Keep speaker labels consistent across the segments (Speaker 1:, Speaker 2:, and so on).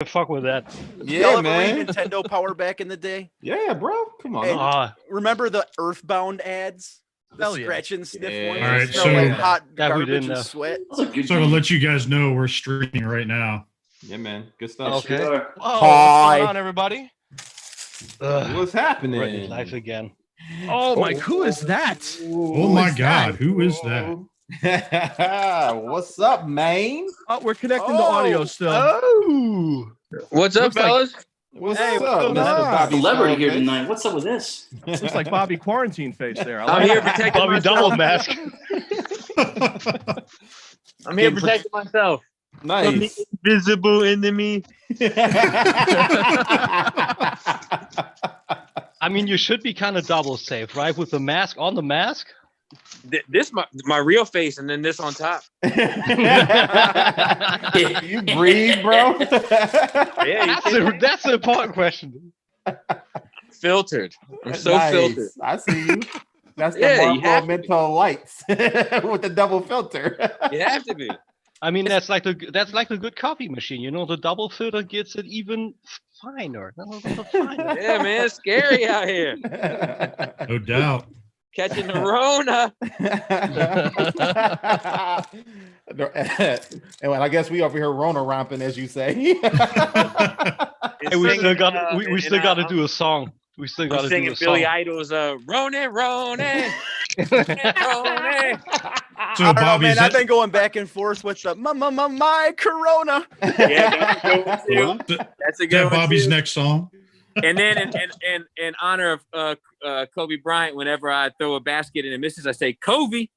Speaker 1: Fuck with that.
Speaker 2: Yeah,
Speaker 3: Y'all ever
Speaker 2: man.
Speaker 3: read Nintendo Power back in the day?
Speaker 2: Yeah, bro. Come on.
Speaker 3: Hey, remember the Earthbound ads? The
Speaker 4: Hell yeah.
Speaker 3: scratch and sniff
Speaker 2: Yeah.
Speaker 3: ones.
Speaker 5: All
Speaker 3: that
Speaker 5: right,
Speaker 3: smell
Speaker 5: so-
Speaker 3: like hot
Speaker 1: That we
Speaker 3: garbage
Speaker 1: didn't
Speaker 3: and
Speaker 1: know.
Speaker 3: sweat.
Speaker 6: Those are good
Speaker 5: So to
Speaker 6: games.
Speaker 5: let you guys know, we're streaming right now.
Speaker 2: Yeah, man. Good stuff.
Speaker 1: Okay.
Speaker 6: They are.
Speaker 4: Whoa,
Speaker 3: Hi.
Speaker 4: what's going on, everybody?
Speaker 2: What's happening?
Speaker 1: Already live again.
Speaker 4: Oh, Mike, who is that?
Speaker 5: Oh my God, who is that?
Speaker 2: What's up, man?
Speaker 4: Oh, we're connecting to audio still.
Speaker 1: Oh.
Speaker 7: What's up,
Speaker 4: Looks like-
Speaker 7: fellas?
Speaker 2: What's
Speaker 3: Hey,
Speaker 2: up,
Speaker 3: what's
Speaker 2: Mr.
Speaker 3: going on?
Speaker 2: Bobby
Speaker 6: Celebrity here
Speaker 2: Scarface?
Speaker 6: tonight. What's up with this?
Speaker 4: Looks like Bobby quarantine face there. I
Speaker 7: I'm
Speaker 4: like
Speaker 7: here
Speaker 4: it.
Speaker 7: protecting
Speaker 1: Bobby
Speaker 7: myself.
Speaker 1: double mask.
Speaker 7: I'm here protecting myself.
Speaker 2: Nice.
Speaker 7: Invisible enemy.
Speaker 1: I mean, you should be kind of double safe, right? With the mask on the mask.
Speaker 7: This my real face, and then this on top.
Speaker 2: You breathe, bro?
Speaker 7: Yeah,
Speaker 1: That's the important question.
Speaker 7: filtered. I'm so
Speaker 2: Nice.
Speaker 7: filtered.
Speaker 2: I see you. That's the
Speaker 7: Yeah, you
Speaker 2: Marvel
Speaker 7: have to
Speaker 2: mental lights with the double filter.
Speaker 7: You have to be.
Speaker 1: I mean, that's like a good coffee machine. You know, the double filter gets it even finer. Finer.
Speaker 7: Yeah, man, it's scary out here.
Speaker 5: No doubt.
Speaker 7: Catching the Rona.
Speaker 2: And well, I guess we over here Rona romping, as you say.
Speaker 1: Hey, we still got we still got to do a song. We still got
Speaker 7: I'm
Speaker 1: to
Speaker 7: singing
Speaker 1: do a song.
Speaker 7: Billy Idol's Rona, Rona. Rona.
Speaker 5: So
Speaker 3: I don't know,
Speaker 5: Bobby,
Speaker 3: man.
Speaker 5: is
Speaker 3: I've
Speaker 5: that,
Speaker 3: been going back and forth with the my Corona.
Speaker 7: Yeah, that's a good one too. That's a
Speaker 5: is
Speaker 7: good
Speaker 5: that
Speaker 7: one
Speaker 5: Bobby's
Speaker 7: too.
Speaker 5: next song?
Speaker 7: And then in honor of Kobe Bryant, whenever I throw a basket and it misses, I say Kobe.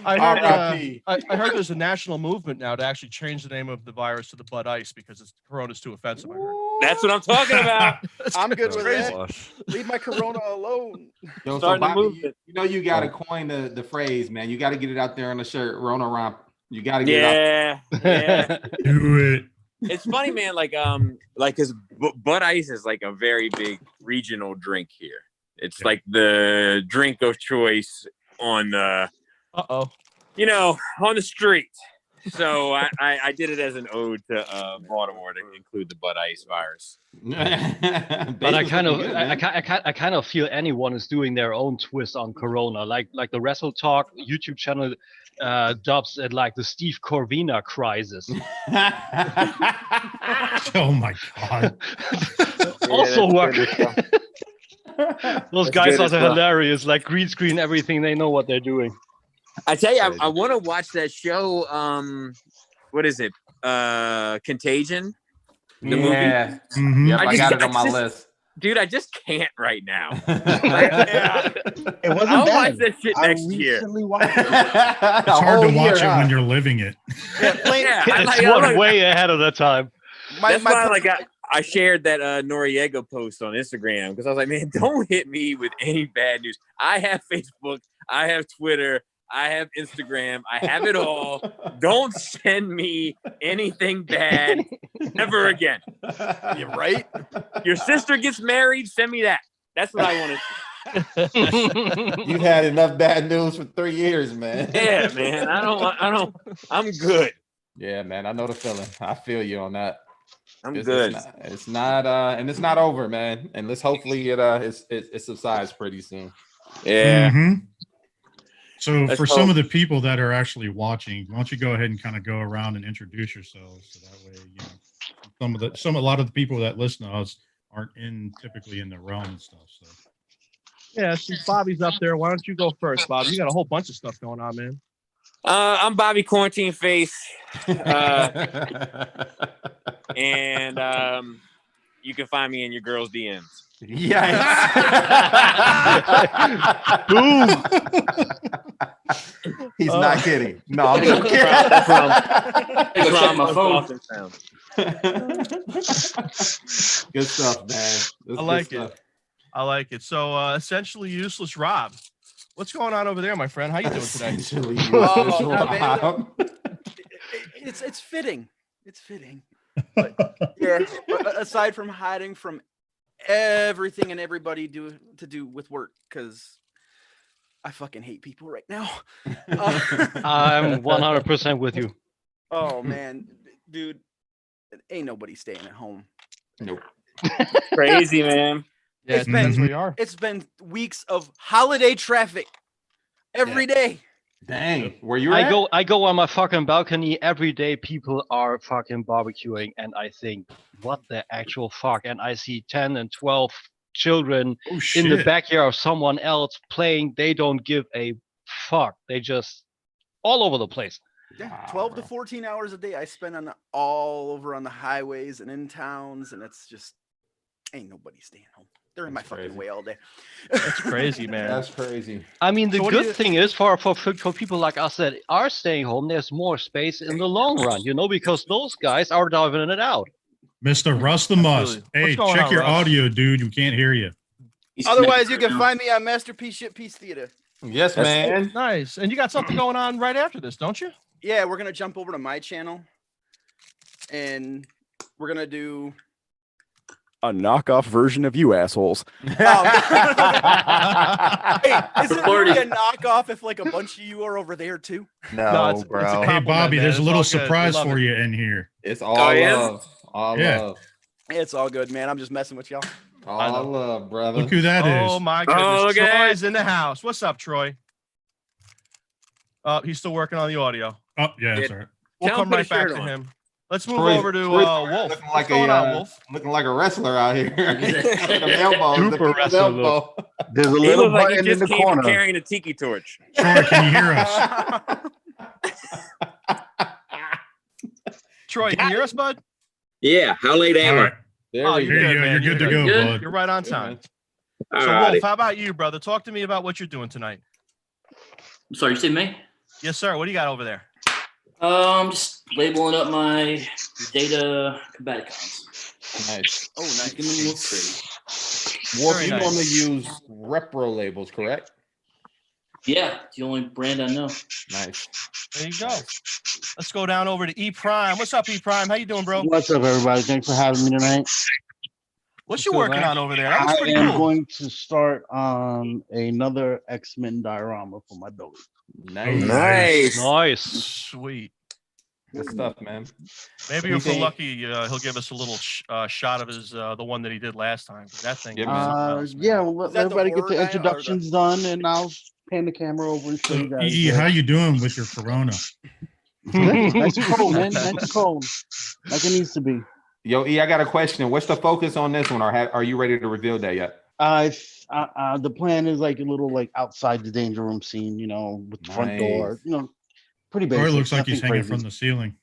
Speaker 4: I heard,
Speaker 2: R.I.P.
Speaker 4: I heard there's a national movement now to actually change the name of the virus to the Bud Ice because it's Corona's too offensive. I heard.
Speaker 7: That's what I'm talking about.
Speaker 3: I'm good with
Speaker 4: crazy.
Speaker 3: that. Leave my Corona alone.
Speaker 2: Yo, so
Speaker 7: Starting the
Speaker 2: Bobby,
Speaker 7: movement.
Speaker 2: you know you got to coin the phrase, man. You got to get it out there on the shirt, Rona romp. You got to get it out.
Speaker 7: Yeah.
Speaker 5: Do it.
Speaker 7: It's funny, man. Like because Bud Ice is like a very big regional drink here. It's like the drink of choice on the,
Speaker 4: Uh-oh.
Speaker 7: on the street. So I did it as an ode to Baltimore to include the Bud Ice virus.
Speaker 1: But I kind of feel anyone is doing their own twist on Corona, like the Wrestle Talk YouTube channel dubs it like the Steve Corvina crisis.
Speaker 5: Oh my God.
Speaker 1: Also work. Those guys
Speaker 7: good
Speaker 1: are
Speaker 7: as well.
Speaker 1: hilarious. Like green screen everything. They know what they're doing.
Speaker 7: I tell you, I want to watch that show. What is it? Contagion. The movie.
Speaker 5: Mhm.
Speaker 2: Yep, I got it on my
Speaker 7: just-
Speaker 2: list.
Speaker 7: Dude, I just can't right now.
Speaker 8: It wasn't
Speaker 7: I'll
Speaker 8: bad.
Speaker 7: watch that shit
Speaker 8: I
Speaker 7: next year.
Speaker 8: recently watched it.
Speaker 5: It's hard to watch it when you're living it.
Speaker 3: Yeah, plain,
Speaker 7: Yeah,
Speaker 1: It's one way ahead of the time.
Speaker 7: That's why I shared that Noriega post on Instagram because I was like, man, don't hit me with any bad news. I have Facebook, I have Twitter, I have Instagram, I have it all. Don't send me anything bad ever again.
Speaker 3: You're right.
Speaker 7: Your sister gets married, send me that. That's what I want to see.
Speaker 2: You've had enough bad news for 3 years, man.
Speaker 7: Yeah, man. I'm good.
Speaker 2: Yeah, man. I know the feeling. I feel you on that.
Speaker 7: I'm
Speaker 2: It's
Speaker 7: good.
Speaker 2: not and it's not over, man. And let's hopefully it subsides pretty soon.
Speaker 7: Yeah.
Speaker 5: Mhm. So
Speaker 7: Let's
Speaker 5: for some of
Speaker 7: hope.
Speaker 5: the people that are actually watching, why don't you go ahead and kind of go around and introduce yourselves so that way, a lot of the people that listen to us aren't typically in the realm and stuff. So
Speaker 4: Yeah, since Bobby's up there, why don't you go first, Bob? You got a whole bunch of stuff going on, man.
Speaker 7: I'm Bobby Quarantine Face. And you can find me in your girl's DMs.
Speaker 2: Yes.
Speaker 1: Boom.
Speaker 2: He's not kidding. No, I'm joking.
Speaker 7: That's where
Speaker 6: Go check my
Speaker 7: I'm
Speaker 6: phone.
Speaker 7: Boston sound.
Speaker 2: Good stuff, man. That's
Speaker 4: I
Speaker 2: good
Speaker 4: like
Speaker 2: stuff.
Speaker 4: it. I like it. So essentially useless Rob. What's going on over there, my friend? How you doing today?
Speaker 2: Essentially,
Speaker 3: Oh,
Speaker 2: useless
Speaker 3: man.
Speaker 2: Rob.
Speaker 3: It's fitting. It's fitting. But, yeah. But aside from hiding from everything and everybody to do with work, because I fucking hate people right now.
Speaker 1: I'm 100% with you.
Speaker 3: Oh man, dude, ain't nobody staying at home.
Speaker 2: Nope.
Speaker 7: Crazy, man.
Speaker 4: Yeah,
Speaker 3: It's been-
Speaker 4: we are.
Speaker 3: It's been weeks of holiday traffic every day.
Speaker 2: Dang, where you
Speaker 1: I
Speaker 2: at?
Speaker 1: go on my fucking balcony every day. People are fucking barbecuing, and I think, what the actual fuck? And I see 10 and 12 children
Speaker 5: Oh
Speaker 1: in the
Speaker 5: shit!
Speaker 1: backyard of someone else playing. They don't give a fuck. They just all over the place.
Speaker 3: Yeah,
Speaker 2: Wow,
Speaker 3: 12 to
Speaker 2: bro.
Speaker 3: 14 hours a day I spend on all over on the highways and in towns, and it's just ain't nobody staying home. They're in my
Speaker 2: That's
Speaker 3: fucking
Speaker 2: crazy.
Speaker 3: way all day.
Speaker 4: That's crazy, man.
Speaker 2: That's crazy.
Speaker 1: I mean, the
Speaker 4: So what do
Speaker 1: good
Speaker 4: you-
Speaker 1: thing is for people like us that are staying home, there's more space in the long run, because those guys are diving it out.
Speaker 5: Mr. Russ the Must.
Speaker 4: Absolutely. What's
Speaker 5: Hey,
Speaker 4: going
Speaker 5: check
Speaker 4: on,
Speaker 5: your
Speaker 4: Russ?
Speaker 5: audio, dude. We can't hear you.
Speaker 6: He's
Speaker 3: Otherwise, you
Speaker 6: connected
Speaker 3: can
Speaker 6: right
Speaker 3: find me on Masterpiece Shit Piece Theater.
Speaker 2: Yes,
Speaker 7: That's
Speaker 2: man.
Speaker 4: Nice. And you got something going on right after this, don't you?
Speaker 3: Yeah, we're gonna jump over to my channel, and we're gonna do a knockoff version of you assholes. Hey, is it really a knockoff if like a bunch of you are over there too?
Speaker 8: No,
Speaker 4: it's a
Speaker 8: bro.
Speaker 5: Hey,
Speaker 4: compliment,
Speaker 5: Bobby,
Speaker 4: man.
Speaker 5: there's a
Speaker 4: It's
Speaker 5: little
Speaker 4: all good. We
Speaker 5: surprise
Speaker 4: love
Speaker 5: for
Speaker 4: it.
Speaker 5: you in here.
Speaker 2: It's all
Speaker 7: yeah?
Speaker 2: love. All
Speaker 5: Yeah.
Speaker 2: love.
Speaker 3: It's all good, man. I'm just messing with y'all.
Speaker 2: All love, brother.
Speaker 5: Look who that is.
Speaker 4: Oh my goodness.
Speaker 7: Oh, look at
Speaker 4: Troy's in the house. What's up, Troy? He's still working on the audio.
Speaker 5: Oh, yeah, that's all right.
Speaker 4: We'll
Speaker 7: Tell him
Speaker 4: come
Speaker 7: put a
Speaker 4: right back
Speaker 7: shirt
Speaker 4: to
Speaker 7: on.
Speaker 4: him. Let's move
Speaker 2: Troy's-
Speaker 4: over to
Speaker 2: Troy's
Speaker 4: Wolf.
Speaker 2: looking
Speaker 4: What's
Speaker 2: like
Speaker 4: going on,
Speaker 2: a
Speaker 4: Wolf?
Speaker 2: looking like a wrestler out here. the elbows, the
Speaker 1: Super
Speaker 2: people's
Speaker 1: wrestler
Speaker 2: elbow.
Speaker 8: There's a
Speaker 7: He
Speaker 8: little
Speaker 7: looks like he
Speaker 8: button in
Speaker 7: just
Speaker 8: the
Speaker 7: came from
Speaker 8: corner.
Speaker 7: carrying a tiki torch.
Speaker 5: Troy, can you hear us?
Speaker 4: Troy, can you hear us, bud?
Speaker 7: Yeah. How late
Speaker 5: All
Speaker 7: am
Speaker 5: right.
Speaker 2: There
Speaker 4: Oh,
Speaker 2: we
Speaker 4: you're
Speaker 5: Here
Speaker 2: go.
Speaker 5: you
Speaker 4: good,
Speaker 5: go.
Speaker 4: man.
Speaker 5: You're good to
Speaker 4: You're
Speaker 5: go,
Speaker 6: good.
Speaker 5: bud.
Speaker 4: You're right on
Speaker 2: Good,
Speaker 4: time.
Speaker 2: man.
Speaker 4: So,
Speaker 7: Alrighty.
Speaker 4: Wolf, how about you, brother? Talk to me about what you're doing tonight.
Speaker 6: I'm sorry, you say me?
Speaker 4: Yes, sir. What do you got over there?
Speaker 6: Just labeling up my data combaticons.
Speaker 2: Nice.
Speaker 3: Oh, nice.
Speaker 6: Making them look pretty.
Speaker 2: Wolf,
Speaker 4: Very
Speaker 2: you
Speaker 4: nice.
Speaker 2: normally use repro labels, correct?
Speaker 6: Yeah, the only brand I know.
Speaker 2: Nice.
Speaker 4: There you go. Let's go down over to E Prime. What's up, E Prime? How you doing, bro?
Speaker 8: What's up, everybody? Thanks for having me tonight.
Speaker 4: What's you
Speaker 1: Good,
Speaker 4: working
Speaker 1: man.
Speaker 4: on over there? That looks
Speaker 8: I
Speaker 4: pretty
Speaker 8: am
Speaker 4: cool.
Speaker 8: going to start another X-Men diorama for my building.
Speaker 2: Nice.
Speaker 7: Nice.
Speaker 1: Nice.
Speaker 4: Sweet.
Speaker 2: Good stuff, man.
Speaker 4: Maybe if we're
Speaker 2: Anything-
Speaker 4: lucky, he'll give us a little shot of his the one that he did last time. 'Cause that thing.
Speaker 2: Yeah,
Speaker 4: was
Speaker 2: man.
Speaker 4: something else, man.
Speaker 8: Yeah, we'll let
Speaker 3: Is that the
Speaker 8: everybody get
Speaker 3: horror
Speaker 8: the
Speaker 3: guy or the-
Speaker 8: introductions done, and I'll pan the camera over and show
Speaker 5: So,
Speaker 8: you guys.
Speaker 5: EE, how you doing with your corona?
Speaker 8: Good. Nice and cold, man. Nice and cold, like it needs to be.
Speaker 2: Yo, E, I got a question. What's the focus on this one, or are you ready to reveal that yet?
Speaker 8: The plan is like a little like outside the danger room scene, with the front door,
Speaker 2: Nice.
Speaker 8: pretty
Speaker 5: Or
Speaker 8: basic.
Speaker 5: it looks like he's
Speaker 8: nothing
Speaker 5: hanging
Speaker 8: crazy.
Speaker 5: from the ceiling.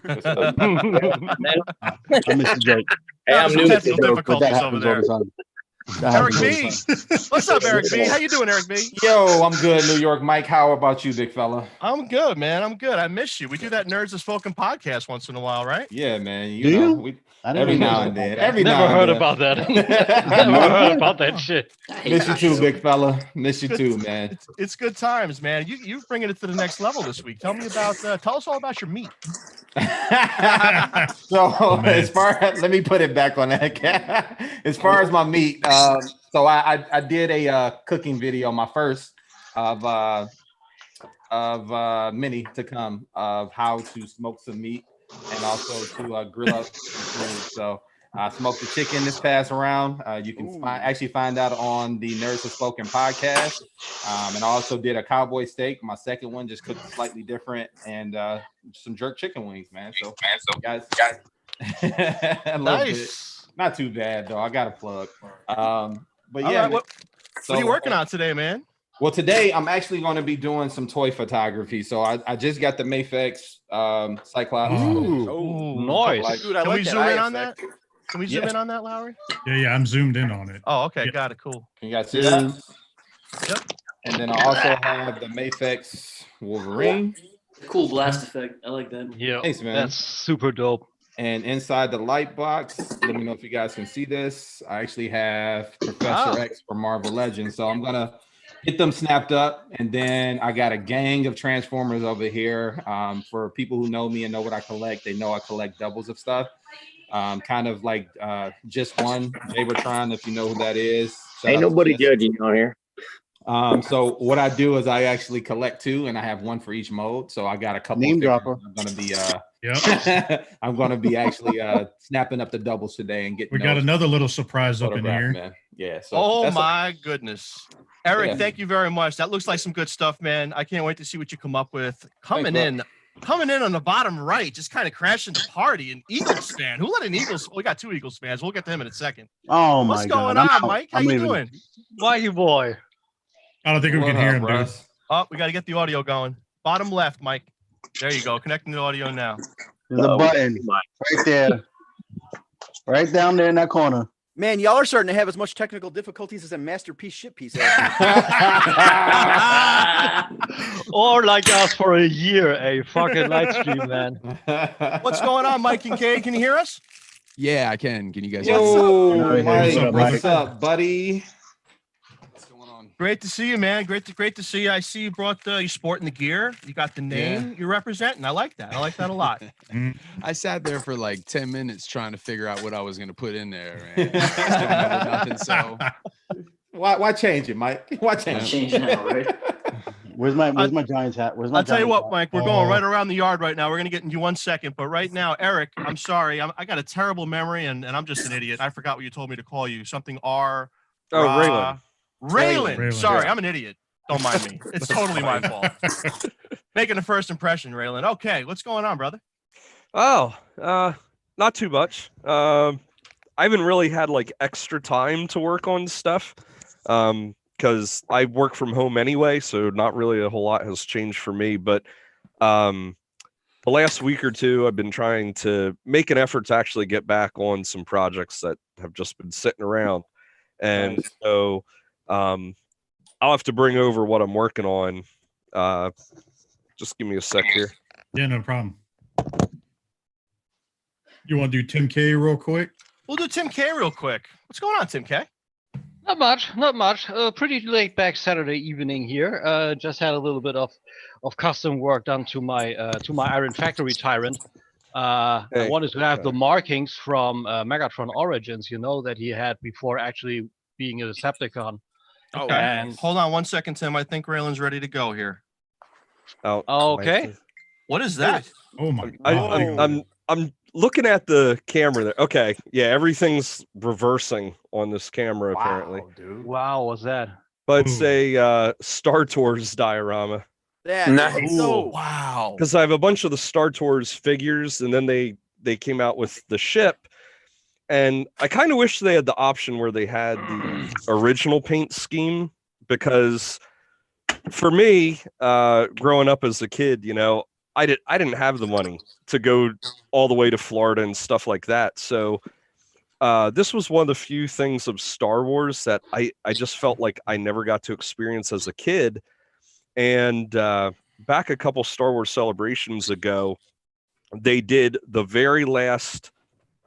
Speaker 2: Good stuff.
Speaker 8: I missed the joke.
Speaker 7: Hey, I'm
Speaker 4: Some
Speaker 7: new.
Speaker 4: technical
Speaker 8: But that
Speaker 4: difficulties over
Speaker 8: happens all
Speaker 4: there.
Speaker 8: the time. That
Speaker 4: Eric
Speaker 8: happens all the
Speaker 4: B.
Speaker 8: time.
Speaker 4: What's up, Eric B? How you doing, Eric B?
Speaker 2: Yo, I'm good, New York Mike. How about you, big fella?
Speaker 4: I'm good, man. I'm good. I miss you. We do that Nerds of Spoken podcast once in a while, right?
Speaker 2: Yeah, man.
Speaker 8: Do you?
Speaker 2: We,
Speaker 8: I didn't
Speaker 2: every
Speaker 8: know
Speaker 2: now
Speaker 8: that.
Speaker 2: and then. Every
Speaker 1: Never
Speaker 2: now and
Speaker 1: heard
Speaker 2: then.
Speaker 1: about that. Never heard about that shit.
Speaker 6: I hate
Speaker 2: Miss you
Speaker 6: that
Speaker 2: too,
Speaker 6: show.
Speaker 2: big fella. Miss you too, man.
Speaker 4: It's good times, man. You're bringing it to the next level this week. Tell us all about your meat.
Speaker 2: So
Speaker 5: man.
Speaker 2: as far as, let me put it back on that. As far as my meat, so I did a cooking video, my first of many to come, of how to smoke some meat and also to grill up some food. So I smoked the chicken this past round. You can find out on the Nerds of Spoken podcast. And I also did a cowboy steak. My second one just cooked slightly different, and some jerk chicken wings, man. So guys, a little bit.
Speaker 4: Nice.
Speaker 2: Not too bad though. I got a plug. But
Speaker 4: All
Speaker 2: yeah.
Speaker 4: right,
Speaker 2: man.
Speaker 4: what are you working on today, man?
Speaker 2: Well, today I'm actually going to be doing some toy photography. So I just got the Mafex Cyclops.
Speaker 4: Ooh,
Speaker 1: Nice.
Speaker 3: Dude, I
Speaker 4: Can
Speaker 3: like
Speaker 4: we
Speaker 3: that
Speaker 4: zoom
Speaker 3: eye
Speaker 4: in on
Speaker 3: effect.
Speaker 4: that? Can we zoom in on that, Lowry?
Speaker 5: Yeah, I'm zoomed in on it.
Speaker 4: Oh, okay,
Speaker 5: Yeah.
Speaker 4: got it. Cool.
Speaker 2: Can you guys see that?
Speaker 4: Yep.
Speaker 2: And then I also have the Mafex Wolverine.
Speaker 6: Cool blast effect. I like that.
Speaker 1: Yeah,
Speaker 2: Thanks, man.
Speaker 1: that's super dope.
Speaker 2: And inside the light box, let me know if you guys can see this. I actually have Professor X from Marvel Legends. So I'm gonna get them snapped up, and then I got a gang of Transformers over here. For people who know me and know what I collect, they know I collect doubles of stuff. Kind of like just one Jabertron, if you know who that is. Shout
Speaker 7: Ain't
Speaker 2: out to
Speaker 7: nobody
Speaker 2: Jess.
Speaker 7: judging you on here.
Speaker 2: So what I do is I actually collect 2, and I have 1 for each mode. So I got a couple
Speaker 8: Name
Speaker 2: of figures.
Speaker 8: dropper.
Speaker 2: I'm gonna be
Speaker 5: Yep.
Speaker 2: I'm gonna be actually snapping up the doubles today and getting.
Speaker 5: We got another little surprise up in
Speaker 2: photograph,
Speaker 5: here.
Speaker 2: man. Yeah. So
Speaker 4: Oh
Speaker 2: that's
Speaker 4: my goodness. Eric,
Speaker 2: Yeah.
Speaker 4: thank you very much. That looks like some good stuff, man. I can't wait to see what you come up with. Coming
Speaker 2: Thanks,
Speaker 4: in on the bottom right, just kind of crashing the party. An Eagles fan. Who let an Eagles? We got 2 Eagles fans. We'll get to him in a second.
Speaker 8: Oh
Speaker 4: What's
Speaker 8: my
Speaker 4: going
Speaker 8: God.
Speaker 4: on, Mike? How you doing?
Speaker 1: Why, boy?
Speaker 5: I don't think we
Speaker 2: What
Speaker 5: can hear
Speaker 2: up,
Speaker 5: him, dude.
Speaker 2: Russ?
Speaker 4: Oh, we got to get the audio going. Bottom left, Mike. There you go. Connecting the audio now.
Speaker 8: There's a button right there. Right down there in that corner.
Speaker 3: Man, y'all are starting to have as much technical difficulties as a masterpiece shit piece.
Speaker 1: Or like us for a year, a fucking live stream, man.
Speaker 4: What's going on, Mike Kincaid? Can you hear us?
Speaker 9: Yeah, I can. Can you guys hear me?
Speaker 2: Yo,
Speaker 8: Hey,
Speaker 2: Mike,
Speaker 8: what's up,
Speaker 2: what's
Speaker 8: Mike?
Speaker 2: up, buddy?
Speaker 9: What's going on?
Speaker 4: Great to see you, man. Great to see you. I see you brought you sporting the gear. You got the name you're representing. I like that. I like that a lot.
Speaker 9: I sat there for like 10 minutes trying to figure out what I was going to put in there. And I just came up with nothing, so
Speaker 2: Why change it, Mike? Why change
Speaker 6: Change
Speaker 2: it?
Speaker 6: now, right?
Speaker 8: Where's my Giants hat? Where's my
Speaker 4: I'll tell you
Speaker 8: Giants
Speaker 4: what,
Speaker 8: hat?
Speaker 4: Mike, we're going right around the yard right now. We're going to get into 1 second. But right now, Eric, I'm sorry. I got a terrible memory, and I'm just an idiot. I forgot what you told me to call you. Something R.
Speaker 10: Raylan.
Speaker 4: Raylan. Sorry,
Speaker 5: yeah.
Speaker 4: I'm an idiot. Don't mind me. It's totally my fault. Making a first impression, Raylan. Okay, what's going on, brother?
Speaker 10: Oh, not too much. I haven't really had like extra time to work on stuff. Because I work from home anyway, so not really a whole lot has changed for me. But the last week or two, I've been trying to make an effort to actually get back on some projects that have just been sitting around. And so I'll have to bring over what I'm working on. Just give me a sec here.
Speaker 5: Yeah, no problem. You want to do Tim K real quick?
Speaker 4: We'll do Tim K real quick. What's going on, Tim K?
Speaker 1: Not much. Pretty laid back Saturday evening here. Just had a little bit of custom work done to my Iron Factory Tyrant. I wanted to have the markings from Megatron Origins, that he had before actually being a Decepticon.
Speaker 4: Okay. And hold on 1 second, Tim. I think Raylan's ready to go here.
Speaker 10: Oh,
Speaker 1: okay.
Speaker 4: What is that?
Speaker 5: Oh my God.
Speaker 10: I'm looking at the camera there. Okay, yeah, everything's reversing on this camera apparently.
Speaker 2: Dude.
Speaker 1: Wow, what's that?
Speaker 10: But it's a Star Tours diorama.
Speaker 7: Nice.
Speaker 4: Wow.
Speaker 10: Because I have a bunch of the Star Tours figures, and then they came out with the ship, and I kind of wish they had the option where they had the original paint scheme, because for me, growing up as a kid, I didn't have the money to go all the way to Florida and stuff like that. So this was one of the few things of Star Wars that I just felt like I never got to experience as a kid. And back a couple Star Wars celebrations ago, they did the very last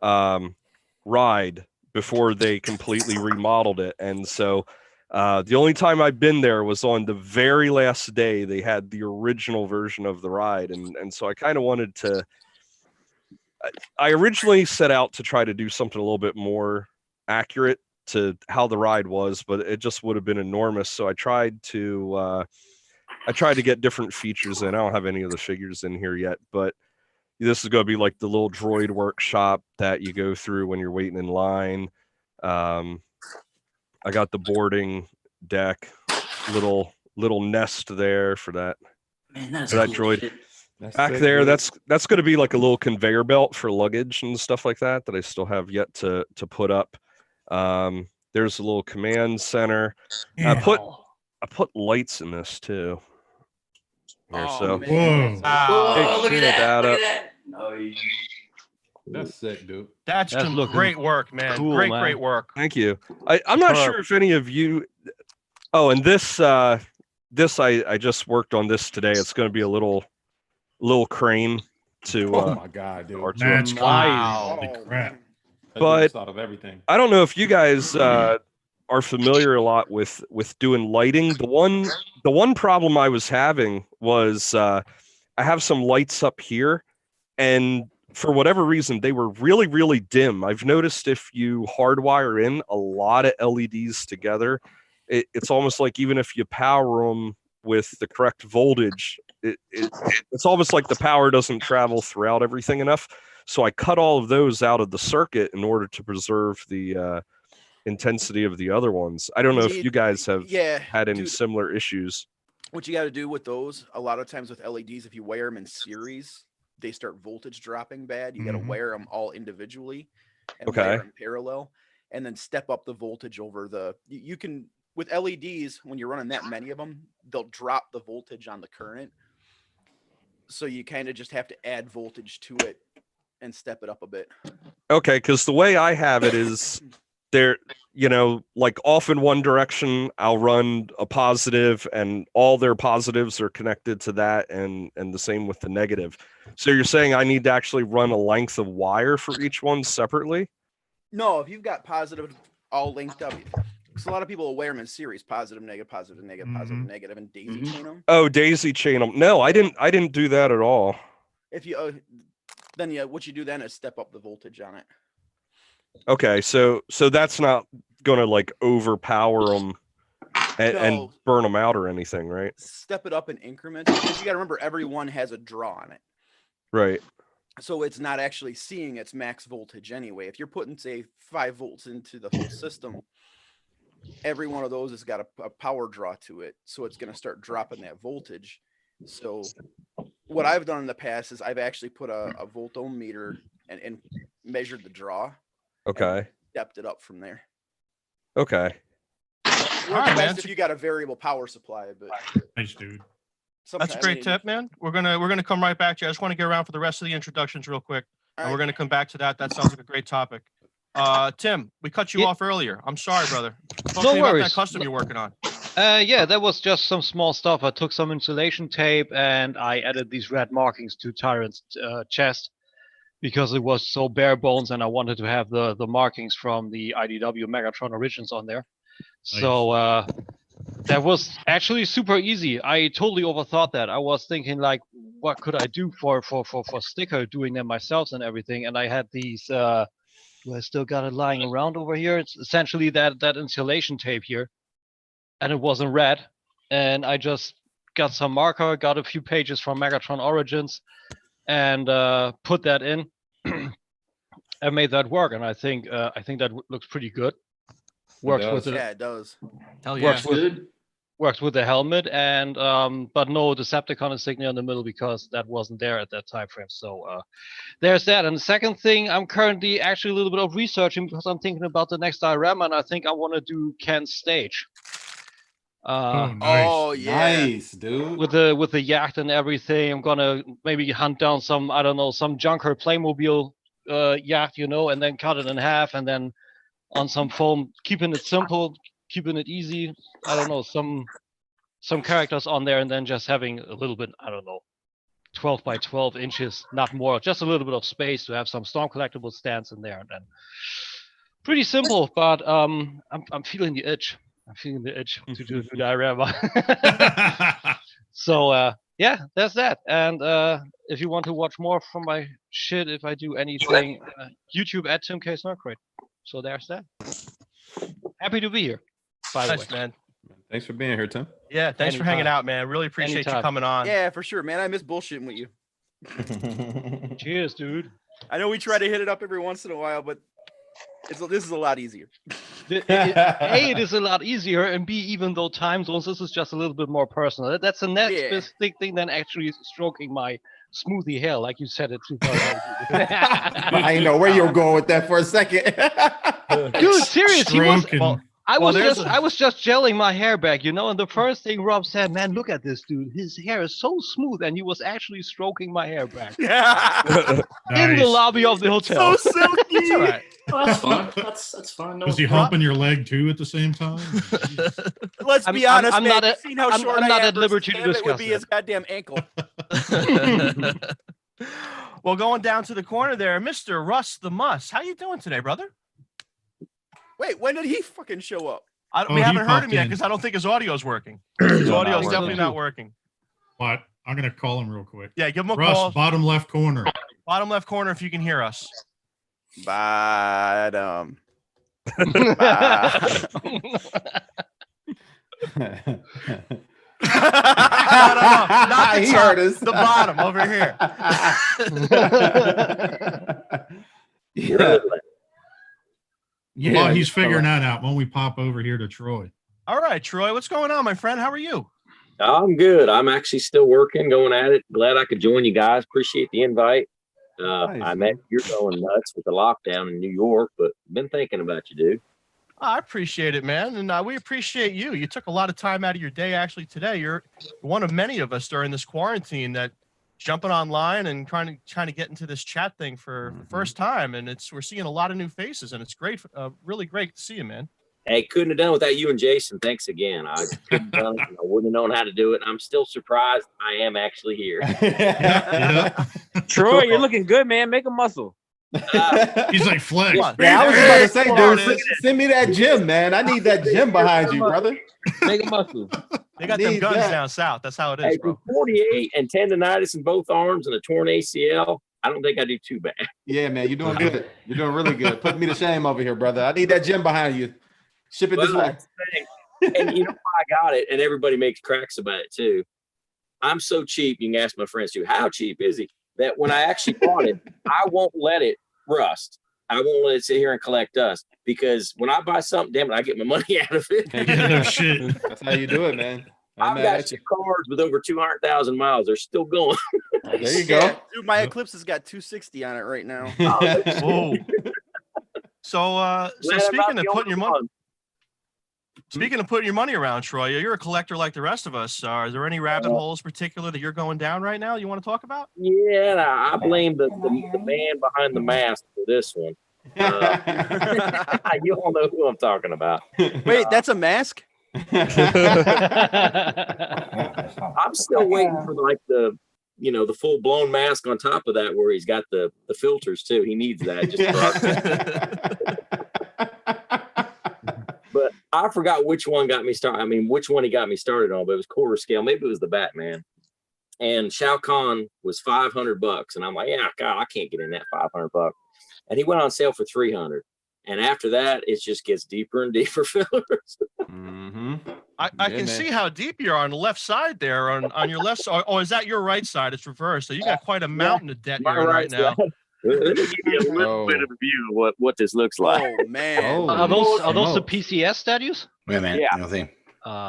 Speaker 10: ride before they completely remodeled it. And so the only time I've been there was on the very last day. They had the original version of the ride. And so I kind of wanted to, I originally set out to try to do something a little bit more accurate to how the ride was, but it just would have been enormous. So I tried to get different features in. I don't have any of the figures in here yet, but this is going to be like the little droid workshop that you go through when you're waiting in line. I got the boarding deck, little nest there for that.
Speaker 6: Man, that's
Speaker 10: that
Speaker 6: cool
Speaker 10: droid.
Speaker 6: shit.
Speaker 10: Back there, that's going to be like a little conveyor belt for luggage and stuff like that I still have yet to put up. There's a little command center. I put lights in this too. Here, so
Speaker 8: Man.
Speaker 6: Oh, look at
Speaker 10: check
Speaker 6: that. Look
Speaker 10: up.
Speaker 6: at that. Oh,
Speaker 2: That's sick, dude.
Speaker 4: That's some great work, man.
Speaker 1: cool,
Speaker 4: great,
Speaker 1: man.
Speaker 4: great work.
Speaker 10: Thank you. I'm not sure if any of you. Oh, and this I just worked on this today. It's going to be a little crane to.
Speaker 2: Oh my God, dude.
Speaker 5: That's
Speaker 4: Wow.
Speaker 5: Holy crap.
Speaker 2: That
Speaker 10: But
Speaker 2: dude's thought of everything.
Speaker 10: I don't know if you guys are familiar a lot with doing lighting. The one problem I was having was I have some lights up here, and for whatever reason they were really, really dim. I've noticed if you hardwire in a lot of LEDs together, it's almost like even if you power them with the correct voltage, it's almost like the power doesn't travel throughout everything enough. So I cut all of those out of the circuit in order to preserve the intensity of the other ones. I don't know if you guys have had any similar issues.
Speaker 3: What you got to do with those, a lot of times with LEDs, if you wire them in series, they start voltage dropping bad. You got to wire them all individually and wire them parallel, and then step up the voltage over the. You can with LEDs when you're running that many of them, they'll drop the voltage on the current. So you kind of just have to add voltage to it and step it up a bit.
Speaker 10: Okay, because the way I have it is there, like off in one direction, I'll run a positive and all their positives are connected to that, and the same with the negative. So you're saying I need to actually run a length of wire for each one separately?
Speaker 3: No, if you've got positive all linked up, because a lot of people will wear them in series, positive, negative, positive, negative, positive, negative, and daisy chain them.
Speaker 10: Oh, daisy chain them. No, I didn't do that at all.
Speaker 3: If you then what you do then is step up the voltage on it.
Speaker 10: Okay, so that's not gonna like overpower them and burn them out or anything, right?
Speaker 3: Step it up in increments, because you got to remember every one has a draw on it.
Speaker 10: Right.
Speaker 3: So it's not actually seeing its max voltage anyway. If you're putting, say, 5 volts into the whole system, every one of those has got a power draw to it. So it's going to start dropping that voltage. So what I've done in the past is I've actually put a volt-ohm meter and measured the draw.
Speaker 10: Okay.
Speaker 3: Stepped it up from there.
Speaker 10: Okay.
Speaker 3: All right, man. If you got a variable power supply, but
Speaker 5: thanks, dude.
Speaker 4: That's a great tip, man. We're gonna come right back to you. I just want to get around for the rest of the introductions real quick, and we're gonna come back to that. That sounds like a great topic. Tim, we cut you off earlier. I'm sorry, brother. Talk to me about that custom you're working on.
Speaker 1: Yeah, that was just some small stuff. I took some insulation tape and I added these red markings to Tyrant's chest because it was so bare bones, and I wanted to have the markings from the IDW Megatron Origins on there. Nice. So that was actually super easy. I totally overthought that. I was thinking like, what could I do for sticker, doing them myself and everything. And I had these. Do I still got it lying around over here? It's essentially that insulation tape here, and it wasn't red. And I just got some marker, got a few pages from Megatron Origins, and put that in. I made that work, and I think that looks pretty good. Works with it.
Speaker 3: Yeah, it does.
Speaker 4: Hell yeah.
Speaker 1: Works with the helmet, and but no Decepticon insignia in the middle because that wasn't there at that time frame. So there's that. And the second thing, I'm currently actually a little bit of researching because I'm thinking about the next diorama, and I think I want to do Ken's stage.
Speaker 5: Nice.
Speaker 3: Oh yeah,
Speaker 2: nice, dude.
Speaker 1: With the yacht and everything, I'm gonna maybe hunt down some, I don't know, some junker Playmobil yacht, and then cut it in half, and then on some foam, keeping it simple, keeping it easy. I don't know, some characters on there, and then just having a little bit, I don't know, 12 by 12 inches, not more, just a little bit of space to have some Storm collectible stands in there, and then pretty simple. But I'm feeling the itch. I'm feeling the itch to do the diorama. So yeah, that's that. And if you want to watch more from my shit, if I do anything, YouTube at Tim K. Snarkrate. So there's that. Happy to be here. By the way,
Speaker 4: man.
Speaker 2: Thanks for being here, Tim.
Speaker 4: Yeah, thanks for hanging out, man. Really appreciate you coming on.
Speaker 3: Yeah, for sure, man. I miss bullshitting with you.
Speaker 1: Cheers, dude.
Speaker 3: I know we try to hit it up every once in a while, but this is a lot easier.
Speaker 1: A, it is a lot easier, and B, even though time zones, this is just a little bit more personal. That's a net specific thing than actually stroking my smoothie hair, like you said it too far.
Speaker 2: I didn't know where you were going with that for a second.
Speaker 1: Dude, seriously, I was just gelling my hair back, and the first thing Rob said, man, look at this dude. His hair is so smooth, and he was actually stroking my hair back.
Speaker 3: Yeah.
Speaker 1: In the lobby of the hotel.
Speaker 3: So silky.
Speaker 4: That's all right.
Speaker 6: Oh, that's fun. That's fun. No,
Speaker 5: was he humping your leg too at the same time?
Speaker 3: Let's be honest,
Speaker 1: I'm
Speaker 3: man.
Speaker 1: not
Speaker 3: Seen how short
Speaker 1: I'm not
Speaker 3: I am
Speaker 1: at liberty to discuss
Speaker 3: it would be his goddamn ankle.
Speaker 4: Well, going down to the corner there, Mr. Russ the Muss. How you doing today, brother?
Speaker 3: Wait, when did he fucking show up?
Speaker 4: We haven't heard him yet because I don't think his audio is working. His audio is definitely not working.
Speaker 5: But I'm gonna call him real quick.
Speaker 4: Yeah, give him a
Speaker 5: Russ,
Speaker 4: call.
Speaker 5: bottom left corner.
Speaker 4: Bottom left corner, if you can hear us. Not the
Speaker 2: He
Speaker 4: top,
Speaker 2: heard us.
Speaker 4: the bottom over here.
Speaker 2: Yeah.
Speaker 5: While he's figuring that out, when we pop over here to Troy.
Speaker 4: All right, Troy, what's going on, my friend? How are you?
Speaker 11: I'm good. I'm actually still working, going at it. Glad I could join you guys. Appreciate the invite.
Speaker 2: Nice,
Speaker 11: I
Speaker 2: man.
Speaker 11: met you're going nuts with the lockdown in New York, but been thinking about you, dude.
Speaker 4: I appreciate it, man, and we appreciate you. You took a lot of time out of your day actually today. You're one of many of us during this quarantine that jumping online and trying to get into this chat thing for the first time, and we're seeing a lot of new faces, and it's great, really great to see you, man.
Speaker 11: Hey, couldn't have done without you and Jason. Thanks again. I couldn't have done it. I wouldn't have known how to do it. I'm still surprised I am actually here.
Speaker 7: Troy, you're looking good, man. Make a muscle.
Speaker 5: He's like flex.
Speaker 2: Yeah, I was about to say, dude, send me that gym, man. I need that gym behind you, brother.
Speaker 7: Make a muscle.
Speaker 4: They got them guns down south. That's how it is,
Speaker 11: Hey,
Speaker 4: bro.
Speaker 11: 48 and tendonitis in both arms and a torn ACL. I don't think I do too bad.
Speaker 2: Yeah, man, you're doing good. You're doing really good. Putting me to shame over here, brother. I need that gym behind you. Ship it this way.
Speaker 11: And you know why I got it, and everybody makes cracks about it too. I'm so cheap. You can ask my friends too. How cheap is he? That when I actually bought it, I won't let it rust. I won't let it sit here and collect dust, because when I buy something, damn it, I get my money out of it.
Speaker 5: No shit.
Speaker 2: That's how you do it, man.
Speaker 11: I've got two cars with over 200,000 miles. They're still going.
Speaker 2: There you go.
Speaker 3: Yeah, dude, my Eclipse has got 260 on it right now.
Speaker 4: Whoa. So speaking of putting your money. Speaking of putting your money around, Troy, you're a collector like the rest of us. Are there any rabbit holes particular that you're going down right now you want to talk about?
Speaker 11: Yeah, I blame the man behind the mask for this one. You all know who I'm talking about.
Speaker 3: Wait, that's a mask?
Speaker 11: I'm still waiting for like the full blown mask on top of that, where he's got the filters too. He needs that. But I forgot which one got me started. I mean, which one he got me started on, but it was quarter scale. Maybe it was the Batman. And Shao Kahn was $500, and I'm like, yeah, God, I can't get in that $500. And he went on sale for $300. And after that, it just gets deeper and deeper fillers.
Speaker 4: I can see how deep you are on the left side there, on your left side. Oh, is that your right side? It's reversed. So you got quite a mountain of debt you're in right now.
Speaker 11: Let me give you a little bit of a view of what this looks like.
Speaker 3: Oh man,
Speaker 1: are those the PCS statues?
Speaker 12: Wait a minute.
Speaker 11: Yeah.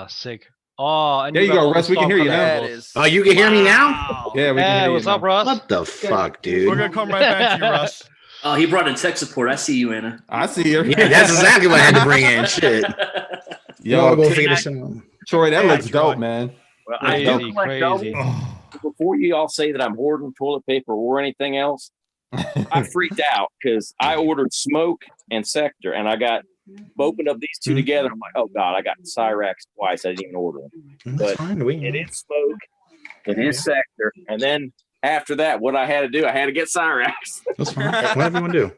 Speaker 1: Sick. Oh, and
Speaker 2: there you go, Russ. We can hear you now.
Speaker 12: Oh, you can hear me now?
Speaker 2: Yeah, we can hear you.
Speaker 1: What's up, Russ?
Speaker 12: What the fuck, dude?
Speaker 4: We're gonna come right back to you, Russ.
Speaker 6: Oh, he brought in tech support. I see you, Anna.
Speaker 2: I see you.
Speaker 12: Yeah, that's exactly what I had to bring in. Shit.
Speaker 2: Yo,
Speaker 12: go figure this out.
Speaker 2: Troy, that looks dope, man.
Speaker 11: Well,
Speaker 1: Crazy.
Speaker 11: Before you all say that I'm hoarding toilet paper or anything else, I freaked out because I ordered Smoke and Sector, and I got opened up these two together. I'm like, oh God, I got Cyrax twice. I didn't even order them. But it is Smoke, it is Sector, and then after that, what I had to do, I had to get Cyrax.
Speaker 12: That's fine. Whatever you want to do.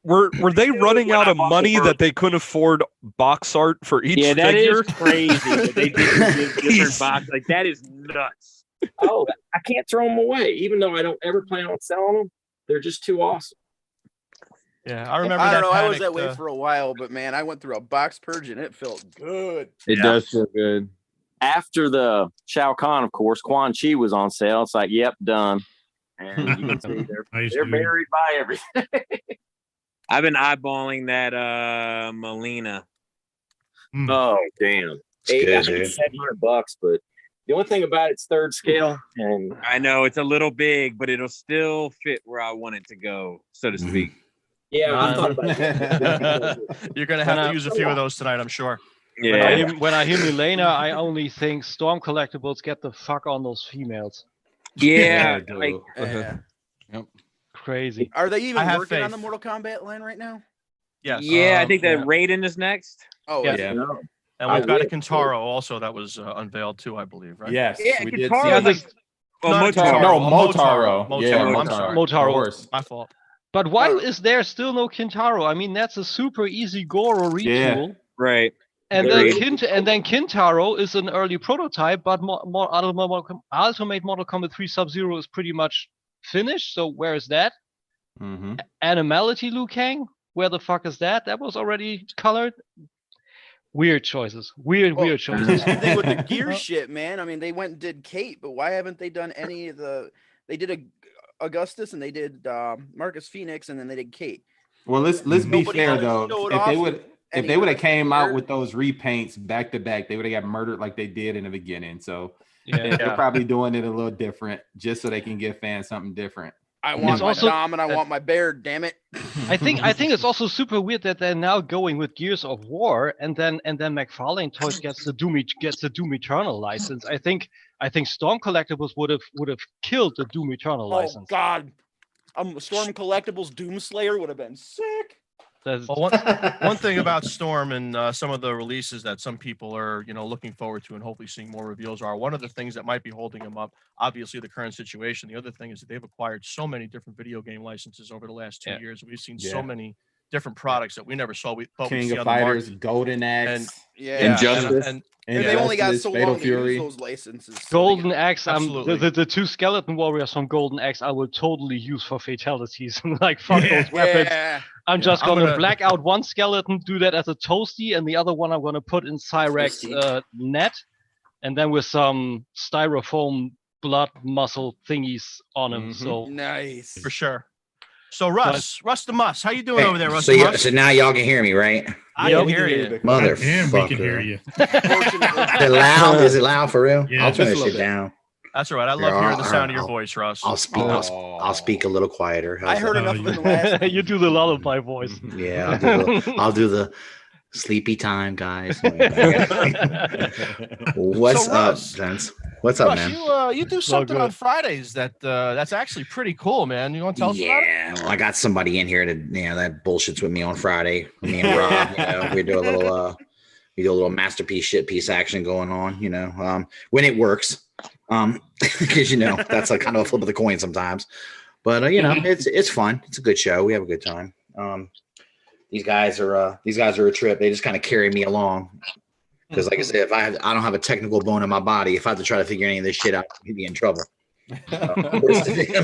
Speaker 10: Were they running out of money that they couldn't afford box art for each
Speaker 7: figure? Yeah, that is crazy. That they did different box. Like, that is nuts.
Speaker 11: Oh, I can't throw them away, even though I don't ever plan on selling them. They're just too awesome.
Speaker 4: Yeah, I remember.
Speaker 3: I don't know. I was that way for a while, but man, I went through a box purge and it felt good.
Speaker 7: It does feel good.
Speaker 11: After the Shao Kahn, of course, Quan Chi was on sale. It's like, yep, done. And you can see they're buried by everything.
Speaker 7: I've been eyeballing that Molina.
Speaker 11: Oh, damn. $700, but the only thing about it's third scale, and
Speaker 7: I know it's a little big, but it'll still fit where I want it to go, so to speak.
Speaker 11: Yeah, I thought about
Speaker 4: that. You're gonna have to use a few of those tonight, I'm sure.
Speaker 7: Yeah.
Speaker 1: When I hear Milena, I only think Storm Collectibles, get the fuck on those females.
Speaker 7: Yeah,
Speaker 4: Yep.
Speaker 1: Crazy.
Speaker 3: Are they even
Speaker 4: I have
Speaker 3: working on
Speaker 4: faith.
Speaker 3: the Mortal Kombat line right now?
Speaker 4: Yes.
Speaker 7: Yeah, I think that Raiden is next.
Speaker 3: Oh,
Speaker 4: Yes.
Speaker 3: yeah.
Speaker 4: And we've got a Kintaro also that was unveiled too, I believe, right?
Speaker 2: Yes,
Speaker 7: Yeah,
Speaker 2: we did.
Speaker 7: Kintaro
Speaker 2: See.
Speaker 7: is like,
Speaker 2: Motaro. Yeah,
Speaker 4: I'm sorry.
Speaker 1: Motaro.
Speaker 4: My fault.
Speaker 1: But why is there still no Kintaro? I mean, that's a super easy Goro retool.
Speaker 7: Right.
Speaker 1: And then Kintaro is an early prototype, but Ultimate Mortal Kombat 3 Sub-Zero is pretty much finished. So where is that? Animality Liu Kang? Where the fuck is that? That was already colored. Weird choices. Weird choices.
Speaker 3: Same thing with the gear shit, man. I mean, they went and did Kate, but why haven't they done any of the? They did Augustus and they did Marcus Phoenix, and then they did Kate.
Speaker 2: Well, let's be fair though. If they would have came out
Speaker 3: gear.
Speaker 2: with those repaints back to back, they would have got murdered like they did in the beginning. So
Speaker 1: Yeah.
Speaker 2: they're probably doing it a little different just so they can give fans something different.
Speaker 3: I want my Dom and I want my bear. Damn it!
Speaker 1: I think it's also super weird that they're now going with Gears of War, and then McFarlane Toys gets the Doom Eternal license. I think Storm Collectibles would have killed the Doom Eternal license.
Speaker 3: Oh God, Storm Collectibles Doomslayer would have been sick.
Speaker 4: Well, one thing about Storm and some of the releases that some people are, looking forward to and hopefully seeing more reveals are, one of the things that might be holding them up, obviously the current situation. The other thing is that they've acquired so many different video game licenses over the last 2 years. We've seen so many different products that we never saw.
Speaker 2: King of Fighters, Golden Axe,
Speaker 7: Injustice.
Speaker 3: And they only got so
Speaker 2: Fatal
Speaker 3: long
Speaker 2: Fury.
Speaker 3: to use those licenses.
Speaker 1: Golden Axe,
Speaker 4: Absolutely.
Speaker 1: the two skeleton warriors from Golden Axe, I will totally use for fatalities. Like fuck those weapons.
Speaker 3: Yeah.
Speaker 1: I'm just gonna black out one skeleton, do that as a toasty, and the other one I'm gonna put in Cyrex net, and then with some styrofoam blood muscle thingies on him. So
Speaker 3: nice
Speaker 4: for sure. So Russ the Muss, how you doing over there, Russ?
Speaker 12: So now y'all can hear me, right?
Speaker 4: I can hear you.
Speaker 12: Motherfucker.
Speaker 5: We can hear you.
Speaker 12: Is it loud? Is it loud for real?
Speaker 5: Yeah,
Speaker 12: I'll turn
Speaker 5: just
Speaker 12: this
Speaker 5: a
Speaker 12: shit
Speaker 5: little
Speaker 12: down.
Speaker 4: That's all right. I love hearing the sound of your voice, Russ.
Speaker 12: I'll speak a little quieter.
Speaker 3: I heard enough of it in the last.
Speaker 1: You do the lullaby voice.
Speaker 12: Yeah, I'll do the sleepy time, guys. What's up, Vince? What's up, man?
Speaker 4: You do something on Fridays that's actually pretty cool, man. You want to tell us about it?
Speaker 12: Yeah, well, I got somebody in here that bullshits with me on Friday. Me and Rob, we do a little masterpiece shit piece action going on. When it works, because that's a kind of a flip of the coin sometimes. But it's fun. It's a good show. We have a good time. These guys are a trip. They just kind of carry me along. Because, like I said, if I don't have a technical bone in my body, if I have to try to figure any of this shit out, I'd be in trouble.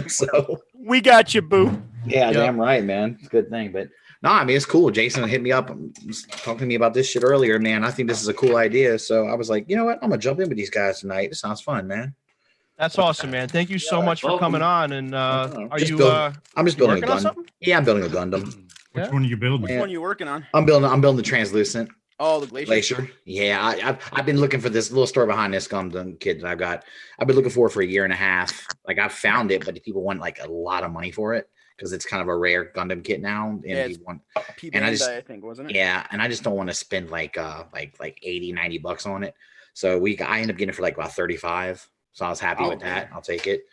Speaker 12: So
Speaker 3: we got you, boo.
Speaker 12: Yeah, damn right, man. It's a good thing. But no, I mean, it's cool. Jason hit me up, talking to me about this shit earlier, man. I think this is a cool idea. So I was like, you know what? I'm gonna jump in with these guys tonight. This sounds fun, man.
Speaker 4: That's awesome, man. Thank you so much for coming on. And
Speaker 12: I'm just building a Gundam. Yeah, I'm building a Gundam.
Speaker 5: Which one are you building?
Speaker 3: Which one are you working on?
Speaker 12: I'm building the translucent.
Speaker 3: Oh, the glacier.
Speaker 12: Yeah, I've been looking for this little story behind this Gundam kit that I've got. I've been looking for it for a year and a half. Like I found it, but people want like a lot of money for it because it's kind of a rare Gundam kit now. And
Speaker 3: I think, wasn't it?
Speaker 12: Yeah, and I just don't want to spend like $80-$90 on it. So I ended up getting it for like about 35. So I was happy with that. I'll take it.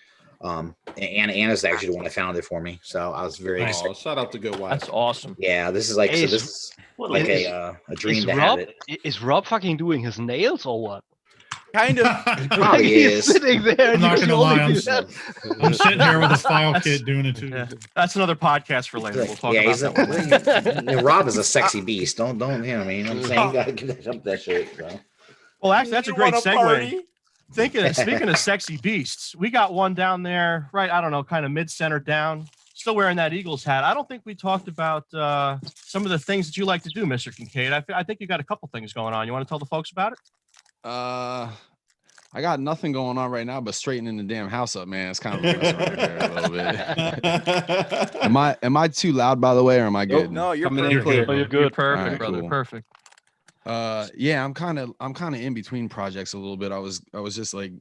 Speaker 12: And Anna's actually the one that found it for me, so I was very excited.
Speaker 2: Shout out to Good Wife.
Speaker 4: That's awesome.
Speaker 12: Yeah, this is like a dream to have it.
Speaker 1: Is Rob fucking doing his nails or what?
Speaker 3: Kind of.
Speaker 12: Probably is.
Speaker 1: Sitting there.
Speaker 5: I'm not gonna lie. I'm sitting here with a file kit doing it too.
Speaker 4: Yeah. That's another podcast for later. We'll talk about that.
Speaker 12: Rob is a sexy beast. Don't you know what I mean? I'm saying you gotta give that shit. So.
Speaker 4: Well, actually, that's a great segue. Speaking of sexy beasts, we got one down there, right? I don't know, kind of mid-center down, still wearing that Eagles hat. I don't think we talked about some of the things that you like to do, Mr. Kincaid. I think you got a couple things going on. You want to tell the folks about it?
Speaker 9: I got nothing going on right now, but straightening the damn house up, man. It's kind of a mess right there a little bit. Am I too loud, by the way, or am I good?
Speaker 3: No, you're
Speaker 1: perfect. You're good.
Speaker 4: You're perfect,
Speaker 9: right,
Speaker 4: brother.
Speaker 9: cool.
Speaker 4: Perfect.
Speaker 9: Yeah, I'm kind of in between projects a little bit. I was just like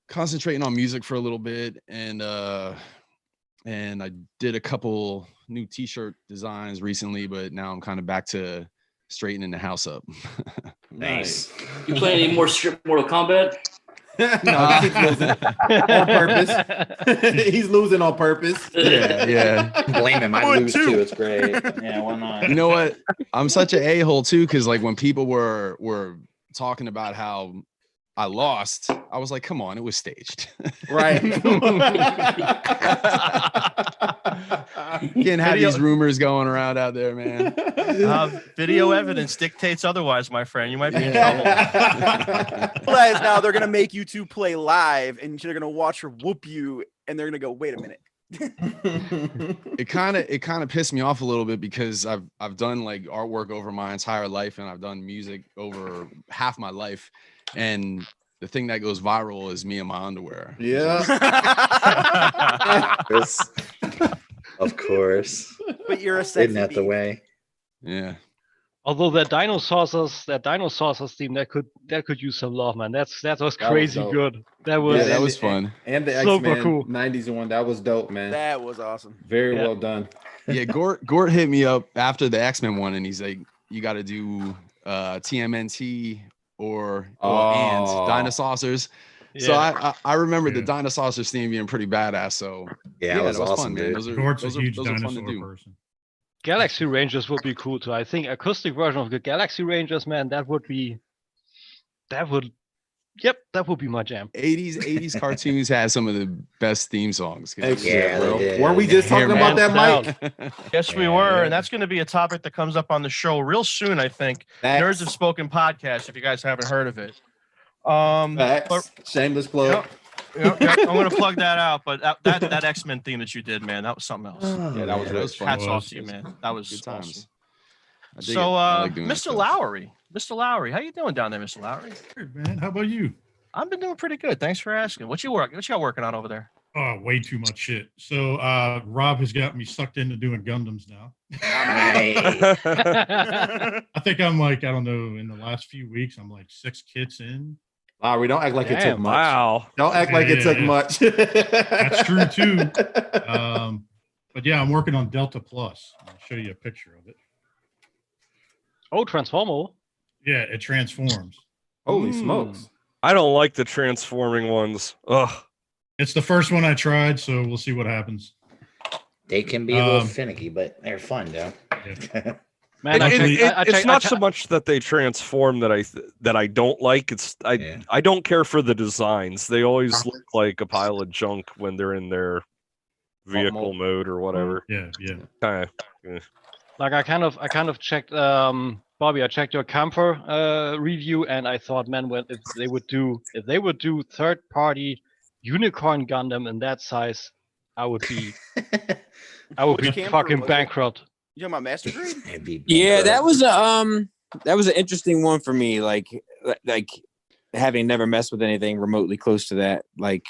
Speaker 9: concentrating on music for a little bit, and I did a couple new t-shirt designs recently, but now I'm kind of back to straightening the house up.
Speaker 12: Nice.
Speaker 6: You playing any more strip Mortal Kombat?
Speaker 2: No, he's losing on purpose. He's losing on purpose.
Speaker 9: Yeah.
Speaker 12: Blame him. I lose too. It's great. Yeah, why not?
Speaker 9: You know what? I'm such an a-hole too, because like when people were talking about how I lost, I was like, come on, it was staged.
Speaker 2: Right.
Speaker 9: Can't have these rumors going around out there, man.
Speaker 4: Video evidence dictates otherwise, my friend. You might be in trouble.
Speaker 3: Realize now they're gonna make you two play live, and they're gonna watch her whoop you, and they're gonna go, "Wait a minute,
Speaker 9: it kind of pissed me off a little bit because I've done like artwork over my entire life and I've done music over half my life, and the thing that goes viral is me in my underwear.
Speaker 2: Yeah.
Speaker 12: Of course.
Speaker 3: But you're a sexy
Speaker 12: Isn't that the way?
Speaker 9: Yeah.
Speaker 1: Although that dinosaurs theme that could use some love, man. That was crazy good. That was
Speaker 9: fun.
Speaker 2: And the
Speaker 1: super
Speaker 2: X-Men
Speaker 1: cool.
Speaker 2: 90s one, that was dope, man.
Speaker 3: That was awesome.
Speaker 2: Very well done.
Speaker 9: Yeah, Gort hit me up after the X-Men one, and he's like, "You got to do TMNT or and Dinosaurs." So I remember the Dinosaurs theme being pretty badass. So
Speaker 12: yeah, that was awesome,
Speaker 9: man.
Speaker 12: dude.
Speaker 9: Those are
Speaker 5: Gort's a
Speaker 9: those are,
Speaker 5: huge
Speaker 9: those are fun to
Speaker 5: dinosaur
Speaker 9: do.
Speaker 5: person.
Speaker 1: Galaxy Rangers would be cool too. I think acoustic version of the Galaxy Rangers, man, that would be my jam.
Speaker 9: 80s cartoons had some of the best theme songs.
Speaker 12: Yeah,
Speaker 2: bro.
Speaker 12: they did.
Speaker 2: Weren't we just talking about that, Mike?
Speaker 4: Yes, we were, and that's going to be a topic that comes up on the show real soon. I think Nerds Have Spoken podcast. If you guys haven't heard of it,
Speaker 2: but, shameless plug.
Speaker 4: I'm going to plug that out. But that X-Men theme that you did, man, that was something else.
Speaker 2: Yeah, that was fun.
Speaker 4: Hats off to you, man. That was
Speaker 9: good times.
Speaker 4: Awesome. So, Mr. Lowry, how you doing down there, Mr. Lowry?
Speaker 5: Good, man. How about you?
Speaker 4: I've been doing pretty good. Thanks for asking. What you got working on over there?
Speaker 5: Oh, way too much shit. So Rob has got me sucked into doing Gundams now.
Speaker 12: Nice.
Speaker 5: I think I'm like, I don't know, in the last few weeks, I'm like 6 kits in.
Speaker 2: We don't act like it took much.
Speaker 10: Wow.
Speaker 2: Don't act like it took much.
Speaker 5: That's true too. But yeah, I'm working on Delta Plus. I'll show you a picture of it.
Speaker 1: Oh, Transformer.
Speaker 5: Yeah, it transforms.
Speaker 2: Holy smokes.
Speaker 10: I don't like the transforming ones. Ugh.
Speaker 5: It's the first one I tried, so we'll see what happens.
Speaker 12: They can be a little finicky, but they're fun, though.
Speaker 5: Yeah.
Speaker 1: Man,
Speaker 10: it's not so much that they transform that I don't like. I don't care for the designs. They always look like a pile of junk when they're in their vehicle mode or whatever.
Speaker 5: Yeah.
Speaker 10: Kind of.
Speaker 1: Like I kind of checked, Bobby. I checked your camper review, and I thought, man, if they would do third-party Unicorn Gundam in that size, I would be fucking bankrupt.
Speaker 3: You talking about Master Grade?
Speaker 7: Yeah, that was an interesting one for me. Like having never messed with anything remotely close to that, like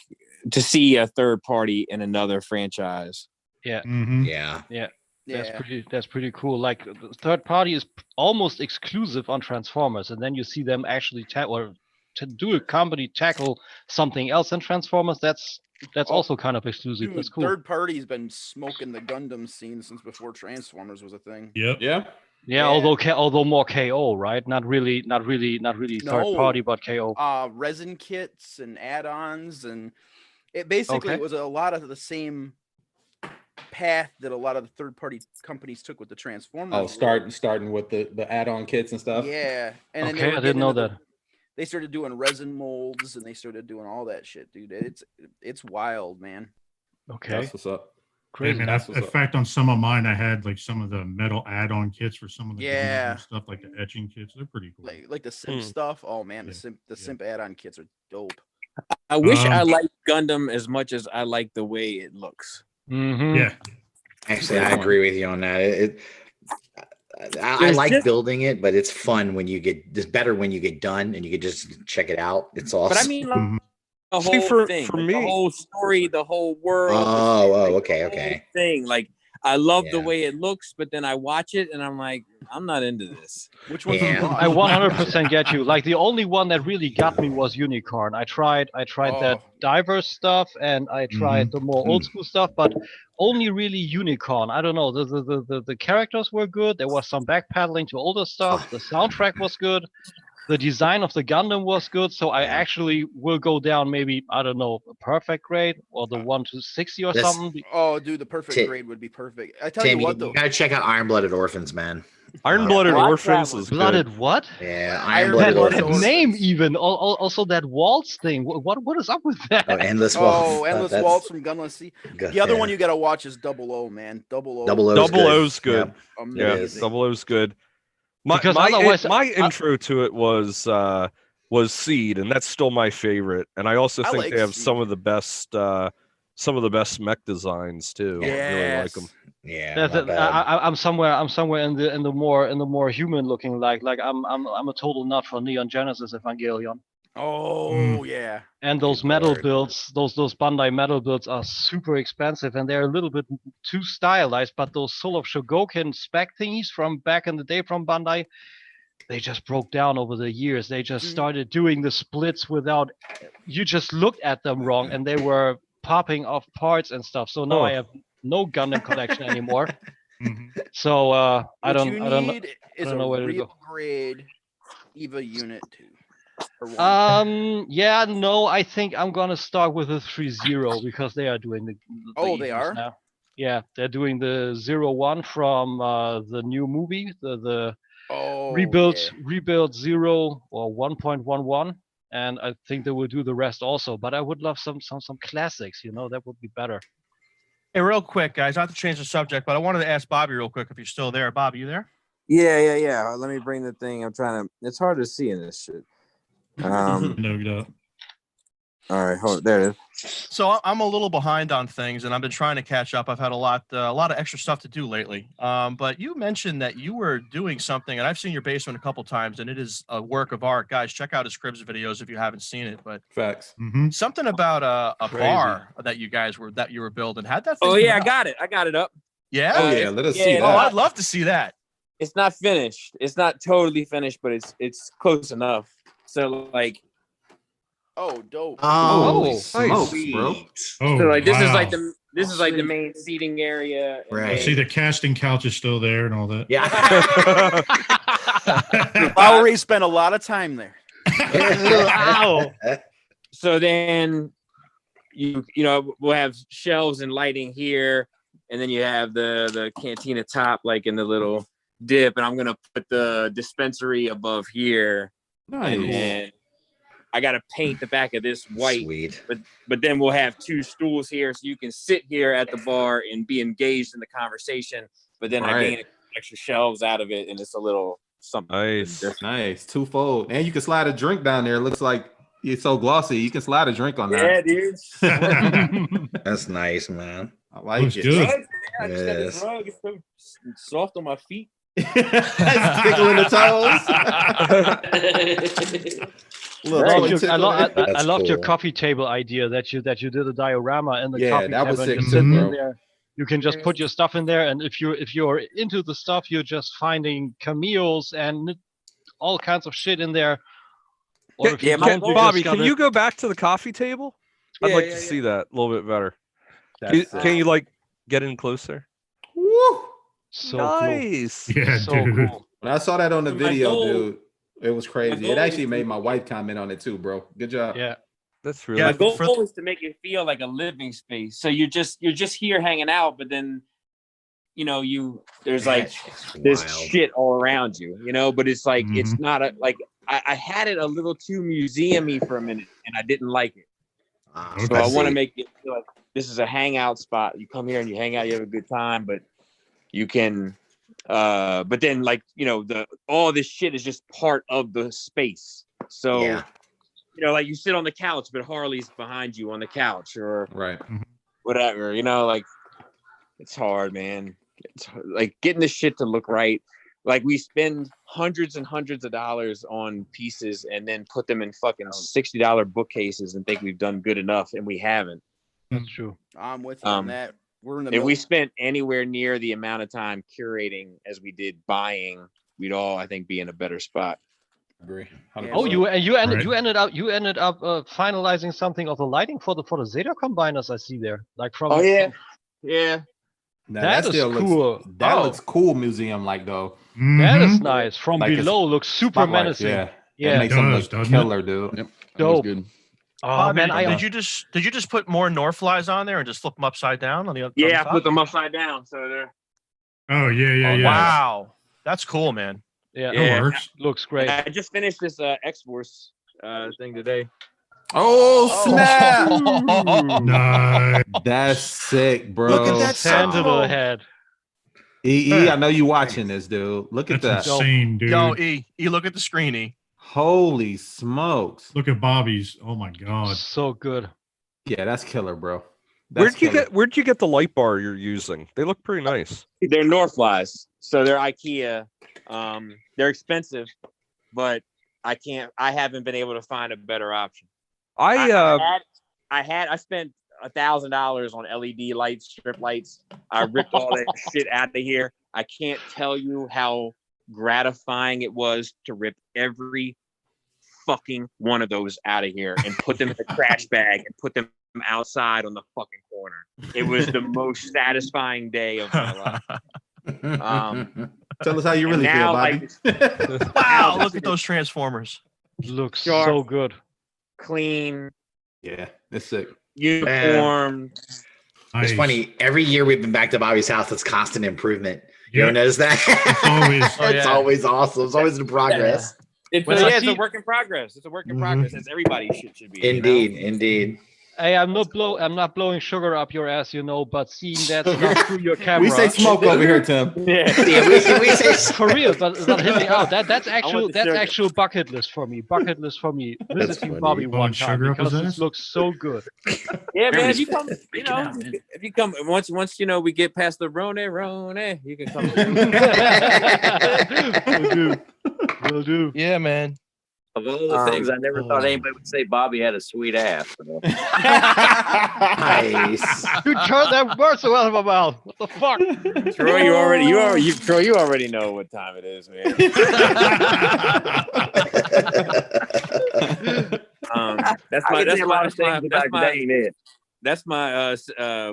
Speaker 7: to see a third party in another franchise.
Speaker 1: Yeah.
Speaker 5: Mm-hmm.
Speaker 12: Yeah.
Speaker 1: That's pretty cool. Like the third party is almost exclusive on Transformers, and then you see them actually do a company tackle something else in Transformers. That's also kind of exclusive.
Speaker 3: Dude,
Speaker 1: That's cool.
Speaker 3: Third party's been smoking the Gundam scene since before Transformers was a thing.
Speaker 5: Yep.
Speaker 1: Yeah. Although more KO, right? Not really third party, but KO.
Speaker 3: Resin kits and add-ons, and it basically was a lot of the same path that a lot of the third-party companies took with the Transformers.
Speaker 2: Oh, starting with the add-on kits and stuff.
Speaker 3: Yeah, and then
Speaker 1: I didn't know that.
Speaker 3: They started doing resin molds, and they started doing all that shit, dude. It's wild, man.
Speaker 1: Okay,
Speaker 2: that's what's up.
Speaker 5: Crazy. Yeah, in fact, on some of mine, I had like some of the metal add-on kits for some of the and stuff, like the etching kits. They're pretty cool.
Speaker 3: Like the simp stuff. Oh man, the simp add-on kits are dope.
Speaker 7: I wish I liked Gundam as much as I like the way it looks.
Speaker 1: Mm-hmm.
Speaker 5: Yeah,
Speaker 12: actually, I agree with you on that. I like building it, but it's fun when you get. It's better when you get done and you can just check it out. It's awesome.
Speaker 7: But I mean, like, the whole thing, for me, the whole story, the whole world.
Speaker 12: Okay.
Speaker 7: Thing, like I love the way it looks, but then I watch it and I'm like, I'm not into this.
Speaker 3: Which one?
Speaker 1: I 100% get you. Like the only one that really got me was Unicorn. I tried that diverse stuff, and I tried the more old school stuff, but only really Unicorn. I don't know. The characters were good. There was some backpedaling to older stuff. The soundtrack was good. The design of the Gundam was good, so I actually will go down maybe, I don't know, a perfect grade or the 1 to 60 or something.
Speaker 3: Oh, dude, the perfect grade would be perfect. I tell
Speaker 12: Tim,
Speaker 3: you what, though.
Speaker 12: You gotta check out Iron-Blooded Orphans, man.
Speaker 10: Iron-Blooded Orphans is
Speaker 1: Blooded
Speaker 10: good.
Speaker 1: what?
Speaker 12: Yeah, Iron-Blooded Orphans.
Speaker 1: That name even. Also that waltz thing. What is up with that?
Speaker 12: Oh, Endless Waltz.
Speaker 3: Oh, Endless Waltz from Gunless Sea. The other one you gotta watch is 00, man. 00.
Speaker 12: Double
Speaker 10: O's good.
Speaker 12: Yeah,
Speaker 10: Double O's good. My intro to it was Seed, and that's still my favorite. And I also think they have some of the best some of the best mech designs too. I really like them.
Speaker 12: Yeah,
Speaker 1: I'm somewhere in the more human looking like I'm a total nut for Neon Genesis Evangelion.
Speaker 3: Oh yeah.
Speaker 1: And those metal builds, those Bandai metal builds are super expensive and they're a little bit too stylized. But those Soul of Shogoken spec thingies from back in the day from Bandai, they just broke down over the years. They just started doing the splits without, you just looked at them wrong and they were popping off parts and stuff. So now I have no Gundam collection anymore. So I don't know where to go.
Speaker 3: Grade EVA Unit 2.
Speaker 1: Yeah, no, I think I'm gonna start with a 3-0 because they are doing the
Speaker 3: they are
Speaker 1: now. Yeah, they're doing the 01 from the new movie, the rebuild 0 or 1.11, and I think they will do the rest also. But I would love some classics, that would be better.
Speaker 4: Hey, real quick, guys, not to change the subject, but I wanted to ask Bobby real quick if you're still there. Bobby, you there?
Speaker 7: Yeah. Let me bring the thing. It's hard to see in this shit.
Speaker 5: No.
Speaker 7: All right, hold on. There it is.
Speaker 4: So I'm a little behind on things, and I've been trying to catch up. I've had a lot of extra stuff to do lately. But you mentioned that you were doing something, and I've seen your basement a couple times, and it is a work of art. Guys, check out his Cribs videos if you haven't seen it. But
Speaker 2: facts.
Speaker 4: Something about a bar that you were building. How'd that thing
Speaker 7: I got it. I got it up.
Speaker 4: Yeah.
Speaker 2: Oh yeah, let us see that.
Speaker 4: Oh, I'd love to see that.
Speaker 7: It's not finished. It's not totally finished, but it's close enough. So like.
Speaker 3: Oh, dope.
Speaker 2: Oh, smokes, bro.
Speaker 7: So like this is like the main seating area.
Speaker 5: Right. I see the casting couch is still there and all that.
Speaker 12: Yeah.
Speaker 3: Bowery spent a lot of time there.
Speaker 1: Wow.
Speaker 7: So then we'll have shelves and lighting here, and then you have the cantina top like in the little dip, and I'm gonna put the dispensary above here.
Speaker 2: Nice.
Speaker 7: And I gotta paint the back of this white.
Speaker 12: Sweet.
Speaker 7: But then we'll have 2 stools here, so you can sit here at the bar and be engaged in the conversation. But then I gain extra shelves out of it, and it's a little something.
Speaker 2: Nice, twofold, and you can slide a drink down there. It looks like it's so glossy. You can slide a drink on that.
Speaker 7: Yeah, dude.
Speaker 12: That's nice, man.
Speaker 2: I like it.
Speaker 5: Good.
Speaker 7: I just got this rug. It's so soft on my feet.
Speaker 2: Tickling the toes.
Speaker 1: I loved your coffee table idea that you did a diorama in the coffee table.
Speaker 2: Was sick.
Speaker 1: In there. You can just put your stuff in there, and if you're into the stuff, you're just finding cameos and all kinds of shit in there.
Speaker 10: Bobby, can you go back to the coffee table? I'd like to see that a little bit better. Can you like get in closer?
Speaker 2: Woo!
Speaker 1: So
Speaker 10: nice.
Speaker 5: Cool. Yeah,
Speaker 1: so
Speaker 5: dude.
Speaker 1: cool.
Speaker 2: When I saw that on the video, dude, it was crazy. It actually made my wife comment on it too, bro. Good job.
Speaker 1: Yeah.
Speaker 10: That's really
Speaker 7: my goal is to make it feel like a living space. So you're just here hanging out, but then there's like this shit all around you, but it's like it's not I had it a little too museum-y for a minute and I didn't like it. So I want to make it feel like this is a hangout spot. You come here and you hang out, you have a good time, but you can but then all this shit is just part of the space. So like you sit on the couch, but Harley's behind you on the couch or whatever, it's hard, man. It's like getting the shit to look right. Like we spend hundreds and hundreds of dollars on pieces and then put them in fucking $60 bookcases and think we've done good enough, and we haven't.
Speaker 1: That's true.
Speaker 3: I'm with you on that. We're in the
Speaker 7: if we spent anywhere near the amount of time curating as we did buying, we'd all, I think, be in a better spot.
Speaker 2: Agree.
Speaker 3: 100%.
Speaker 1: Oh, you ended up finalizing something of the lighting for the Zeta combiners. I see there, like from.
Speaker 7: Oh yeah, yeah.
Speaker 2: Now,
Speaker 1: that is
Speaker 2: still
Speaker 1: cool.
Speaker 2: Looks, that looks cool, museum like though.
Speaker 1: That is nice. From like below, looks super menacing.
Speaker 2: Yeah,
Speaker 1: yeah.
Speaker 2: Makes them look killer, dude.
Speaker 9: Yep.
Speaker 1: Dope.
Speaker 9: Good.
Speaker 1: Oh man,
Speaker 4: did you just put more Northflies on there and just flip them upside down on the other?
Speaker 7: Yeah, I put them upside down, so they're.
Speaker 5: Oh yeah.
Speaker 4: Wow, that's cool, man.
Speaker 1: Yeah,
Speaker 5: that works.
Speaker 1: Looks great.
Speaker 7: I just finished this X-Force thing today.
Speaker 2: Oh snap!
Speaker 5: Nice.
Speaker 2: That's sick, bro.
Speaker 3: Look at that
Speaker 1: hand to the head.
Speaker 2: I know you watching this, dude. Look at that.
Speaker 5: Insane, dude.
Speaker 4: Yo, look at the screen, E.
Speaker 2: Holy smokes!
Speaker 5: Look at Bobby's. Oh my god.
Speaker 1: So good.
Speaker 2: Yeah, that's killer, bro.
Speaker 10: Where'd you get the light bar you're using? They look pretty nice.
Speaker 7: They're Northwise, so they're IKEA. They're expensive, but I haven't been able to find a better option. I spent $1,000 on LED lights, strip lights. I ripped all that shit out of here. I can't tell you how gratifying it was to rip every fucking one of those out of here and put them in a trash bag and put them outside on the fucking corner. It was the most satisfying day of my life.
Speaker 2: Tell us how you really feel, Bobby.
Speaker 4: Wow, look at those Transformers.
Speaker 1: Looks so good.
Speaker 7: Clean.
Speaker 2: Yeah, it's sick.
Speaker 7: Uniform.
Speaker 12: It's funny. Every year we've been back to Bobby's house, it's constant improvement. You ever notice that? It's always awesome. It's always in progress.
Speaker 7: It's a work in progress. It's a work in progress, as everybody should be.
Speaker 12: Indeed.
Speaker 1: Hey, I'm not blowing sugar up your ass, but seeing that stuff through your camera.
Speaker 2: We say smoke over here, Tim.
Speaker 12: Yeah, we say
Speaker 1: for real, but hit me out. That's actual bucket list for me. Visiting Bobby one time because this looks so good.
Speaker 7: Yeah, man. If you come, once we get past the Rone, you can come.
Speaker 1: Will do.
Speaker 4: Yeah, man.
Speaker 11: Of all the things, I never thought anybody would say Bobby had a sweet ass.
Speaker 12: Nice.
Speaker 1: You turned that word so out of my mouth. What the fuck?
Speaker 7: Troy, you already know what time it is, man. That's my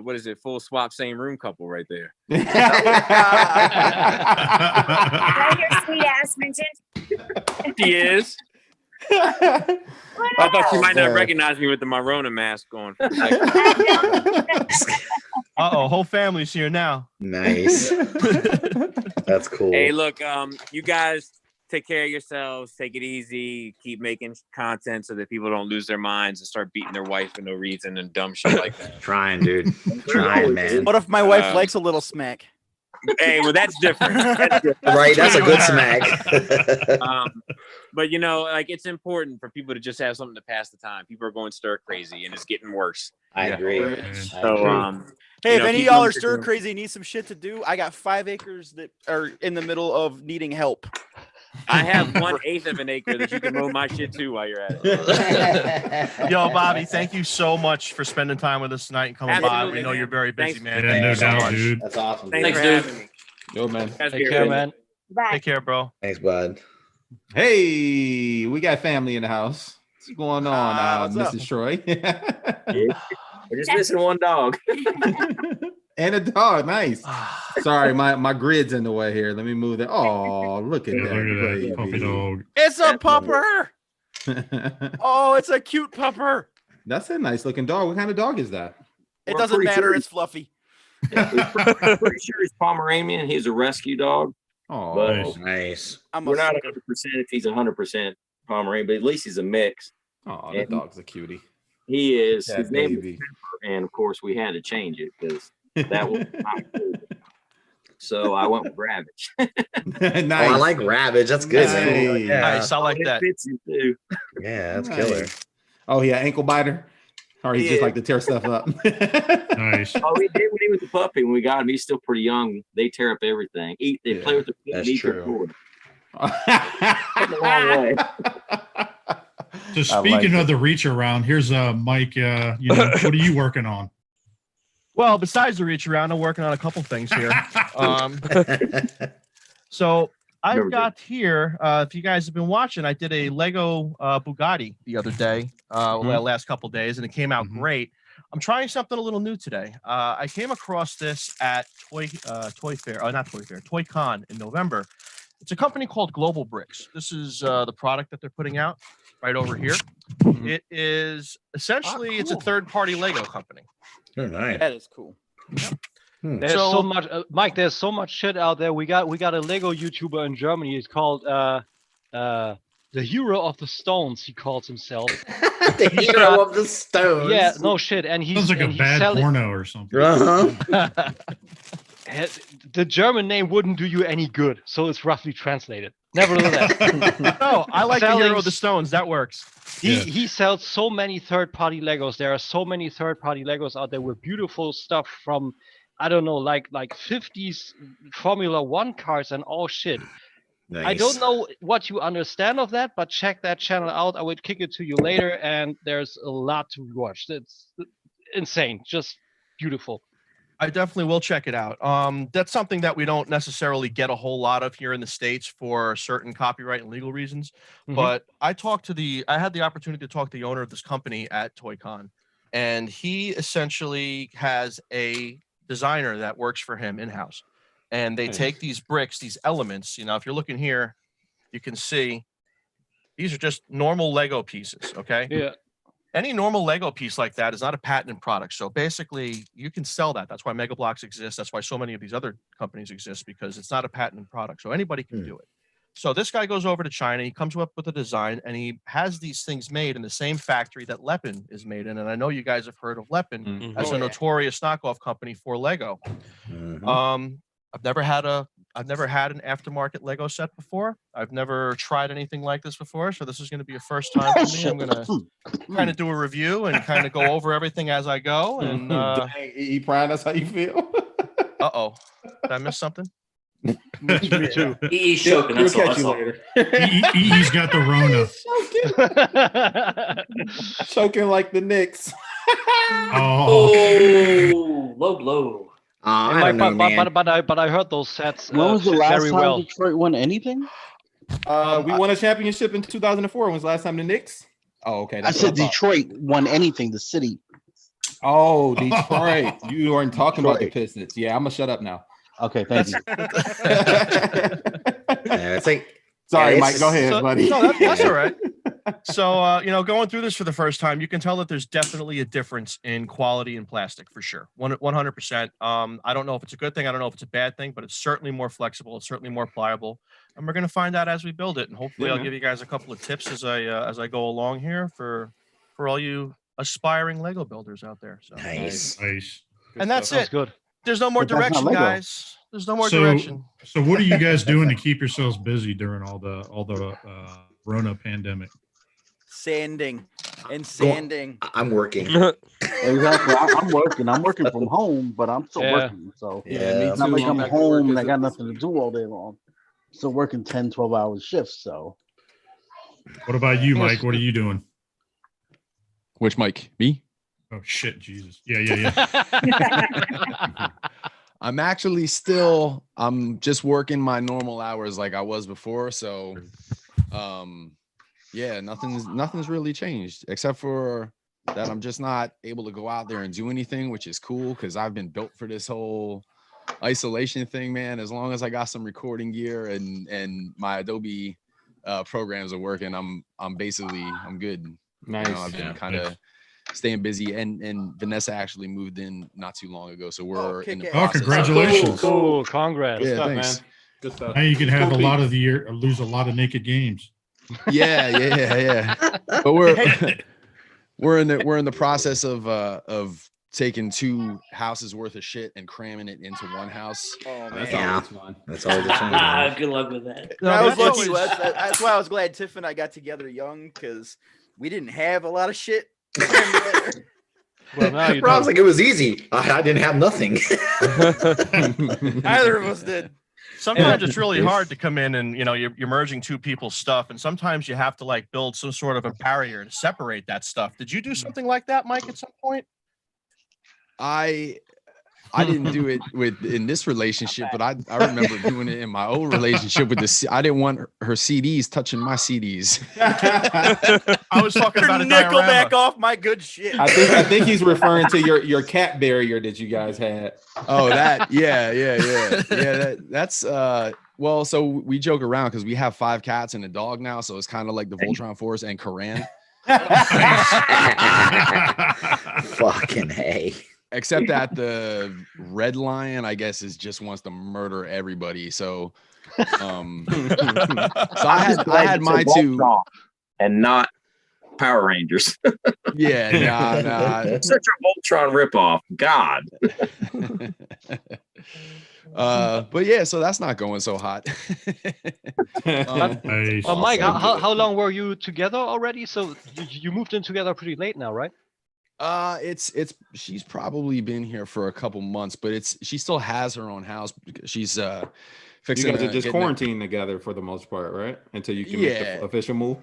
Speaker 7: what is it? Full swap, same room couple right there.
Speaker 13: Did I hear sweet ass mentioned?
Speaker 7: She is. I thought you might not recognize me with the Marona mask on.
Speaker 4: Whole family's here now.
Speaker 12: Nice. That's cool.
Speaker 7: Hey, look, you guys take care of yourselves. Take it easy. Keep making content so that people don't lose their minds and start beating their wife for no reason and dumb shit like that.
Speaker 12: Trying, dude. Trying, man.
Speaker 3: What if my wife likes a little smack?
Speaker 7: Hey, well, that's different.
Speaker 12: Right, that's a good smack.
Speaker 7: But it's important for people to just have something to pass the time. People are going stir crazy, and it's getting worse.
Speaker 12: I agree.
Speaker 3: So, hey, if any of y'all are stir crazy and need some shit to do, I got 5 acres that are in the middle of needing help.
Speaker 7: I have 1/8 of an acre that you can mow my shit to while you're at it.
Speaker 4: Yo, Bobby, thank you so much for spending time with us tonight and coming by. We know you're very busy, man.
Speaker 5: Yeah, no doubt, dude.
Speaker 12: That's awesome.
Speaker 7: Thanks for having me.
Speaker 2: Yo, man.
Speaker 1: Take care, man.
Speaker 13: Bye.
Speaker 4: Take care, bro.
Speaker 12: Thanks, bud.
Speaker 2: Hey, we got family in the house. What's going on, Mrs. Troy?
Speaker 11: We're just missing one dog.
Speaker 2: And a dog. Nice. Sorry, my grid's in the way here. Let me move that. Oh, look at that
Speaker 5: puppy dog.
Speaker 3: It's a pupper. Oh, it's a cute pupper.
Speaker 2: That's a nice looking dog. What kind of dog is that?
Speaker 3: It doesn't matter. It's fluffy.
Speaker 11: Yeah, I'm pretty sure he's Pomeranian. He's a rescue dog.
Speaker 2: Oh,
Speaker 12: nice.
Speaker 11: We're not 100% if he's 100% Pomeranian, but at least he's a mix.
Speaker 2: Oh, the dog's a cutie.
Speaker 11: He is.
Speaker 2: That
Speaker 11: his name
Speaker 2: baby.
Speaker 11: is Pepper, and of course we had to change it because that was not cool. So I went with Ravage.
Speaker 2: Nice.
Speaker 12: Oh, I like Ravage. That's good, man.
Speaker 4: Yeah. Nice. I like that.
Speaker 11: Fits you too.
Speaker 12: Yeah, that's
Speaker 2: Nice.
Speaker 12: killer.
Speaker 2: Oh, yeah, ankle biter. Or he just like to tear stuff up.
Speaker 5: Nice.
Speaker 11: Oh, he did when he was a puppy. When we got him, he's still pretty young. They tear up everything. They play with their feet.
Speaker 12: That's
Speaker 11: Eat their
Speaker 12: true.
Speaker 11: food. Come a long way.
Speaker 5: So speaking of the reach around, here's Mike. What are you working on?
Speaker 4: Well, besides the reach around, I'm working on a couple things here. So I've got here, if you guys have been watching, I did a Lego Bugatti the other day, last couple days, and it came out great. I'm trying something a little new today. I came across this at ToyCon in November. It's a company called Global Bricks. This is the product that they're putting out right over here. It is essentially, it's a third-party Lego company.
Speaker 12: Oh, nice.
Speaker 3: That is cool.
Speaker 1: There's so much, Mike. There's so much shit out there. We got a Lego YouTuber in Germany. He's called the Hero of the Stones. He calls himself
Speaker 12: the Hero of the Stones.
Speaker 1: Yeah, no shit. And he's
Speaker 5: sounds like a bad porno or something.
Speaker 1: The German name wouldn't do you any good, so it's roughly translated. Nevertheless,
Speaker 4: No, I like the
Speaker 1: Selling
Speaker 4: Hero of the Stones. That works.
Speaker 1: he sells so many third-party Legos. There are so many third-party Legos out there with beautiful stuff from, I don't know, like 50s Formula One cars and all shit.
Speaker 12: Nice.
Speaker 1: I don't know what you understand of that, but check that channel out. I would kick it to you later, and there's a lot to watch. It's insane, just beautiful.
Speaker 4: I definitely will check it out. That's something that we don't necessarily get a whole lot of here in the States for certain copyright and legal reasons.
Speaker 1: Mhm.
Speaker 4: But I had the opportunity to talk to the owner of this company at ToyCon, and he essentially has a designer that works for him in-house. And they take these bricks, these elements, if you're looking here, you can see these are just normal Lego pieces, okay?
Speaker 1: Yeah.
Speaker 4: Any normal Lego piece like that is not a patented product. So basically, you can sell that. That's why Mega Bloks exists. That's why so many of these other companies exist, because it's not a patented product. So anybody can do it. So this guy goes over to China. He comes up with a design, and he has these things made in the same factory that Lepin is made in. And I know you guys have heard of Lepin as a notorious knockoff company for Lego. I've never had an aftermarket Lego set before. I've never tried anything like this before, so this is going to be a first time for me. I'm going to kind of do a review and kind of go over everything as I go. And
Speaker 2: you Brian, that's how you feel?
Speaker 4: Uh-oh, did I miss something?
Speaker 1: Me too.
Speaker 6: He's choking. That's all. That's all.
Speaker 5: He's got the Rona.
Speaker 2: Choking like the Knicks.
Speaker 6: Oh, low blow.
Speaker 12: I don't know, man.
Speaker 1: But I heard those sets
Speaker 8: When was the last
Speaker 1: very
Speaker 8: time
Speaker 1: well.
Speaker 8: Detroit won anything?
Speaker 2: We won a championship in 2004. When was the last time the Knicks? Oh, okay.
Speaker 8: I said Detroit won anything. The city.
Speaker 2: Oh, Detroit. You weren't talking about the Pistons. Yeah, I'm gonna shut up now.
Speaker 8: Okay, thank you.
Speaker 12: It's like,
Speaker 2: sorry, Mike. Go ahead, buddy.
Speaker 4: No, that's all right. So, going through this for the first time, you can tell that there's definitely a difference in quality and plastic for sure. 100%. I don't know if it's a good thing. I don't know if it's a bad thing, but it's certainly more flexible. It's certainly more pliable. And we're going to find out as we build it. And hopefully I'll give you guys a couple of tips as I go along here for all you aspiring Lego builders out there. So
Speaker 12: nice.
Speaker 4: And that's
Speaker 1: Sounds
Speaker 4: it.
Speaker 1: good.
Speaker 4: There's no more direction, guys. There's no more direction.
Speaker 5: So what are you guys doing to keep yourselves busy during all the Rona pandemic?
Speaker 3: Sanding and sanding.
Speaker 12: I'm working.
Speaker 8: Exactly. I'm working from home, but I'm still working. So it's not like I'm home and I got nothing to do all day long. Still working 10, 12-hour shifts. So
Speaker 5: what about you, Mike? What are you doing?
Speaker 9: Which Mike? Me?
Speaker 5: Oh shit, Jesus. Yeah.
Speaker 9: I'm just working my normal hours like I was before. So yeah, nothing's really changed except for that I'm just not able to go out there and do anything, which is cool because I've been built for this whole isolation thing, man. As long as I got some recording gear and my Adobe programs are working, I'm good.
Speaker 2: Nice.
Speaker 9: I've been kind of staying busy, and Vanessa actually moved in not too long ago, so we're in the process.
Speaker 5: Congratulations!
Speaker 1: Cool, congrats!
Speaker 9: Yeah,
Speaker 2: thanks.
Speaker 9: Man.
Speaker 2: Good stuff.
Speaker 5: Now you can have a lot of the year, lose a lot of naked games.
Speaker 9: Yeah. But we're in the process of taking 2 houses worth of shit and cramming it into one house.
Speaker 3: Oh man,
Speaker 12: that's always fun.
Speaker 6: Good luck with that.
Speaker 3: That's why I was glad Tiff and I got together young, because we didn't have a lot of shit.
Speaker 12: Well, now you Rob's like, it was easy. I didn't have nothing.
Speaker 3: Neither of us did.
Speaker 4: Sometimes it's really hard to come in and you're merging 2 people's stuff, and sometimes you have to like build some sort of a barrier to separate that stuff. Did you do something like that, Mike, at some point?
Speaker 9: I didn't do it in this relationship, but I remember doing it in my old relationship with I didn't want her CDs touching my CDs.
Speaker 4: I was talking about a
Speaker 3: Nickelback off my good shit.
Speaker 2: I think he's referring to your cat barrier that you guys had.
Speaker 9: Oh, that yeah. That's well, so we joke around because we have 5 cats and a dog now, so it's kind of like the Voltron Force and Koran.
Speaker 12: Fucking hey.
Speaker 9: Except that the red lion, I guess, just wants to murder everybody. So, I had my 2,
Speaker 11: and not Power Rangers.
Speaker 9: Yeah, nah.
Speaker 11: Such a Voltron ripoff. God.
Speaker 9: But yeah, so that's not going so hot.
Speaker 1: But Mike, how long were you together already? So you moved in together pretty late now, right?
Speaker 9: She's probably been here for a couple months, but she still has her own house. She's fixing.
Speaker 2: You guys are just quarantined together for the most part, right? Until you can make the official move.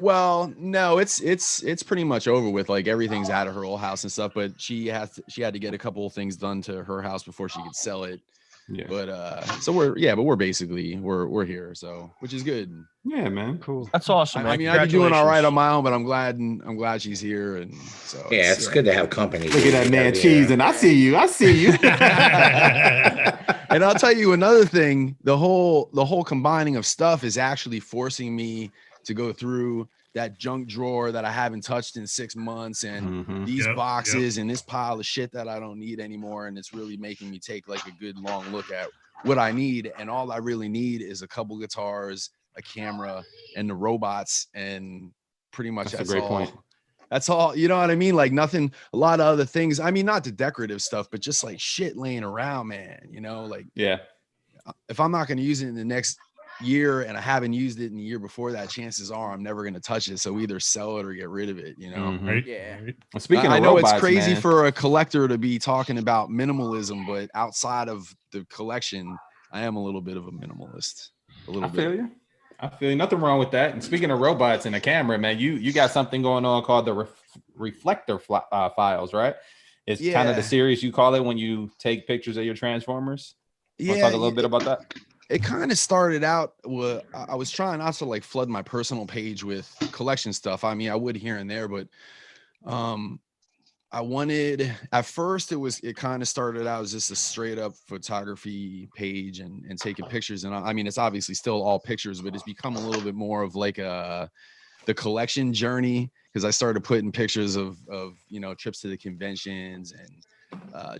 Speaker 9: Well, no, it's pretty much over with. Like everything's out of her old house and stuff, but she had to get a couple of things done to her house before she could sell it.
Speaker 2: Yeah.
Speaker 9: But so we're basically we're here, so which is good.
Speaker 2: Yeah, man.
Speaker 1: Cool.
Speaker 4: That's awesome, man.
Speaker 9: I mean, I'd be doing all right on my own, but I'm glad she's here, and so
Speaker 12: yeah, it's good to have company.
Speaker 2: Look at that man cheese, and I see you.
Speaker 9: And I'll tell you another thing: the whole combining of stuff is actually forcing me to go through that junk drawer that I haven't touched in 6 months, and these boxes and this pile of shit that I don't need anymore, and it's really making me take like a good long look at what I need, and all I really need is a couple guitars, a camera, and the robots, and pretty much that's
Speaker 2: a great
Speaker 9: all.
Speaker 2: point.
Speaker 9: That's all, you know what I mean? Like nothing, a lot of other things. I mean, not the decorative stuff, but just like shit laying around, man. You know, like if I'm not going to use it in the next year and I haven't used it in the year before that, chances are I'm never going to touch it. So either sell it or get rid of it, you know?
Speaker 5: Right.
Speaker 3: Yeah.
Speaker 2: Speaking
Speaker 9: I
Speaker 2: of
Speaker 9: know
Speaker 2: robots,
Speaker 9: it's crazy
Speaker 2: man.
Speaker 9: for a collector to be talking about minimalism, but outside of the collection, I am a little bit of a minimalist. A little bit.
Speaker 2: I feel you. Nothing wrong with that. And speaking of robots and a camera, man, you got something going on called the reflector files, right? It's kind of the series you call it when you take pictures of your Transformers. Want to talk a little bit about that?
Speaker 9: It kind of started out with I was trying not to like flood my personal page with collection stuff. I mean, I would here and there, but I wanted, at first it kind of started out as just a straight up photography page and taking pictures. And I mean, it's obviously still all pictures, but it's become a little bit more of like the collection journey. Cause I started putting pictures of, you know, trips to the conventions and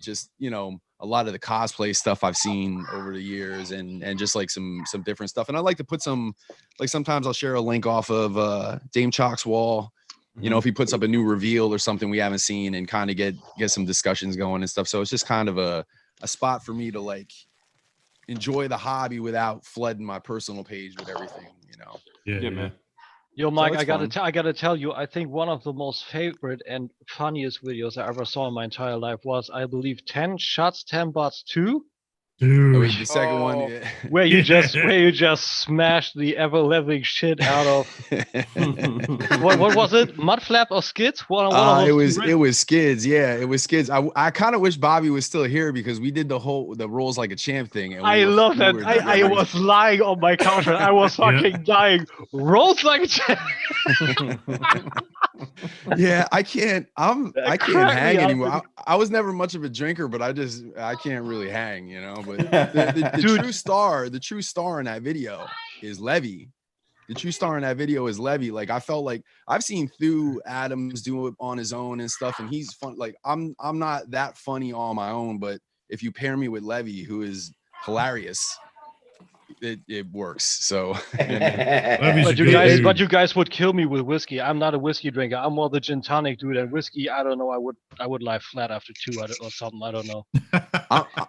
Speaker 9: just, you know, a lot of the cosplay stuff I've seen over the years and just like some different stuff. And I like to put some, like sometimes I'll share a link off of Dame Chalk's wall. You know, if he puts up a new reveal or something we haven't seen and kind of get some discussions going and stuff. So it's just kind of a spot for me to like enjoy the hobby without flooding my personal page with everything, you know?
Speaker 2: Yeah, man.
Speaker 1: Yo, Mike, I gotta tell you, I think one of the most favorite and funniest videos I ever saw in my entire life was, I believe, 10 Shots, 10 Bots 2.
Speaker 5: Dude.
Speaker 9: Oh, wait, the second one, yeah.
Speaker 1: where you just smashed the ever living shit out of what was it? Mudflap or Skids?
Speaker 9: It was Skids. Yeah, it was Skids. I kind of wish Bobby was still here because we did the rolls like a champ thing. And
Speaker 1: I love that. I was lying on my couch and I was fucking dying. Rolls like a champ.
Speaker 9: Yeah, I can't hang anymore. I was never much of a drinker, but I can't really hang, you know. But the true star in that video is Levy. The true star in that video is Levy. Like I felt like I've seen Thu Adams do it on his own and stuff, and he's fun. Like I'm not that funny on my own, but if you pair me with Levy, who is hilarious, it works. So
Speaker 1: but you guys would kill me with whiskey. I'm not a whiskey drinker. I'm more the gin tonic dude, and whiskey, I don't know, I would lie flat after 2 or something. I don't know.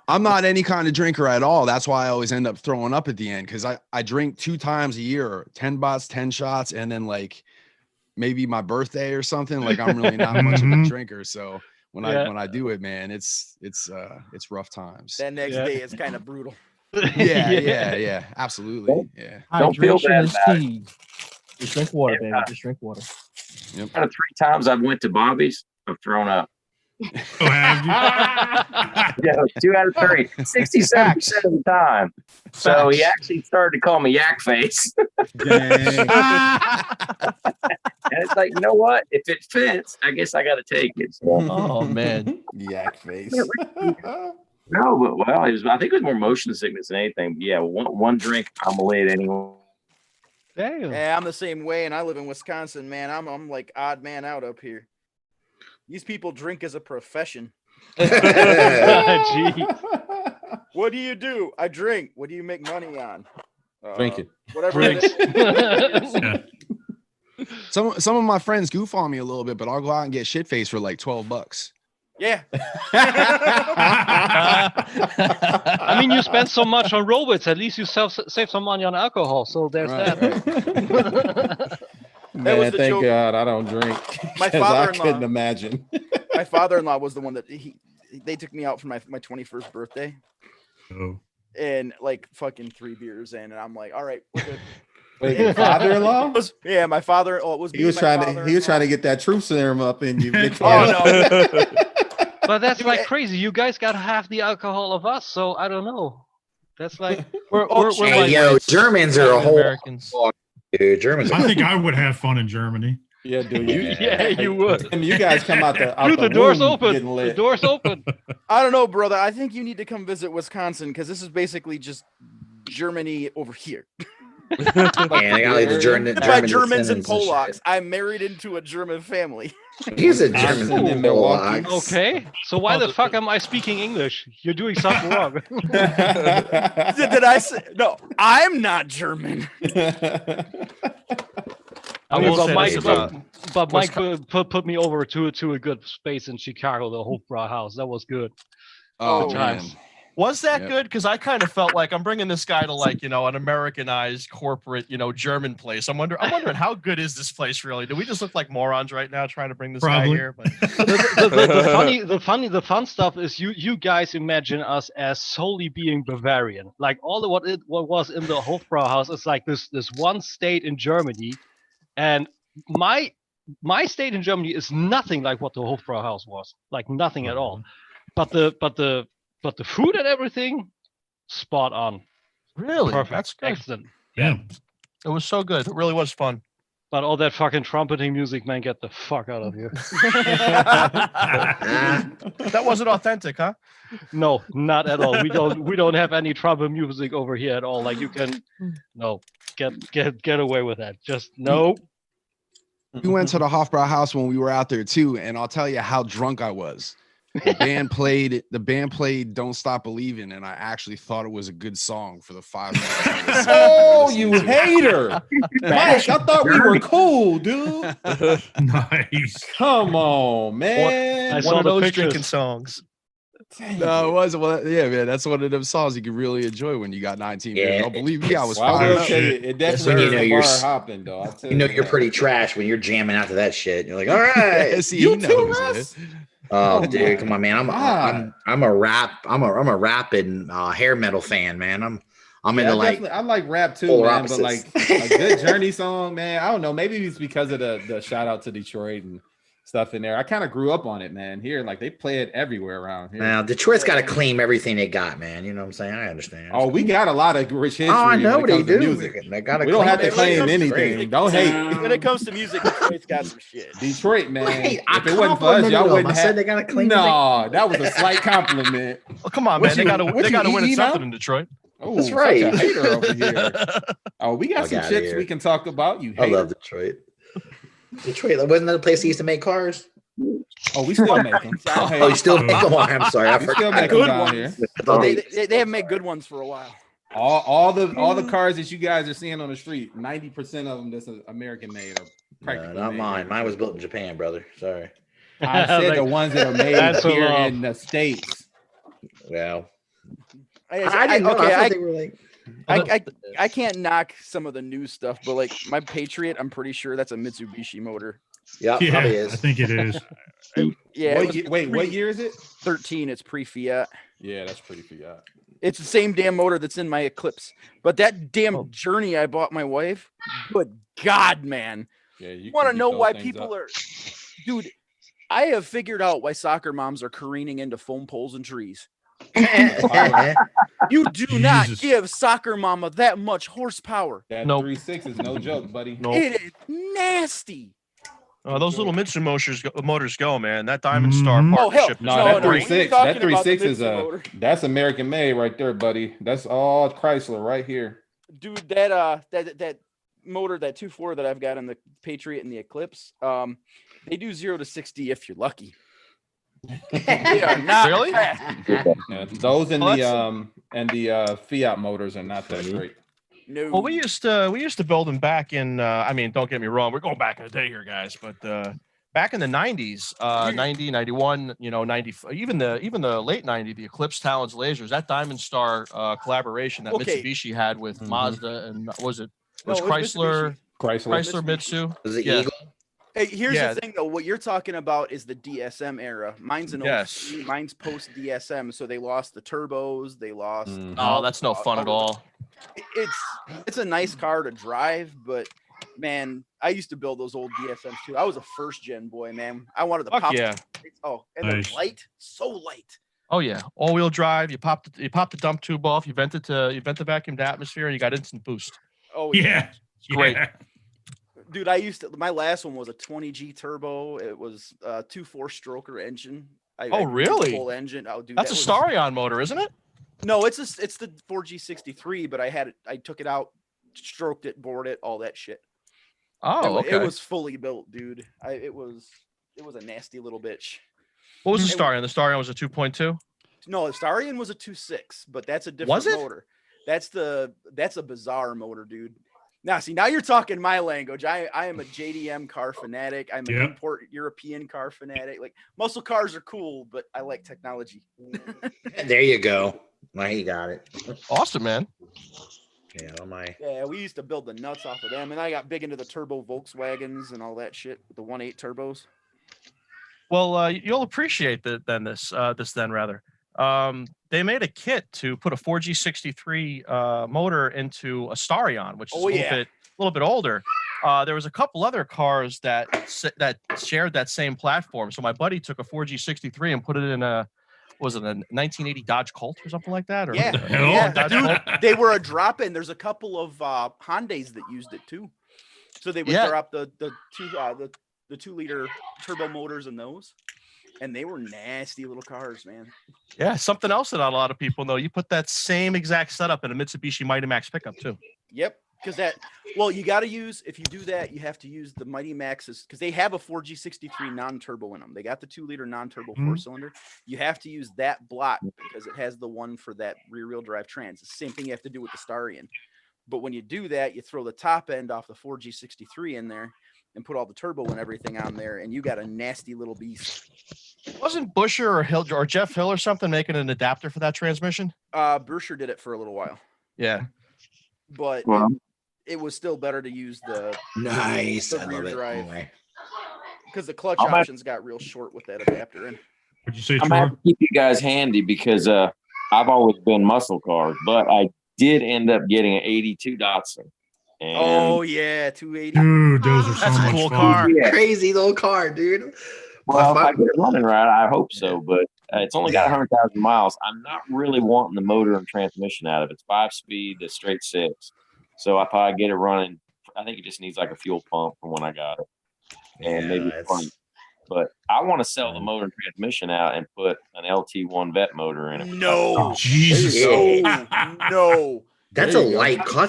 Speaker 9: I'm not any kind of drinker at all. That's why I always end up throwing up at the end, because I drink 2 times a year, 10 bots, 10 shots, and then like maybe my birthday or something. Like I'm really not much of a drinker. So when I do it, man, it's rough times.
Speaker 3: That next day is kind of brutal.
Speaker 9: Yeah, absolutely. Yeah.
Speaker 11: Don't feel bad about
Speaker 4: it. Just drink water, baby. Just drink water.
Speaker 11: Yep. Out of 3 times I've went to Bobby's, I've thrown up.
Speaker 5: Oh, have you?
Speaker 11: Yeah, 2 out of 3, 67% of the time. So he actually started to call me Yak Face. And it's like, you know what? If it fits, I guess I got to take it. So.
Speaker 4: Oh man,
Speaker 2: Yak Face.
Speaker 11: No, but well, I think it was more motion sickness than anything. But yeah, one drink, I'm gonna lay it anyway.
Speaker 1: Damn.
Speaker 3: Yeah, I'm the same way, and I live in Wisconsin, man. I'm like odd man out up here. These people drink as a profession.
Speaker 1: Gee.
Speaker 3: What do you do? I drink. What do you make money on?
Speaker 2: Drinking.
Speaker 3: Whatever it is.
Speaker 9: Some of my friends goof on me a little bit, but I'll go out and get shit faced for like $12.
Speaker 3: Yeah.
Speaker 1: I mean, you spend so much on robots. At least you save some money on alcohol. So there's that.
Speaker 2: Man,
Speaker 3: was the
Speaker 2: thank
Speaker 3: joke.
Speaker 2: God I don't drink.
Speaker 3: My
Speaker 2: 'cause I
Speaker 3: father-in-law.
Speaker 2: couldn't imagine.
Speaker 3: My father-in-law was the one that they took me out for my 21st birthday.
Speaker 5: Oh.
Speaker 3: And like fucking 3 beers in, and I'm like, all right, we're good.
Speaker 2: Wait, your father-in-law?
Speaker 3: Yeah, my father. Oh, it was.
Speaker 2: He was trying to get that truth serum up in you.
Speaker 3: Oh no.
Speaker 1: But that's like crazy. You guys got half the alcohol of us, so I don't know. That's like we're
Speaker 12: Hey,
Speaker 1: like
Speaker 12: yo, Germans are a whole
Speaker 4: Americans.
Speaker 12: Dude, Germans.
Speaker 5: I think I would have fun in Germany.
Speaker 2: Yeah, dude.
Speaker 1: Yeah, you would.
Speaker 2: I mean, you guys come out the
Speaker 1: Dude, the door's
Speaker 2: womb
Speaker 1: open.
Speaker 2: getting lit.
Speaker 1: The door's open.
Speaker 3: I don't know, brother. I think you need to come visit Wisconsin because this is basically just Germany over here.
Speaker 12: Yeah, they got like the German
Speaker 3: By Germans
Speaker 12: descendants
Speaker 3: and
Speaker 12: and
Speaker 3: Polacks.
Speaker 12: shit.
Speaker 3: I'm married into a German family.
Speaker 12: He's a German
Speaker 2: in Milwaukee.
Speaker 1: Okay, so why the fuck am I speaking English? You're doing something wrong.
Speaker 3: Did I say no? I'm not German.
Speaker 4: I will say
Speaker 1: Mike,
Speaker 4: this about
Speaker 1: but Mike put me over to a good space in Chicago, the Hofbrau House. That was good.
Speaker 9: Oh,
Speaker 1: Good
Speaker 9: man.
Speaker 1: times.
Speaker 4: Was that
Speaker 9: Yep.
Speaker 4: good? Because I kind of felt like I'm bringing this guy to like, you know, an Americanized corporate, you know, German place. I'm wondering how good is this place really? Do we just look like morons right now trying to bring this guy
Speaker 5: Probably.
Speaker 4: here? But
Speaker 1: The fun stuff is you guys imagine us as solely being Bavarian. Like all of what was in the Hofbrau House is like this one state in Germany, and my state in Germany is nothing like what the Hofbrau House was. Like nothing at all. But the food and everything, spot on.
Speaker 4: really,
Speaker 1: Perfect.
Speaker 4: that's good.
Speaker 1: Excellent.
Speaker 5: Yeah.
Speaker 4: It was so good. It really was fun.
Speaker 1: But all that fucking trumpeting music, man, get the fuck out of here.
Speaker 4: That wasn't authentic, huh?
Speaker 1: No, not at all. We don't have any trumpet music over here at all. Like you can get away with that. Just no.
Speaker 9: We went to the Hofbrau House when we were out there too, and I'll tell you how drunk I was. The band played "Don't Stop Believing," and I actually thought it was a good song for the 5 minutes.
Speaker 2: Oh, you hater! Mike, I thought we were cool, dude.
Speaker 5: Nice.
Speaker 2: Come on, man.
Speaker 1: I
Speaker 4: One
Speaker 1: saw
Speaker 4: of
Speaker 1: the
Speaker 4: those
Speaker 1: pictures.
Speaker 4: drinking songs.
Speaker 9: No, it wasn't. Well, yeah, man, that's one of them songs you can really enjoy when you got 19 years.
Speaker 12: Yeah.
Speaker 9: Don't believe me, I was
Speaker 2: Well, I
Speaker 9: fired
Speaker 2: will
Speaker 9: up.
Speaker 2: tell you, it definitely
Speaker 12: when you
Speaker 2: is
Speaker 12: know
Speaker 2: a
Speaker 12: you're
Speaker 2: bar hopping, though. I'll tell
Speaker 12: You know
Speaker 2: that.
Speaker 12: you're pretty trash when you're jamming out to that shit. You're like, all right.
Speaker 9: Yeah, see,
Speaker 2: You
Speaker 9: he
Speaker 2: too,
Speaker 9: knows
Speaker 2: Russ?
Speaker 9: it.
Speaker 12: Oh,
Speaker 2: Oh
Speaker 12: dude,
Speaker 2: my
Speaker 12: come on, man.
Speaker 2: God.
Speaker 12: I'm a rap and hair metal fan, man. I'm
Speaker 2: Yeah,
Speaker 12: into like
Speaker 2: I like rap too,
Speaker 12: polar
Speaker 2: man. But like
Speaker 12: opposites.
Speaker 2: a good Journey song, man. I don't know. Maybe it's because of the shout out to Detroit and stuff in there. I kind of grew up on it, man. Here, like they play it everywhere around here.
Speaker 12: Now Detroit's got to claim everything they got, man. You know what I'm saying? I understand.
Speaker 2: Oh, we got a lot of rich history.
Speaker 12: Oh, I know
Speaker 2: when it
Speaker 12: they
Speaker 2: comes to
Speaker 12: do.
Speaker 2: music.
Speaker 12: They gotta
Speaker 2: We don't have to
Speaker 12: claim
Speaker 2: claim
Speaker 12: it.
Speaker 2: anything. Don't hate.
Speaker 3: When it comes to music, Detroit's got some shit.
Speaker 2: Detroit, man.
Speaker 12: Wait, I
Speaker 2: if it wasn't for us,
Speaker 12: complimented
Speaker 2: y'all
Speaker 12: them.
Speaker 2: wouldn't
Speaker 12: I
Speaker 2: have.
Speaker 12: said they gotta claim
Speaker 2: No, that was a slight compliment.
Speaker 4: Well, come on,
Speaker 2: What
Speaker 4: man. They
Speaker 2: you-
Speaker 4: got to
Speaker 2: what
Speaker 4: they
Speaker 2: you
Speaker 4: got to win at
Speaker 2: eating
Speaker 4: something
Speaker 2: now?
Speaker 4: in Detroit.
Speaker 2: Oh,
Speaker 12: That's right.
Speaker 2: Such a hater over here. Oh, we got
Speaker 12: Fuck
Speaker 2: some
Speaker 12: outta
Speaker 2: chips
Speaker 12: here.
Speaker 2: we can talk about. You
Speaker 12: I
Speaker 2: hater.
Speaker 12: love Detroit. Detroit wasn't that the place they used to make cars?
Speaker 2: Oh, we still make them.
Speaker 12: Oh, you still make them? Oh, I'm sorry, I
Speaker 2: We still
Speaker 12: forgot.
Speaker 2: make them
Speaker 3: Good
Speaker 2: down
Speaker 3: ones.
Speaker 2: here.
Speaker 12: I thought
Speaker 3: They have made good ones for a while.
Speaker 2: All the cars that you guys are seeing on the street, 90% of them that's American made or
Speaker 12: No,
Speaker 2: practically
Speaker 12: not
Speaker 2: made
Speaker 12: mine.
Speaker 2: here.
Speaker 12: Mine was built in Japan, brother. Sorry.
Speaker 2: I said
Speaker 1: Like,
Speaker 2: the ones that are made
Speaker 1: that's a
Speaker 2: here
Speaker 1: lot.
Speaker 2: in the States.
Speaker 12: Well,
Speaker 3: I
Speaker 12: didn't know.
Speaker 3: okay,
Speaker 12: I thought they were like.
Speaker 3: I can't knock some of the new stuff, but like my Patriot, I'm pretty sure that's a Mitsubishi motor.
Speaker 12: Yeah,
Speaker 5: Yeah,
Speaker 12: probably
Speaker 5: I
Speaker 12: is.
Speaker 5: think it is.
Speaker 3: Yeah.
Speaker 2: What year is it?
Speaker 3: 13. It's pre-Fiat.
Speaker 2: Yeah, that's pretty Fiat.
Speaker 3: It's the same damn motor that's in my Eclipse. But that damn Journey I bought my wife, good God, man.
Speaker 2: Yeah, you
Speaker 3: Want to
Speaker 2: can
Speaker 3: know
Speaker 2: beat
Speaker 3: why
Speaker 2: those things
Speaker 3: people
Speaker 2: up.
Speaker 3: are, dude? I have figured out why soccer moms are careening into foam poles and trees. You do not
Speaker 5: Jesus.
Speaker 3: give soccer mama that much horsepower.
Speaker 2: That
Speaker 4: Nope.
Speaker 2: 3.6 is no joke, buddy.
Speaker 4: Nope.
Speaker 3: It is nasty.
Speaker 4: Those little Mitsu motors go, man. That Diamond Star
Speaker 5: Mhm.
Speaker 3: Oh, hell,
Speaker 4: partnership.
Speaker 2: No,
Speaker 4: is
Speaker 2: that
Speaker 3: no, we
Speaker 2: 3.6,
Speaker 3: ain't talking
Speaker 2: that
Speaker 3: about the
Speaker 2: 3.6 is
Speaker 3: Mitsu motor.
Speaker 2: that's American made right there, buddy. That's all Chrysler right here.
Speaker 3: Dude, that motor, that 2.4 that I've got in the Patriot and the Eclipse, they do 0 to 60 if you're lucky. They are not
Speaker 4: Really?
Speaker 3: fast.
Speaker 2: Yeah, those and
Speaker 4: Well,
Speaker 2: the Fiat motors are not that great.
Speaker 3: No.
Speaker 4: Well, we used to build them back in. I mean, don't get me wrong, we're going back in the day here, guys. But back in the 90s, 90, 91, 90, even the late 90s, the Eclipse Talons lasers, that Diamond Star collaboration that Mitsubishi had with Mazda and was Chrysler, Mitsu.
Speaker 12: Was it
Speaker 4: yeah.
Speaker 12: Eagle?
Speaker 3: Hey, here's the thing though. What you're talking about is the DSM era. Mine's an mine's post DSM, so they lost the turbos. They lost.
Speaker 4: Oh, that's no fun at all.
Speaker 3: It's a nice car to drive, but man, I used to build those old DSMs too. I was a first gen boy, man. I wanted the pop.
Speaker 4: Yeah.
Speaker 3: Oh, and they're light, so light.
Speaker 4: Oh yeah, all-wheel drive. You pop the dump tube off. You vent the vacuum to atmosphere, and you got instant boost.
Speaker 3: Oh
Speaker 5: yeah,
Speaker 4: it's great.
Speaker 3: Dude, my last one was a 20G turbo. It was a 2.4 stroker engine. I
Speaker 4: really?
Speaker 3: The whole engine. Oh, dude,
Speaker 4: that's a Starion motor, isn't it?
Speaker 3: No, it's the 4G63, but I took it out, stroked it, bored it, all that shit.
Speaker 4: Oh, okay.
Speaker 3: It was fully built, dude. It was a nasty little bitch.
Speaker 4: What was the Starion? The Starion was a 2.2?
Speaker 3: No, the Starion was a 2.6, but that's a different motor. That's a bizarre motor, dude. Now you're talking my language. I am a JDM car fanatic. I'm an import European car fanatic. Like, muscle cars are cool, but I like technology.
Speaker 12: There you go. Well, he got it.
Speaker 4: Awesome, man.
Speaker 3: Yeah, we used to build the nuts off of them, and I got big into the turbo Volkswagens and all that shit with the 1.8 turbos.
Speaker 4: Well, you'll appreciate this rather. They made a kit to put a 4G63 motor into a Starion, which is a little bit older. There was a couple other cars that shared that same platform. So my buddy took a 4G63 and put it in a 1980 Dodge Colt or something like that? Or
Speaker 3: dude, they were a drop-in. There's a couple of Hyundais that used it too. So they would drop the 2-liter turbo motors in those. And they were nasty little cars, man.
Speaker 4: Yeah, something else that not a lot of people know. You put that same exact setup in a Mitsubishi Mighty Max pickup too.
Speaker 3: Yep, because you got to use, if you do that, you have to use the Mighty Maxes, because they have a 4G63 non-turbo in them. They got the 2-liter non-turbo 4-cylinder. You have to use that block because it has the one for that rear-wheel drive trans. The same thing you have to do with the Starion. But when you do that, you throw the top end off the 4G63 in there and put all the turbo and everything on there, and you got a nasty little beast.
Speaker 4: Wasn't Busher or Jeff Hill or something making an adapter for that transmission?
Speaker 3: Busher did it for a little while.
Speaker 4: Yeah.
Speaker 3: But it was still better to use the rear drive. Anyway. Because the clutch options got real short with that adapter in.
Speaker 5: What'd you say,
Speaker 11: I'm going to keep you guys handy because I've always been muscle cars, but I did end up getting an 82 Datsun. And
Speaker 3: 280.
Speaker 5: Dude, those are so much
Speaker 4: cool
Speaker 5: fun.
Speaker 4: car.
Speaker 12: Yeah. Crazy little car, dude.
Speaker 7: Well, if I get it running right, I hope so. But it's only got 100,000 miles. I'm not really wanting the motor and transmission out of it. It's 5-speed, the straight 6. So if I get it running, I think it just needs like a fuel pump from when I got it, and maybe front. But I want to sell the motor and transmission out and put an LT1 vet motor in it.
Speaker 3: No,
Speaker 5: Jesus,
Speaker 3: no.
Speaker 12: That's a light car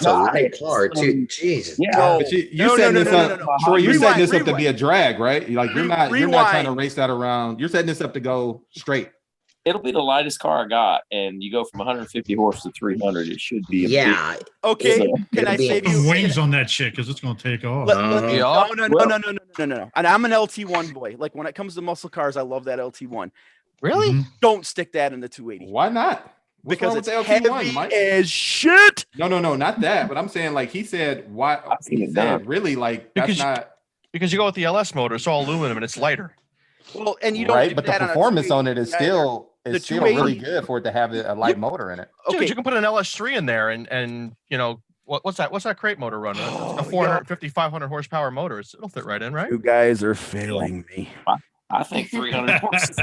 Speaker 12: too. Jesus.
Speaker 2: Yeah. But you're setting this up. Troy, you're setting this up to be a drag, right? Like you're not trying to race that around. You're setting this up to go straight.
Speaker 7: It'll be the lightest car I got, and you go from 150 horse to 300. It should be.
Speaker 3: Okay. Can I save you
Speaker 5: wings on that shit because it's gonna take off.
Speaker 3: No. And I'm an LT1 boy. Like when it comes to muscle cars, I love that LT1.
Speaker 4: Really?
Speaker 5: Mm-hmm.
Speaker 3: Don't stick that in the 280.
Speaker 2: Why not? What's
Speaker 3: because
Speaker 2: it's
Speaker 3: heavy
Speaker 2: Mike?
Speaker 3: as shit.
Speaker 2: No, not that. But I'm saying, like he said, why? He said, really, like that's not
Speaker 4: because you go with the LS motor. It's all aluminum and it's lighter.
Speaker 3: Well, and you don't.
Speaker 2: But the performance on it is still really good for it to have a light motor in it.
Speaker 4: Okay, dude, you can put an LS3 in there, and you know what's that crate motor running? It's a 450, 500 horsepower motor. It'll fit right in, right?
Speaker 3: You guys are failing me.
Speaker 7: I think 300 horses.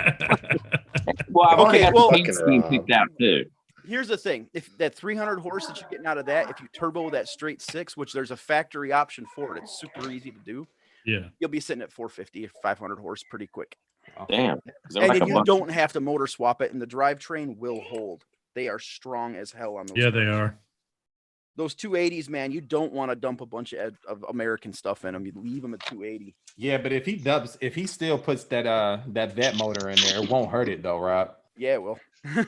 Speaker 7: Well, I've already got the paint scheme picked out too.
Speaker 3: Here's the thing: if that 300 horse that you're getting out of that, if you turbo that straight 6, which there's a factory option for it, it's super easy to do.
Speaker 5: Yeah,
Speaker 3: you'll be sitting at 450 or 500 horse pretty quick.
Speaker 7: Damn!
Speaker 3: And then you don't have to motor swap it, and the drivetrain will hold. They are strong as hell on those.
Speaker 5: Yeah, they are.
Speaker 3: Those 280s, man, you don't want to dump a bunch of American stuff in them. You leave them at 280.
Speaker 2: Yeah, but if he still puts that vet motor in there, it won't hurt it though, Rob.
Speaker 3: Yeah, it will.
Speaker 2: I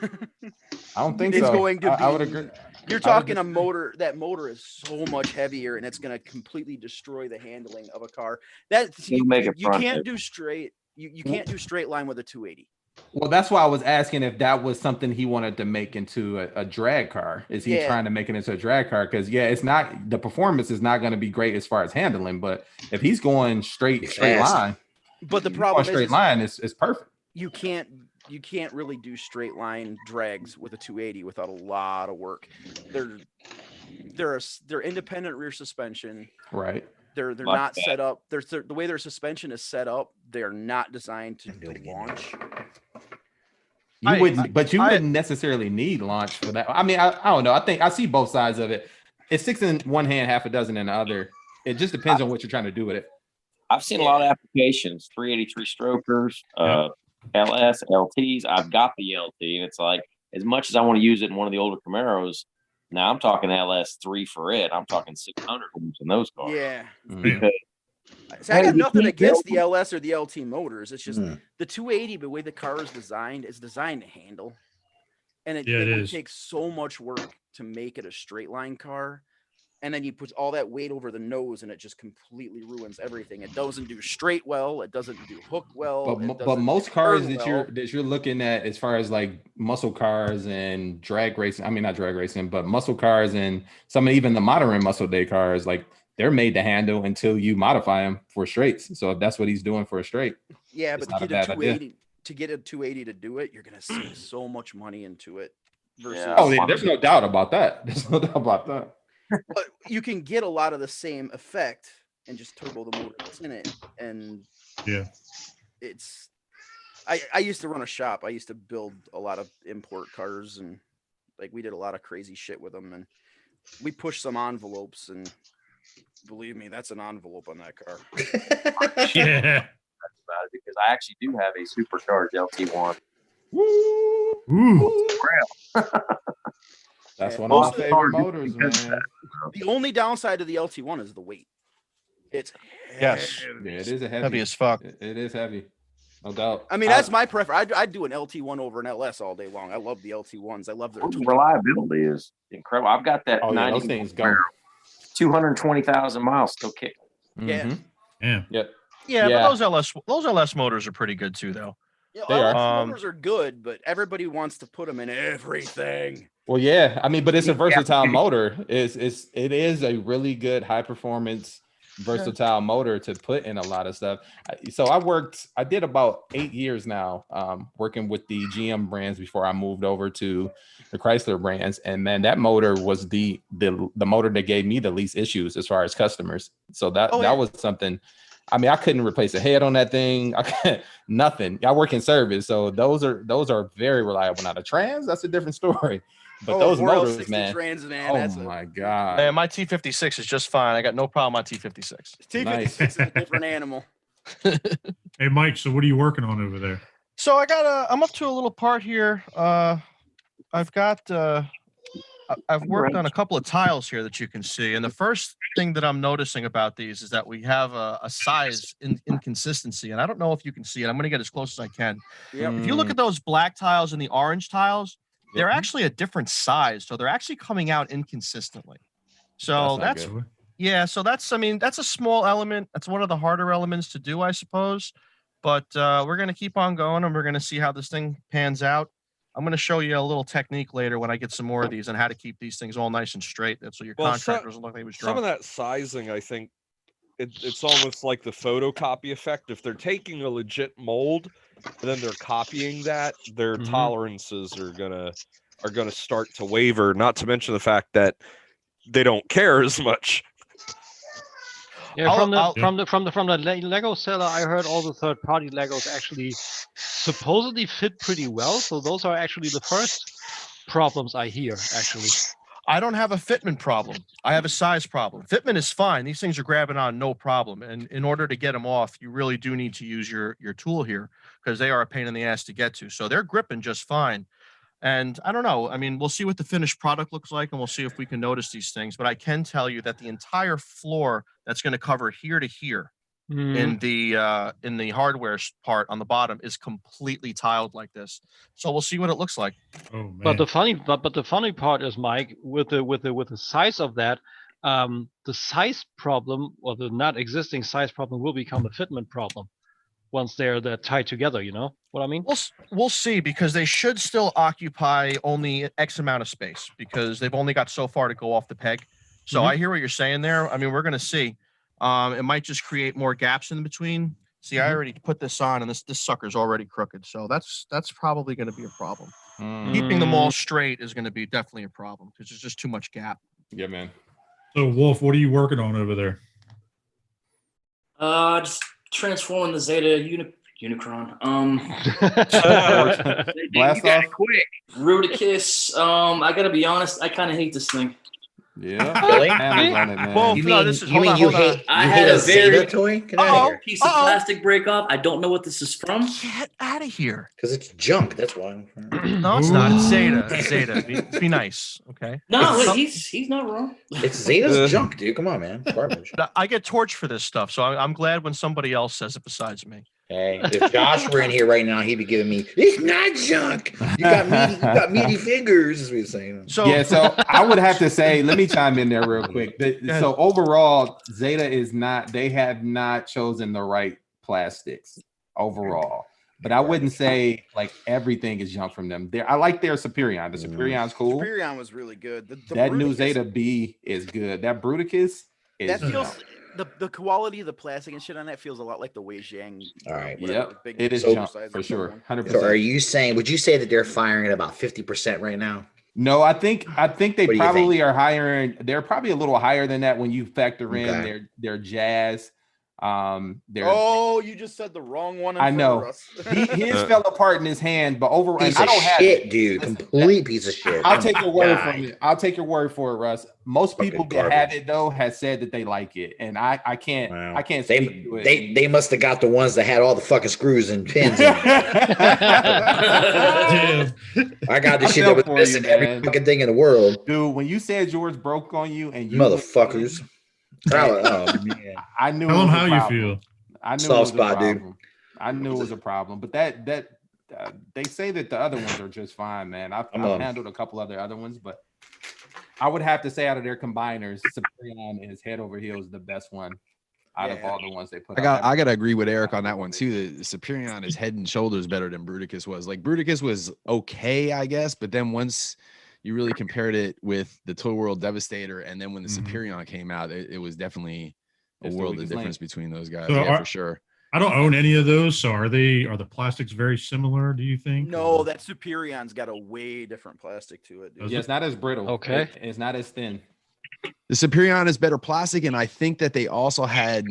Speaker 2: don't think
Speaker 3: it's
Speaker 2: so.
Speaker 3: Going to
Speaker 2: I would agree.
Speaker 3: You're talking a motor. That motor is so much heavier, and it's going to completely destroy the handling of a car. That you can't do straight. You can't do straight line with a 280.
Speaker 2: Well, that's why I was asking if that was something he wanted to make into a drag car. Is he trying to make it into a drag car? Because it's not, the performance is not going to be great as far as handling. But if he's going straight line,
Speaker 3: but the problem is
Speaker 2: straight line is perfect.
Speaker 3: You can't really do straight line drags with a 280 without a lot of work. They're independent rear suspension.
Speaker 2: Right.
Speaker 3: They're not set up. The way their suspension is set up, they're not designed to launch.
Speaker 2: You wouldn't necessarily need launch for that. I mean, I don't know. I think I see both sides of it. It's 6 in one hand, half a dozen in the other. It just depends on what you're trying to do with it.
Speaker 11: I've seen a lot of applications, 383 strokers, LS, LTs. I've got the LT, and it's like, as much as I want to use it in one of the older Camaros, now I'm talking LS3 for it. I'm talking 600 in those cars.
Speaker 3: Yeah.
Speaker 11: Because
Speaker 3: I got nothing against the LS or the LT motors. It's just the 280, the way the car is designed to handle. And it takes so much work to make it a straight line car. And then you put all that weight over the nose, and it just completely ruins everything. It doesn't do straight well. It doesn't do hook well.
Speaker 2: But most cars that you're looking at, as far as like muscle cars and drag racing, I mean not drag racing, but muscle cars and even the modern muscle day cars, like they're made to handle until you modify them for straights. So if that's what he's doing for a straight,
Speaker 3: but to get a 280 to do it, you're gonna sink so much money into it.
Speaker 2: There's no doubt about that. There's no doubt about that.
Speaker 3: But you can get a lot of the same effect and just turbo the motor that's in it. And it's I used to run a shop. I used to build a lot of import cars, and like we did a lot of crazy shit with them, and we pushed some envelopes, and believe me, that's an envelope on that car.
Speaker 11: Because I actually do have a supercharged LT1.
Speaker 2: Woo! That's one of my favorite motors, man.
Speaker 3: The only downside of the LT1 is the weight. It's
Speaker 2: heavy. Yeah, it is
Speaker 4: heavy as fuck.
Speaker 2: It is heavy, no doubt.
Speaker 3: I mean, that's my preference. I'd do an LT1 over an LS all day long. I love the LT1s. I love their
Speaker 11: reliability is incredible. I've got that 90
Speaker 2: those things go
Speaker 11: 220,000 miles still kicking.
Speaker 3: Yeah.
Speaker 4: But those LS motors are pretty good too, though.
Speaker 3: Yeah, LS motors are good, but everybody wants to put them in everything.
Speaker 2: Well, yeah, I mean, but it's a versatile motor. It is a really good high performance versatile motor to put in a lot of stuff. So I did about 8 years now working with the GM brands before I moved over to the Chrysler brands, and man, that motor was the motor that gave me the least issues as far as customers. So that was something. I mean, I couldn't replace a head on that thing. Nothing. I work in service, so those are very reliable. Now the trans, that's a different story. But those motors, man.
Speaker 3: Trans,
Speaker 2: oh my god.
Speaker 4: Man, my T56 is just fine. I got no problem on T56.
Speaker 3: T56 is a different animal.
Speaker 5: Hey Mike, so what are you working on over there?
Speaker 4: So I'm up to a little part here. I've worked on a couple of tiles here that you can see. And the first thing that I'm noticing about these is that we have a size inconsistency. And I don't know if you can see it. I'm going to get as close as I can.
Speaker 3: Yep.
Speaker 4: If you look at those black tiles and the orange tiles, they're actually a different size. So they're actually coming out inconsistently. So that's a small element. That's one of the harder elements to do, I suppose. But we're going to keep on going, and we're going to see how this thing pans out. I'm going to show you a little technique later when I get some more of these on how to keep these things all nice and straight. That's so your contractor doesn't look like he was drunk.
Speaker 10: Some of that sizing, I think, it's almost like the photocopy effect. If they're taking a legit mold and then they're copying that, their tolerances are gonna start to waver. Not to mention the fact that they don't care as much.
Speaker 1: Yeah, from the Lego seller, I heard all the third-party Legos actually supposedly fit pretty well. So those are actually the first problems I hear. Actually,
Speaker 4: I don't have a fitment problem. I have a size problem. Fitment is fine. These things are grabbing on no problem. And in order to get them off, you really do need to use your tool here because they are a pain in the ass to get to. So they're gripping just fine. And I don't know. I mean, we'll see what the finished product looks like, and we'll see if we can notice these things. But I can tell you that the entire floor that's going to cover here to here in the hardware part on the bottom is completely tiled like this. So we'll see what it looks like.
Speaker 5: Oh man.
Speaker 1: But the funny part is, Mike, with the size of that, the size problem or the not existing size problem will become a fitment problem once they're tied together. You know what I mean?
Speaker 4: We'll see, because they should still occupy only X amount of space because they've only got so far to go off the peg. So I hear what you're saying there. I mean, we're gonna see. It might just create more gaps in between. See, I already put this on, and this sucker's already crooked. So that's probably going to be a problem. Keeping them all straight is going to be definitely a problem because there's just too much gap.
Speaker 2: Yeah, man.
Speaker 5: So, Wolf, what are you working on over there?
Speaker 6: Just transforming the Zeta Unicron.
Speaker 2: Blast
Speaker 6: you got
Speaker 2: off.
Speaker 6: it quick. Rudicus. I gotta be honest, I kind of hate this thing.
Speaker 2: Yeah.
Speaker 12: Really?
Speaker 2: Amazon it, man.
Speaker 4: Well,
Speaker 12: You
Speaker 4: no,
Speaker 12: mean
Speaker 4: this is
Speaker 12: you hate
Speaker 6: I
Speaker 12: you
Speaker 6: had
Speaker 12: hate
Speaker 6: a
Speaker 12: a Zeta
Speaker 6: very-
Speaker 12: toy? Get out of here.
Speaker 6: Piece of plastic break off. I don't know what this is from.
Speaker 4: Get out of here.
Speaker 12: Because it's junk. That's why.
Speaker 4: No, it's not. It's Zeta. It's Zeta. Be nice, okay?
Speaker 6: No, he's not wrong.
Speaker 12: It's Zeta's junk, dude. Come on, man. Garbage.
Speaker 4: I get torched for this stuff, so I'm glad when somebody else says it besides me.
Speaker 12: Hey, if Josh were in here right now, he'd be giving me, it's not junk. You got meaty fingers, is what he's saying.
Speaker 2: So I would have to say, let me chime in there real quick. So overall, Zeta they have not chosen the right plastics overall. But I wouldn't say like everything is junk from them. I like their Superion. The Superion's cool.
Speaker 3: Superion was really good.
Speaker 2: That new Zeta B is good. That Bruticus is
Speaker 3: that feels the quality of the plastic and shit on that feels a lot like the Wei Zhang.
Speaker 12: All right.
Speaker 2: Yep. It is junk for sure. 100%.
Speaker 12: So would you say that they're firing at about 50% right now?
Speaker 2: No, I think they probably are hiring. They're probably a little higher than that when you factor in their jazz.
Speaker 3: You just said the wrong one.
Speaker 2: I know. His fell apart in his hand, but overall, I don't have
Speaker 12: it, dude. Complete piece of shit.
Speaker 2: I'll take your word from it. I'll take your word for it, Russ. Most people that have it though has said that they like it, and I can't. Wow. I can't speak to it.
Speaker 12: They must have got the ones that had all the fucking screws and pins. In I got the shit that was missing every fucking thing in the world,
Speaker 2: dude. When you said yours broke on you, and you
Speaker 12: motherfuckers. Oh man!
Speaker 2: I knew.
Speaker 5: Tell them how you feel.
Speaker 2: I knew
Speaker 12: soft spot, dude.
Speaker 2: I knew it was a problem, but that they say that the other ones are just fine, man. I've handled a couple other ones, but I would have to say out of their combiners, Superion is head over heels the best one out of all the ones they put.
Speaker 9: I gotta agree with Eric on that one too. The Superion is head and shoulders better than Bruticus was. Like Bruticus was okay, I guess, but then once you really compared it with the Toy World Devastator, and then when the Superion came out, it was definitely a world of difference between those guys.
Speaker 5: So
Speaker 9: for sure.
Speaker 5: I don't own any of those, so are the plastics very similar? Do you think?
Speaker 3: No, that Superion's got a way different plastic to it. Dude.
Speaker 2: Yeah, it's not as brittle.
Speaker 1: Okay,
Speaker 2: it's not as thin.
Speaker 9: The Superion is better plastic, and I think that they also had,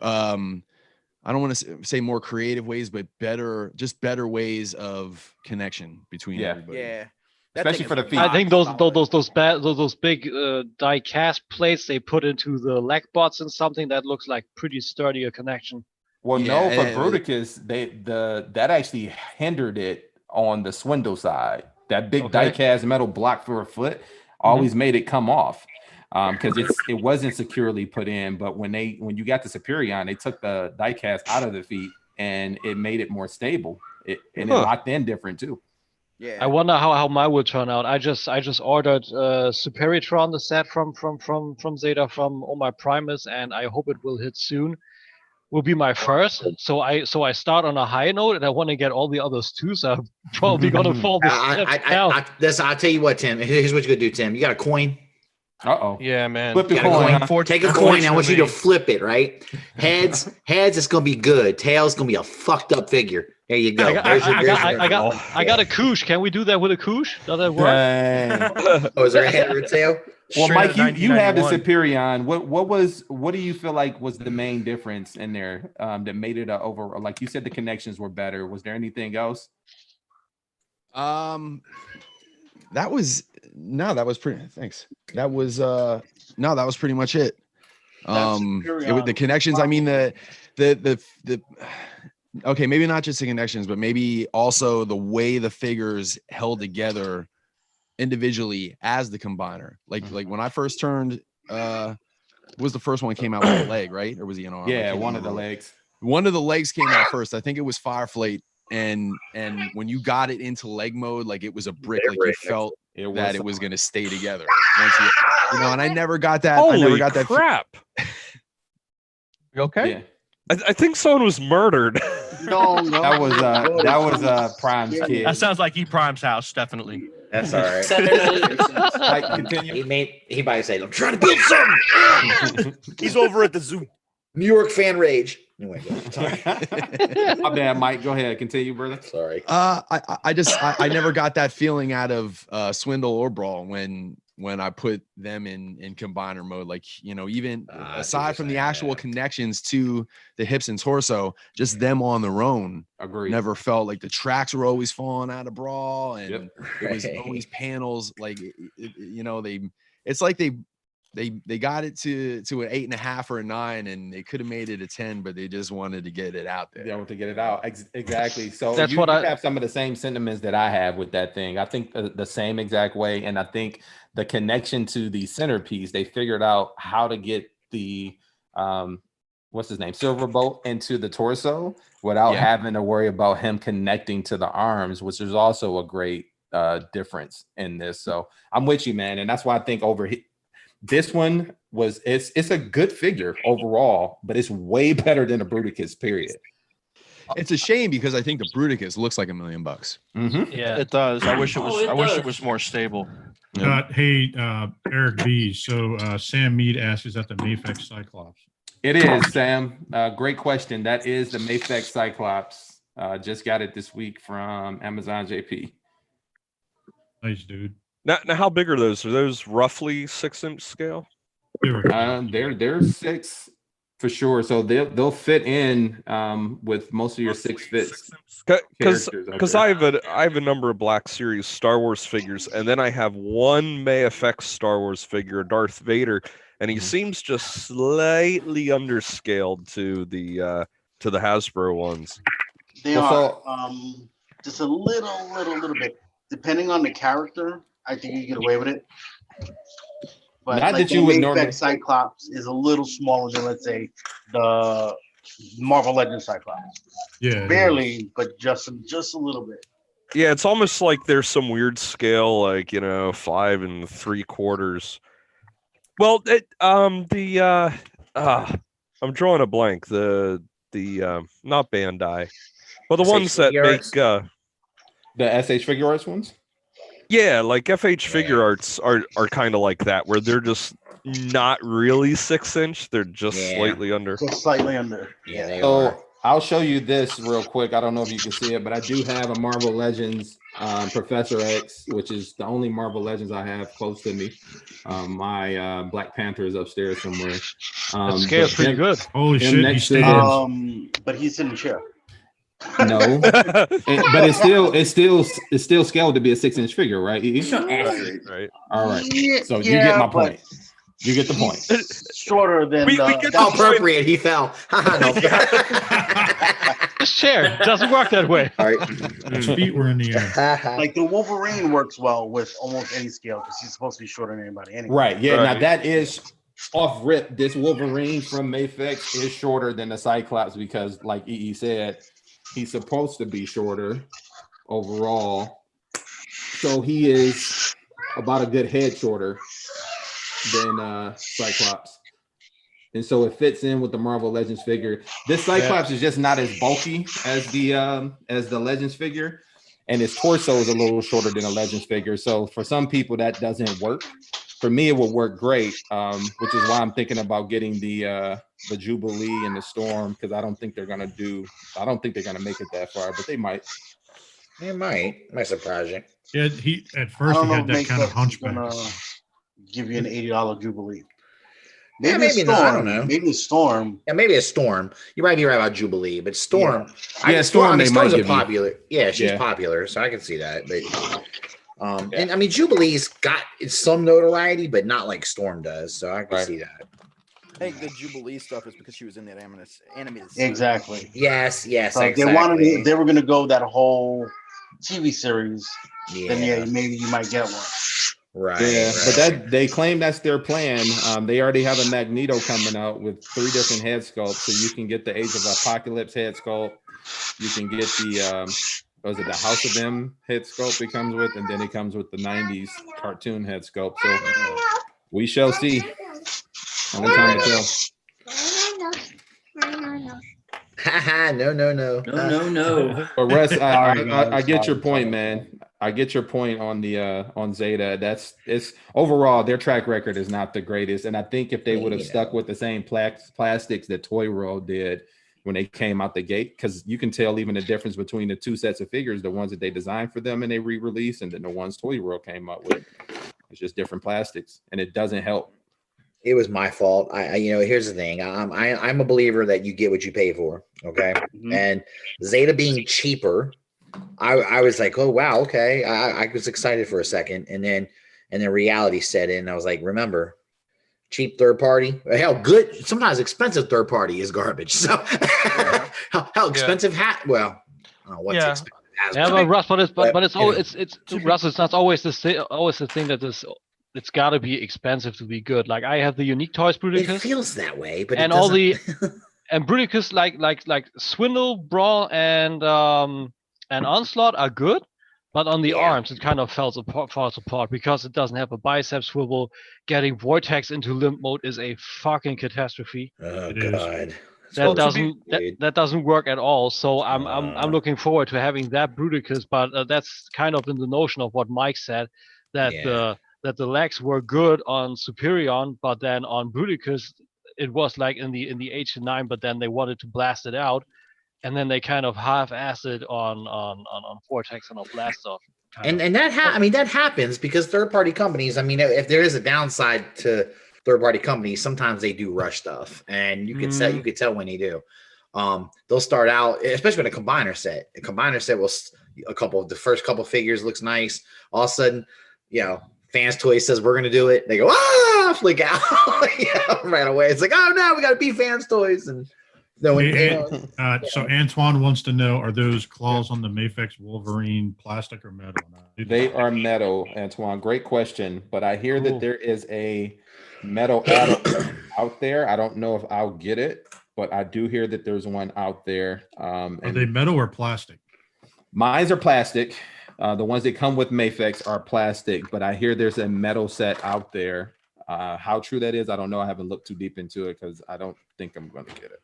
Speaker 9: I don't want to say more creative ways, but better ways of connection between everybody.
Speaker 3: Yeah.
Speaker 2: Especially for the feet.
Speaker 1: I think those big die cast plates they put into the leg bots and something that looks like pretty sturdier connection.
Speaker 2: Well, no, for Bruticus, that actually hindered it on the swindle side. That big die cast metal block for a foot always made it come off because it wasn't securely put in. But when you got the Superion, they took the die cast out of the feet and it made it more stable. It locked in different too.
Speaker 3: Yeah.
Speaker 1: I wonder how mine will turn out. I just ordered Superitron, the set from Zeta from my Primus, and I hope it will hit soon. Will be my first. So I start on a high note, and I want to get all the others too. So I'm probably gonna fall down.
Speaker 12: I'll tell you what, Tim. Here's what you're gonna do, Tim. You got a coin.
Speaker 4: Yeah, man.
Speaker 2: Flip the coin.
Speaker 12: Take a coin. I want you to flip it. Right. Heads. It's gonna be good. Tails gonna be a fucked up figure. There you go.
Speaker 1: I got a koosh. Can we do that with a koosh? Does that work?
Speaker 12: Oh, is there a head or a tail?
Speaker 2: Well, Mike, you have the Superion. What do you feel like was the main difference in there that made it over? Like you said, the connections were better. Was there anything else?
Speaker 9: That was pretty. Thanks. That was pretty much it. The connections. I mean the okay, maybe not just the connections, but maybe also the way the figures held together individually as the combiner. Like when I first turned was the first one came out with a leg, right? Or was he an arm?
Speaker 2: Yeah, one of the legs.
Speaker 9: One of the legs came out first. I think it was Fireflate. And when you got it into leg mode, like it was a brick, like you felt that it was gonna stay together. Once you know, and I never got that.
Speaker 10: Holy
Speaker 9: I never got that.
Speaker 10: Crap.
Speaker 4: You okay?
Speaker 2: Yeah.
Speaker 10: I think someone was murdered.
Speaker 8: No,
Speaker 2: That was Prime's kid.
Speaker 4: That sounds like Prime's house, definitely.
Speaker 12: That's all right.
Speaker 2: Like, continue.
Speaker 12: He might say, "I'm trying to build something."
Speaker 3: He's over at the zoo.
Speaker 12: New York fan rage. Anyway,
Speaker 2: my bad, Mike. Go ahead, continue, brother.
Speaker 12: Sorry.
Speaker 9: I never got that feeling out of Swindle or Brawl when I put them in combiner mode. Like, you know, even aside from the actual connections to the hips and torso, just them on their own.
Speaker 2: Agreed.
Speaker 9: Never felt like the tracks were always falling out of Brawl, and it was always panels. Like, you know, it's like they got it to an 8.5 or a 9, and they could have made it a 10, but they just wanted to get it out there.
Speaker 2: They want to get it out. Exactly. So
Speaker 1: That's
Speaker 2: you
Speaker 1: what I
Speaker 2: have some of the same sentiments that I have with that thing. I think the same exact way. And I think the connection to the centerpiece, they figured out how to get the, what's his name? Silverbolt into the torso without having to worry about him connecting to the arms, which is also a great difference in this. So I'm with you, man. And that's why I think this one it's a good figure overall, but it's way better than a Bruticus, period.
Speaker 9: It's a shame because I think the Bruticus looks like $1 million.
Speaker 2: Mm-hmm.
Speaker 4: Yeah, it does. I wish it was more stable.
Speaker 5: Hey, Eric B. So Sam Mead asks, is that the Mafex Cyclops?
Speaker 2: It is, Sam. Great question. That is the Mafex Cyclops. Just got it this week from Amazon JP.
Speaker 5: Nice, dude.
Speaker 10: Now, how big are those? Are those roughly 6-inch scale?
Speaker 2: They're 6 for sure. So they'll fit in with most of your 6 fits.
Speaker 10: Because I have a number of Black Series Star Wars figures, and then I have one MayFX Star Wars figure, Darth Vader, and he seems just slightly underscaled to the Hasbro ones.
Speaker 8: They are just a little bit, depending on the character. I think you get away with it. But
Speaker 2: not
Speaker 8: like
Speaker 2: that you would
Speaker 8: Mafex
Speaker 2: normally.
Speaker 8: Cyclops is a little smaller than, let's say, the Marvel Legends Cyclops.
Speaker 5: Yeah,
Speaker 8: barely, but just a little bit.
Speaker 10: Yeah, it's almost like there's some weird scale, like 5 3/4. Well, I'm drawing a blank. The not Bandai, but the ones that make
Speaker 2: the SH Figure Arts ones.
Speaker 10: Yeah, like FH Figure Arts are kind of like that, where they're just not really 6-inch; they're just slightly under.
Speaker 8: Just slightly under.
Speaker 12: Yeah, they
Speaker 2: so
Speaker 12: are.
Speaker 2: I'll show you this real quick. I don't know if you can see it, but I do have a Marvel Legends Professor X, which is the only Marvel Legends I have close to me. My Black Panther is upstairs somewhere.
Speaker 1: That scale's pretty good.
Speaker 5: Holy shit!
Speaker 8: But he's in the chair.
Speaker 2: No, but it's still scaled to be a 6-inch figure, right?
Speaker 10: Right.
Speaker 2: All right. So you get my point. You get the point.
Speaker 8: Shorter than
Speaker 12: we get how appropriate. He fell.
Speaker 1: This chair doesn't work that way.
Speaker 12: All right.
Speaker 5: His feet were in the air.
Speaker 8: Like the Wolverine works well with almost any scale because he's supposed to be shorter than anybody anyway.
Speaker 2: Right. Yeah. Now that is off rip. This Wolverine from Mafex is shorter than the Cyclops because, like EE said, he's supposed to be shorter overall. So he is about a good head shorter than Cyclops. And so it fits in with the Marvel Legends figure. This Cyclops is just not as bulky as the Legends figure. And his torso is a little shorter than a Legends figure. So for some people that doesn't work. For me, it would work great, which is why I'm thinking about getting the Jubilee and the Storm, because I don't think they're gonna make it that far, but they might.
Speaker 12: It might surprise you.
Speaker 5: Yeah, he had that kind of hunchback.
Speaker 8: Give you an $80 Jubilee.
Speaker 12: Maybe
Speaker 8: Maybe
Speaker 12: not. I don't know.
Speaker 8: Maybe a Storm.
Speaker 12: Yeah, maybe a Storm. You might be right about Jubilee, but Storm.
Speaker 2: Yeah, Storm.
Speaker 12: Storm's a popular. Yeah, she's popular, so I can see that. But and I mean, Jubilee's got some notoriety, but not like Storm does. So I can see that.
Speaker 3: I think the Jubilee stuff is because she was in that animated series.
Speaker 8: Exactly.
Speaker 12: Yes.
Speaker 8: So
Speaker 12: exactly.
Speaker 8: They were going to go that whole TV series. Then maybe you might get one.
Speaker 12: Right.
Speaker 2: Yeah,
Speaker 12: right.
Speaker 2: but that they claim that's their plan. They already have a Magneto coming out with 3 different head sculpts, so you can get the Age of Apocalypse head sculpt. You can get the was it the House of M head sculpt it comes with, and then it comes with the '90s cartoon head sculpt. So we shall see. Only time to tell.
Speaker 12: No.
Speaker 2: But Russ,
Speaker 12: Sorry,
Speaker 2: I
Speaker 12: guys.
Speaker 2: get your
Speaker 12: Sorry,
Speaker 2: point,
Speaker 12: sorry.
Speaker 2: man. I get your point on the on Zeta. It's overall their track record is not the greatest, and I think if they would have stuck with the same plastics that Toy World did when they came out the gate, because you can tell even the difference between the 2 sets of figures, the ones that they designed for them and they re-released, and then the ones Toy World came up with. It's just different plastics, and it doesn't help.
Speaker 12: It was my fault. I here's the thing. I'm a believer that you get what you pay for. Okay. And Zeta being cheaper, I was like, oh wow, okay. I was excited for a second, and then reality set in. I was like, remember, cheap third party. Hell, good. Sometimes expensive third party is garbage. So how expensive Well, I don't know what's expensive.
Speaker 1: Yeah, but Russ, but it's always it's Russ. It's not always the thing that this. It's got to be expensive to be good. Like I have the unique toys Bruticus.
Speaker 12: It feels that way, but
Speaker 1: and all the and Bruticus like Swindle, Brawl, and Onslaught are good, but on the arms it kind of falls apart because it doesn't have a bicep swivel. Getting Vortex into limp mode is a fucking catastrophe.
Speaker 12: Oh God.
Speaker 1: That doesn't work at all. So I'm looking forward to having that Bruticus, but that's kind of in the notion of what Mike said, that the legs were good on Superion, but then on Bruticus it was like in the H9, but then they wanted to blast it out, and then they kind of half-assed it on Vortex and on Blast Off.
Speaker 12: And that that happens because third-party companies. I mean, if there is a downside to third-party companies, sometimes they do rush stuff, and you could tell when they do. They'll start out, especially with a combiner set. A combiner set will the first couple figures looks nice. All of a sudden, Fans Toys says we're gonna do it. They go flick out right away. It's like, oh no, we gotta be Fans Toys. And so
Speaker 5: Antoine wants to know: are those claws on the Mafex Wolverine plastic or metal?
Speaker 2: They are metal, Antoine. Great question, but I hear that there is a metal add-on out there. I don't know if I'll get it, but I do hear that there's one out there.
Speaker 5: Are they metal or plastic?
Speaker 2: Mines are plastic. The ones that come with Mafex are plastic, but I hear there's a metal set out there. How true that is, I don't know. I haven't looked too deep into it because I don't think I'm going to get it.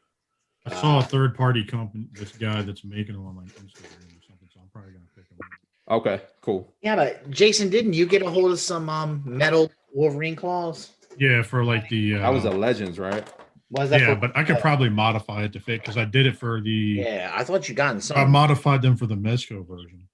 Speaker 5: I saw a third-party company, this guy that's making them on like Instagram or something, so I'm probably going to pick them up.
Speaker 2: Okay, cool.
Speaker 12: Yeah, but Jason, didn't you get a hold of some metal Wolverine claws?
Speaker 5: Yeah, for like the.
Speaker 2: That was a Legends, right?
Speaker 5: But I could probably modify it to fit because I did it for the.
Speaker 12: Yeah, I thought you gotten some.
Speaker 5: I modified them for the Mezco version.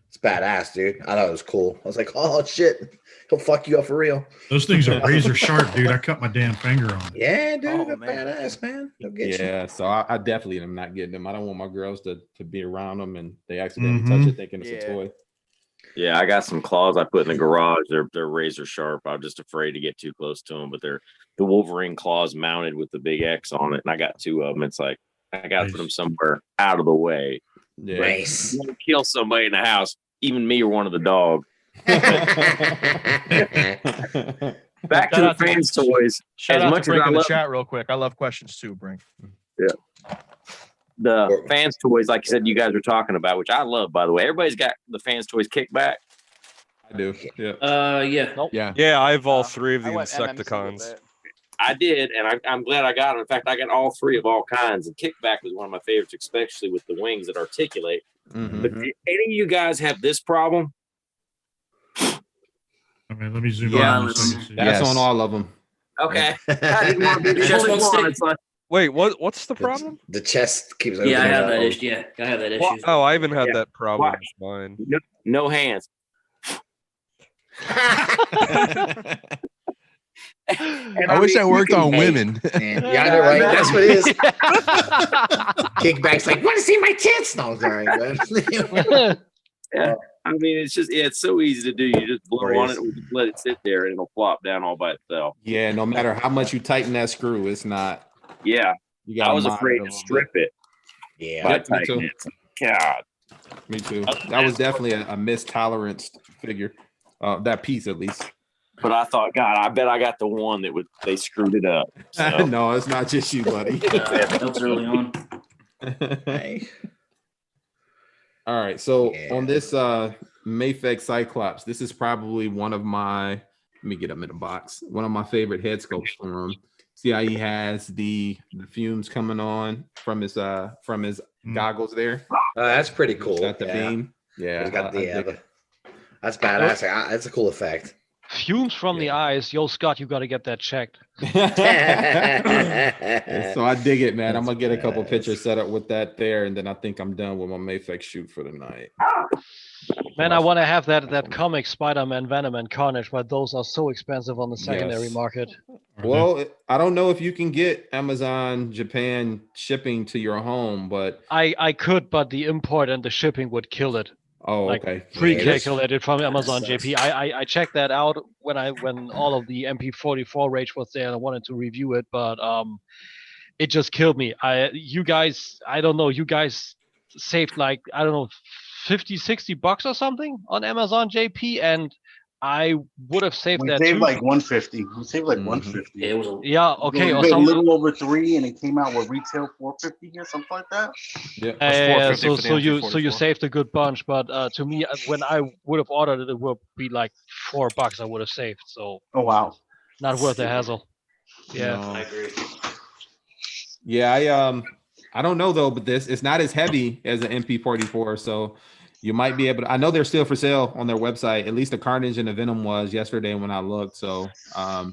Speaker 12: It's badass, dude. I thought it was cool. I was like, oh shit, he'll fuck you up for real.
Speaker 5: Those things are razor sharp, dude. I cut my damn finger on it.
Speaker 12: Yeah, dude, they're badass, man. They'll get you.
Speaker 2: So I definitely am not getting them. I don't want my girls to be around them and they accidentally touch it thinking it's a toy.
Speaker 11: Yeah, I got some claws I put in the garage. They're razor sharp. I'm just afraid to get too close to them, but they're the Wolverine claws mounted with the big X on it, and I got 2 of them. It's like I got to put them somewhere out of the way.
Speaker 2: Yeah.
Speaker 12: Nice.
Speaker 11: You want to kill somebody in the house, even me or one of the dog. Back to the Fans Toys.
Speaker 4: Shout out to Brink in the chat real quick. I love questions too, Brink.
Speaker 11: Yeah. The Fans Toys, like you said, you guys were talking about, which I love, by the way. Everybody's got the Fans Toys kickback.
Speaker 2: I do.
Speaker 10: Yeah. Yeah, I have all 3 of the Insecticons.
Speaker 11: I did, and I'm glad I got them. In fact, I got all 3 of all kinds. And Kickback was one of my favorites, especially with the wings that articulate. But do any of you guys have this problem?
Speaker 5: I mean, let me zoom out.
Speaker 2: That's on all of them.
Speaker 11: Okay. I didn't want to be the only one. It's like,
Speaker 10: wait, what's the problem?
Speaker 12: The chest keeps opening.
Speaker 6: Yeah, I have that issue. Yeah, I have that issue.
Speaker 10: Oh, I haven't had that problem. It's fine.
Speaker 11: No hands.
Speaker 9: I wish that worked on women.
Speaker 12: Yeah, right. That's what it is. Kickback's like, want to see my tits? No, it's all right, man.
Speaker 11: Yeah, I mean, it's just it's so easy to do. You just blow on it, or just let it sit there, and it'll flop down all by itself.
Speaker 2: Yeah, no matter how much you tighten that screw, it's not.
Speaker 11: Yeah, I was afraid to strip it.
Speaker 12: Yeah,
Speaker 2: me too.
Speaker 11: God,
Speaker 2: me too. That was definitely a mistoleranced figure. that piece at least.
Speaker 11: But I thought, God, I bet I got the one that they screwed it up. So.
Speaker 2: No, it's not just you, buddy.
Speaker 6: That was early on.
Speaker 12: Hey.
Speaker 2: All right, so on this Mayfeg Cyclops, this is probably one of my. Let me get him in a box. One of my favorite head sculpts from him. See how he has the fumes coming on from his goggles there.
Speaker 12: That's pretty cool.
Speaker 2: Got the beam. Yeah,
Speaker 12: he's got that's badass. That's a cool effect.
Speaker 1: Fumes from the eyes. Yo, Scott, you got to get that checked.
Speaker 2: So I dig it, man. I'm gonna get a couple pictures set up with that there, and then I think I'm done with my Mayfeg shoot for the night.
Speaker 1: Man, I want to have that comic Spider-Man, Venom, and Carnage, but those are so expensive on the secondary market.
Speaker 2: Well, I don't know if you can get Amazon Japan shipping to your home, but
Speaker 1: I could, but the import and the shipping would kill it.
Speaker 2: Oh,
Speaker 1: like,
Speaker 2: okay.
Speaker 1: Pre-calculated from Amazon JP. I checked that out when all of the MP44 rage was there and I wanted to review it, but it just killed me. You guys saved like, I don't know, $50-$60 or something on Amazon JP, and I would have saved that too.
Speaker 8: Like 150. We saved like 150.
Speaker 6: It was
Speaker 1: okay,
Speaker 8: or a little over 3, and it came out with retail 450 or something like that.
Speaker 2: Yeah.
Speaker 1: So you saved a good bunch, but to me, when I would have ordered it, it would be like $4 I would have saved. So
Speaker 8: oh wow,
Speaker 1: not worth the hassle. Yeah,
Speaker 2: No.
Speaker 6: I agree.
Speaker 2: Yeah, I don't know though, but it's not as heavy as an MP44, so you might be able to. I know they're still for sale on their website. At least the Carnage and the Venom was yesterday when I looked. So I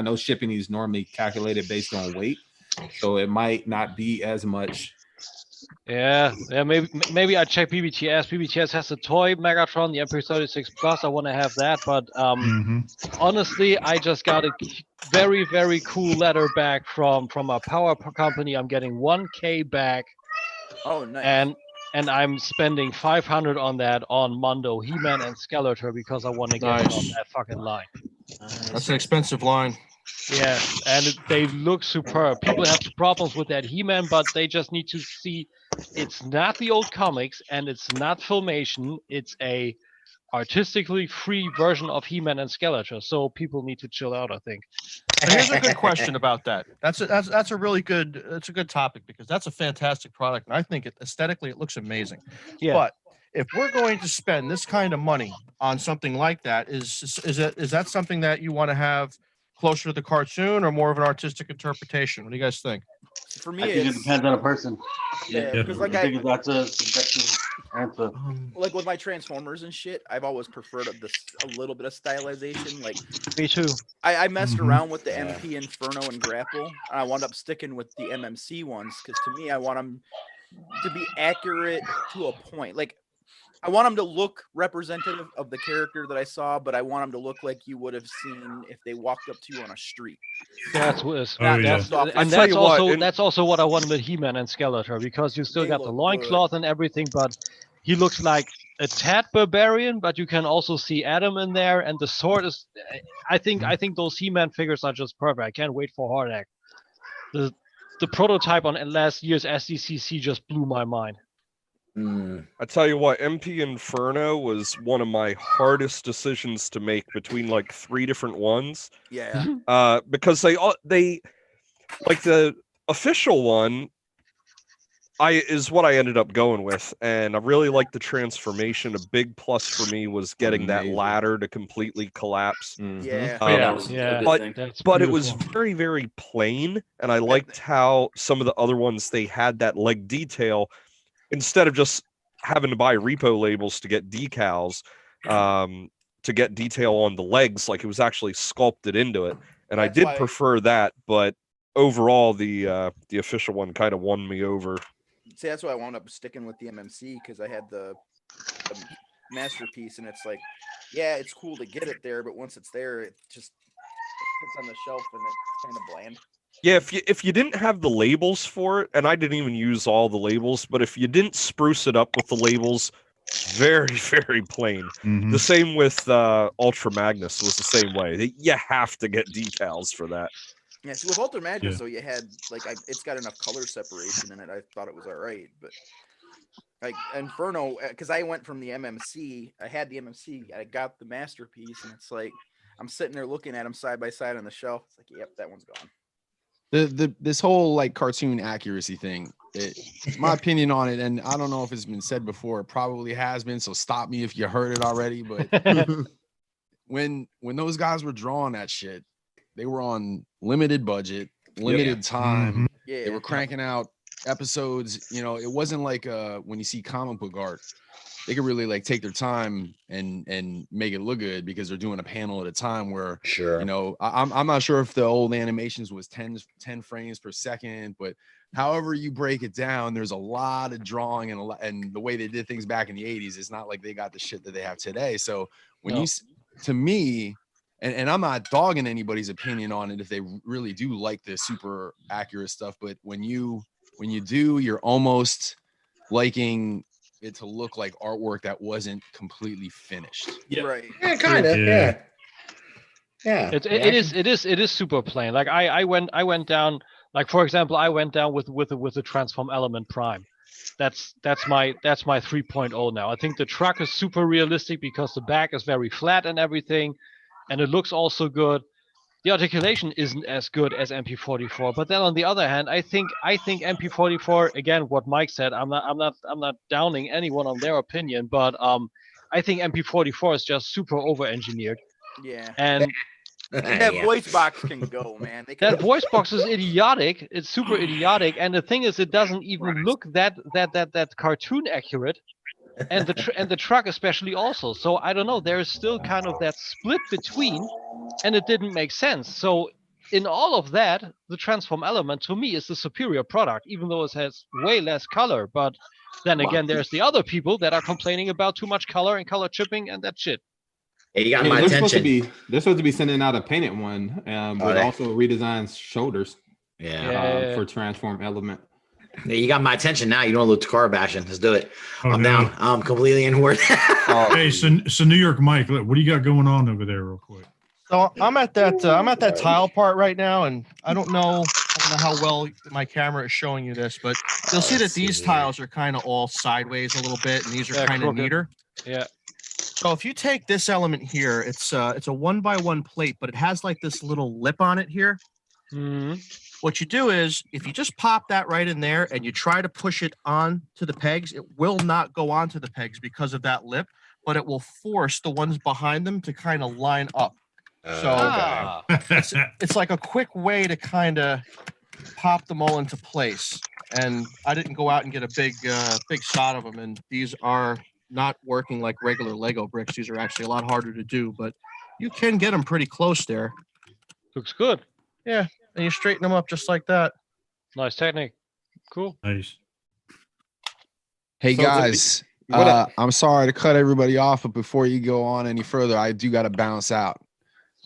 Speaker 2: know shipping is normally calculated based on weight, so it might not be as much.
Speaker 1: Yeah. Maybe I check BBTS. BBTS has a toy Megatron, the MP36 Plus. I want to have that, but honestly, I just got a very, very cool letter back from a power company. I'm getting 1K back.
Speaker 3: Oh, nice.
Speaker 1: And I'm spending 500 on that on Mondo, He-Man, and Skeletor because I want to get it on that fucking line.
Speaker 4: That's an expensive line.
Speaker 1: Yeah, and they look superb. People have problems with that He-Man, but they just need to see it's not the old comics and it's not Filmation. It's a artistically free version of He-Man and Skeletor. So people need to chill out, I think.
Speaker 4: And here's a good question about that. That's a really good. It's a good topic because that's a fantastic product, and I think aesthetically it looks amazing.
Speaker 1: Yeah.
Speaker 4: But if we're going to spend this kind of money on something like that, is that something that you want to have closer to the cartoon or more of an artistic interpretation? What do you guys think?
Speaker 3: For me,
Speaker 8: I think it depends on a person.
Speaker 3: Yeah, because like
Speaker 8: I think that's a subjective answer.
Speaker 3: Like with my Transformers and shit, I've always preferred a little bit of stylization. Like
Speaker 1: me too.
Speaker 3: I messed around with the MP Inferno and Grapple, and I wound up sticking with the MMC ones because to me, I want them to be accurate to a point. Like I want them to look representative of the character that I saw, but I want them to look like you would have seen if they walked up to you on a street.
Speaker 1: That's also what I want with He-Man and Skeletor, because you still got the loincloth and everything, but he looks like a tad barbarian, but you can also see Adam in there, and the sword is. I think those He-Man figures are just perfect. I can't wait for Hardak. The prototype on last year's SDCC just blew my mind.
Speaker 10: I tell you what, MP Inferno was one of my hardest decisions to make between like 3 different ones.
Speaker 3: Yeah.
Speaker 10: Because they like the official one is what I ended up going with, and I really liked the transformation. A big plus for me was getting that ladder to completely collapse.
Speaker 3: Yeah.
Speaker 10: But it was very, very plain, and I liked how some of the other ones they had that leg detail. Instead of just having to buy repo labels to get decals, to get detail on the legs, like it was actually sculpted into it. And I did prefer that, but overall, the official one kind of won me over.
Speaker 3: See, that's why I wound up sticking with the MMC, because I had the masterpiece, and it's like, yeah, it's cool to get it there, but once it's there, it sits on the shelf and it's kind of bland.
Speaker 10: Yeah, if you didn't have the labels for it, and I didn't even use all the labels, but if you didn't spruce it up with the labels, very, very plain. The same with Ultra Magnus was the same way. You have to get decals for that.
Speaker 3: Yeah, so with Ultra Magnus, though, you had, like, it's got enough color separation in it. I thought it was all right, but like Inferno, because I went from the MMC. I had the MMC. I got the Masterpiece, and it's like I'm sitting there looking at them side by side on the shelf. It's like, yep, that one's gone.
Speaker 9: This whole like cartoon accuracy thing, my opinion on it, and I don't know if it's been said before. It probably has been. So stop me if you heard it already. But when those guys were drawing that shit, they were on limited budget, limited time.
Speaker 3: Yeah.
Speaker 9: They were cranking out episodes. You know, it wasn't like when you see comic book art, they could really like take their time and make it look good because they're doing a panel at a time. Where
Speaker 12: Sure,
Speaker 9: you know, I'm not sure if the old animations was 10 frames per second, but however you break it down, there's a lot of drawing and the way they did things back in the 80s, it's not like they got the shit that they have today. So when to me, and I'm not dogging anybody's opinion on it if they really do like the super accurate stuff, but when you do, you're almost liking it to look like artwork that wasn't completely finished.
Speaker 3: Right.
Speaker 12: Yeah, kind of. Yeah.
Speaker 1: It is super plain. Like I went down. Like for example, I went down with the Transform Element Prime. That's my 3.0 now. I think the truck is super realistic because the back is very flat and everything, and it looks also good. The articulation isn't as good as MP44, but then on the other hand, I think MP44, again, what Mike said, I'm not downing anyone on their opinion, but I think MP44 is just super over engineered.
Speaker 3: Yeah.
Speaker 1: And
Speaker 3: that voice box can go, man.
Speaker 1: That voice box is idiotic. It's super idiotic, and the thing is, it doesn't even look that cartoon accurate, and the truck especially also. So I don't know. There is still kind of that split between, and it didn't make sense. So in all of that, the Transform Element to me is the superior product, even though it has way less color. But then again, there's the other people that are complaining about too much color and color chipping and that shit.
Speaker 12: Hey, you got my attention.
Speaker 2: They're supposed to be sending out a painted one with also redesigned shoulders. For Transform Element.
Speaker 12: Yeah, you got my attention now. You don't look car bashing. Let's do it. I'm down. I'm completely inward.
Speaker 5: Hey, so New York Mike, what do you got going on over there, real quick?
Speaker 4: So I'm at that tile part right now, and I don't know how well my camera is showing you this, but you'll see that these tiles are kind of all sideways a little bit, and these are kind of neater.
Speaker 1: Yeah.
Speaker 4: So if you take this element here, it's a 1x1 plate, but it has like this little lip on it here.
Speaker 1: Mm-hmm.
Speaker 4: What you do is, if you just pop that right in there and you try to push it on to the pegs, it will not go onto the pegs because of that lip, but it will force the ones behind them to kind of line up. So it's like a quick way to kind of pop them all into place. And I didn't go out and get a big shot of them. And these are not working like regular Lego bricks. These are actually a lot harder to do, but you can get them pretty close there.
Speaker 1: Looks good.
Speaker 4: Yeah. And you straighten them up just like that.
Speaker 1: Nice technique. Cool.
Speaker 5: Nice.
Speaker 9: Hey, guys, I'm sorry to cut everybody off, but before you go on any further, I do got to bounce out.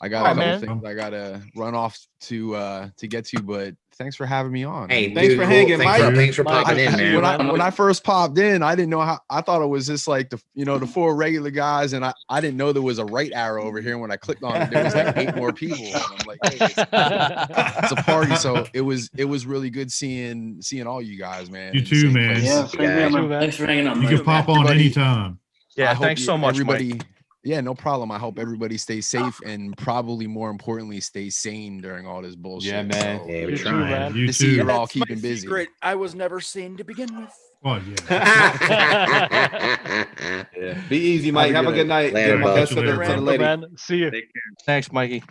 Speaker 9: I got a couple things I got to run off to get to, but thanks for having me on.
Speaker 12: Hey,
Speaker 2: thanks for hanging, Mike.
Speaker 12: Thanks for popping in, man.
Speaker 9: When I first popped in, I didn't know how. I thought it was just like the four regular guys, and I didn't know there was a right arrow over here. And when I clicked on it, there was like 8 more people. And I'm like, hey, it's a party. So it was really good seeing all you guys, man.
Speaker 5: You too, man.
Speaker 8: Yeah,
Speaker 6: Thanks for hanging on.
Speaker 5: You can pop on anytime.
Speaker 4: Yeah, thanks so much,
Speaker 9: everybody.
Speaker 4: Mike.
Speaker 9: Yeah, no problem. I hope everybody stays safe and probably more importantly, stay sane during all this bullshit.
Speaker 2: Yeah, man.
Speaker 9: So,
Speaker 12: Yeah,
Speaker 1: You too, man.
Speaker 5: You
Speaker 9: see
Speaker 5: too.
Speaker 9: you're all keeping busy.
Speaker 3: Secret, I was never sane to begin with.
Speaker 5: Oh, yeah.
Speaker 2: Yeah. Be easy, Mike. Have a good night.
Speaker 12: Later,
Speaker 2: Give my best to the lady.
Speaker 1: Man, see you.
Speaker 4: Thanks, Mikey.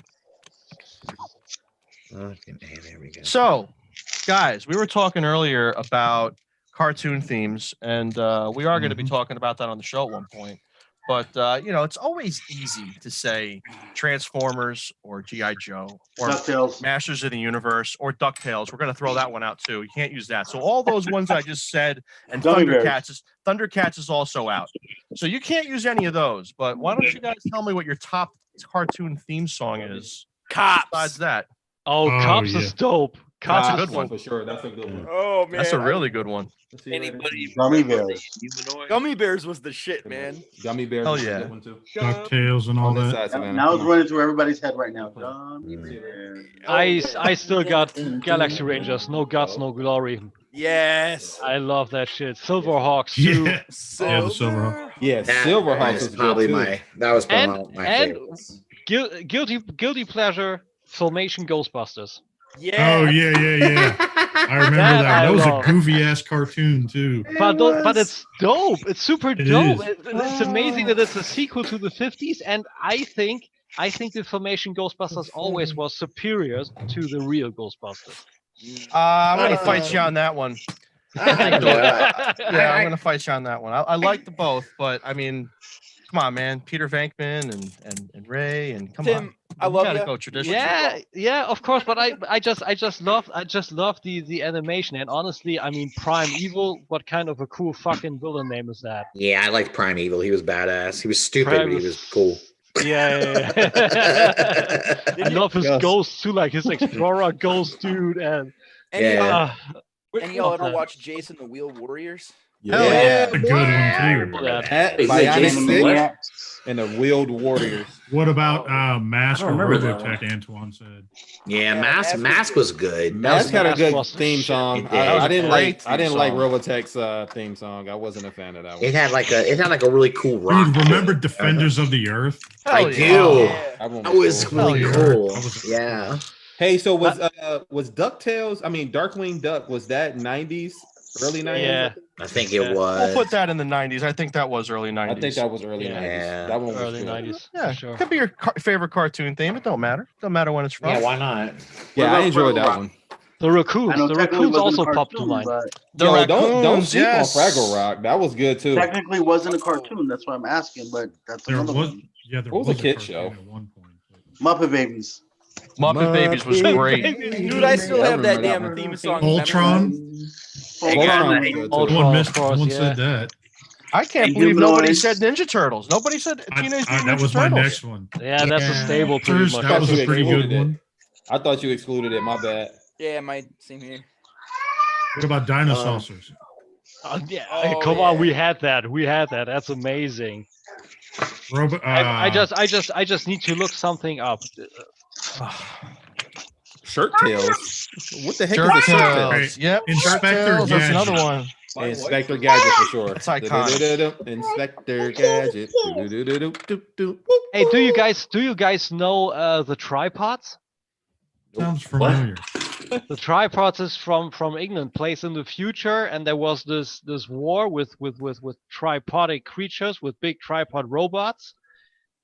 Speaker 12: There we go.
Speaker 4: So, guys, we were talking earlier about cartoon themes, and we are going to be talking about that on the show at one point. But, it's always easy to say Transformers or G.I. Joe or
Speaker 8: DuckTales.
Speaker 4: Masters of the Universe or DuckTales. We're going to throw that one out, too. You can't use that. So all those ones I just said, and
Speaker 8: Gummy
Speaker 4: Thundercats is also out. So you can't use any of those. But why don't you guys tell me what your top cartoon theme song is?
Speaker 3: Cops.
Speaker 4: Besides that.
Speaker 1: Oh, Cops
Speaker 5: yeah.
Speaker 1: is dope.
Speaker 4: That's a good one.
Speaker 2: For sure. That's a good one.
Speaker 3: Oh, man.
Speaker 4: That's a really good one.
Speaker 7: Anybody?
Speaker 8: Gummy bears.
Speaker 3: Gummy Bears was the shit, man.
Speaker 2: Gummy Bears.
Speaker 4: Hell
Speaker 2: is a
Speaker 4: yeah.
Speaker 2: good one too.
Speaker 5: DuckTales and all
Speaker 2: On this
Speaker 5: that.
Speaker 2: side, Savannah.
Speaker 8: Now it's
Speaker 2: Come on.
Speaker 8: running through everybody's head right now. Gummy bears.
Speaker 1: I still got Galaxy Rangers. No guts, no glory.
Speaker 3: Yes.
Speaker 1: I love that shit. Silverhawks too.
Speaker 5: Yeah, yeah, the Silverhawk.
Speaker 2: Yeah,
Speaker 12: That
Speaker 2: Silverhawks
Speaker 12: was
Speaker 2: was
Speaker 12: probably
Speaker 2: good too.
Speaker 12: my favorites.
Speaker 1: Guilty pleasure. Filmation Ghostbusters.
Speaker 5: Oh yeah. I remember that. That was a goofy ass cartoon too.
Speaker 1: But it's dope. It's super dope.
Speaker 5: is.
Speaker 1: It's amazing that it's a sequel to the 50s, and I think the Filmation Ghostbusters always was superior to the real Ghostbusters.
Speaker 4: I'm gonna fight you on that one. I'm gonna fight you on that one. I like the both, but I mean, come on, man. Peter Venkman and Ray and come
Speaker 3: Tim,
Speaker 4: on.
Speaker 3: I love
Speaker 4: gotta
Speaker 3: ya.
Speaker 4: go traditional.
Speaker 1: Yeah, of course. But I just love the animation. And honestly, I mean, Prime Evil. What kind of a cool fucking villain name is that?
Speaker 12: Yeah, I liked Primeval. He was badass. He was stupid,
Speaker 1: Prime
Speaker 12: but he was cool.
Speaker 1: Yeah. I love his ghost too, like his explorer ghost dude, and
Speaker 3: Any y'all ever watch Jason the Wheel Warriors?
Speaker 2: Yeah,
Speaker 5: a good one too.
Speaker 2: That Bionic 6 and the Wheeled Warriors.
Speaker 5: What about Mask or Robotech? Antoine said.
Speaker 12: Yeah, Mask was good.
Speaker 2: Mask had a good theme song.
Speaker 12: It did.
Speaker 2: I didn't like Robotech's theme song. I wasn't a fan of that one.
Speaker 12: It had like a really cool rock.
Speaker 5: Dude, remember Defenders of the Earth?
Speaker 12: I do.
Speaker 2: That
Speaker 12: was really cool. Yeah.
Speaker 2: Hey, so was DuckTales? I mean, Darkwing Duck, was that 90s, early 90s?
Speaker 1: Yeah,
Speaker 12: I think it was.
Speaker 4: We'll put that in the 90s. I think that was early 90s.
Speaker 2: I think that was early 90s.
Speaker 12: Yeah.
Speaker 2: That one was
Speaker 1: early
Speaker 2: good.
Speaker 1: 90s.
Speaker 4: Yeah,
Speaker 1: sure.
Speaker 4: could be your favorite cartoon theme. It don't matter. Don't matter when it's from.
Speaker 12: Yeah, why not?
Speaker 2: Yeah, I enjoyed that one.
Speaker 1: The raccoons. The raccoons also popped to mind.
Speaker 2: Yo, don't
Speaker 4: raccoons,
Speaker 2: sleep
Speaker 4: yes.
Speaker 2: on Fraggle Rock. That was good too.
Speaker 8: Technically wasn't a cartoon. That's why I'm asking, but that's
Speaker 5: There
Speaker 8: another
Speaker 5: was,
Speaker 8: one.
Speaker 5: yeah, there
Speaker 2: What was a kid
Speaker 5: cartoon
Speaker 2: show?
Speaker 5: at one point.
Speaker 8: Muppet Babies.
Speaker 4: Muppet Babies was great.
Speaker 3: Dude, I still have that damn
Speaker 2: one.
Speaker 3: theme song.
Speaker 5: Voltron.
Speaker 2: Voltron.
Speaker 5: One said that.
Speaker 4: I can't believe nobody said Ninja Turtles. Nobody said Teenage Mutant Ninja
Speaker 5: That was my
Speaker 4: Turtles.
Speaker 5: next one.
Speaker 1: Yeah, that's a staple. Pretty much.
Speaker 5: That was a pretty good one.
Speaker 2: I thought you excluded it. My bad.
Speaker 3: Yeah, same here.
Speaker 5: What about Dinosaurs?
Speaker 1: Come on, we had that. That's amazing. I just need to look something up.
Speaker 2: Shirt Tails. What the heck
Speaker 4: Shirt
Speaker 2: is a Shirt
Speaker 4: Tails.
Speaker 2: Tails?
Speaker 4: Yep.
Speaker 5: Inspector
Speaker 4: Shirt Tails, that's
Speaker 5: Gadget.
Speaker 4: another one.
Speaker 2: Inspector Gadget for sure.
Speaker 4: It's iconic.
Speaker 2: Inspector Gadget.
Speaker 1: Hey, do you guys know the tripods?
Speaker 5: Sounds familiar.
Speaker 1: The tripods is from England, place in the future, and there was this war with tripodic creatures, with big tripod robots,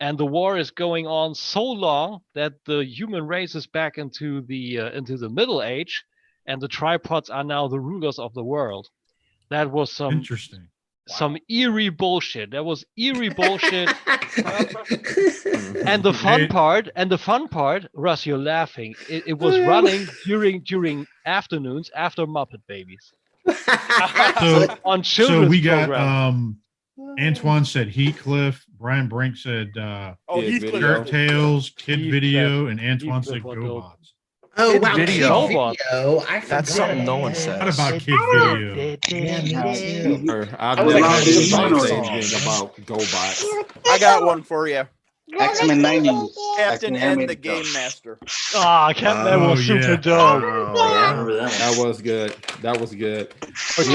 Speaker 1: and the war is going on so long that the human race is back into the Middle Age, and the tripods are now the rulers of the world. That was some
Speaker 5: Interesting.
Speaker 1: Some eerie bullshit. That was eerie bullshit. And the fun part, Russ, you're laughing. It was running during afternoons after Muppet Babies. On children's
Speaker 5: So we got
Speaker 1: program.
Speaker 5: Antoine said Heathcliff, Brian Brink said
Speaker 3: Heathcliff.
Speaker 5: Shirt Tails, Kid
Speaker 1: Heathcliff.
Speaker 5: Video, and Antoine
Speaker 1: Heathcliff
Speaker 5: said
Speaker 1: was
Speaker 5: GoBots.
Speaker 12: Oh, wow.
Speaker 4: Video.
Speaker 12: Video. I forgot.
Speaker 4: That's something no one says.
Speaker 5: What about Kid Video?
Speaker 2: I've never heard anybody say anything about GoBots.
Speaker 3: I got one for you.
Speaker 8: X-Men 90s.
Speaker 3: Captain
Speaker 8: X-Men
Speaker 3: and
Speaker 8: animated
Speaker 3: the Game
Speaker 8: stuff.
Speaker 3: Master.
Speaker 1: Ah, Captain was super dope.
Speaker 12: Oh, yeah, I remember that one.
Speaker 2: That was good. That was good.
Speaker 1: But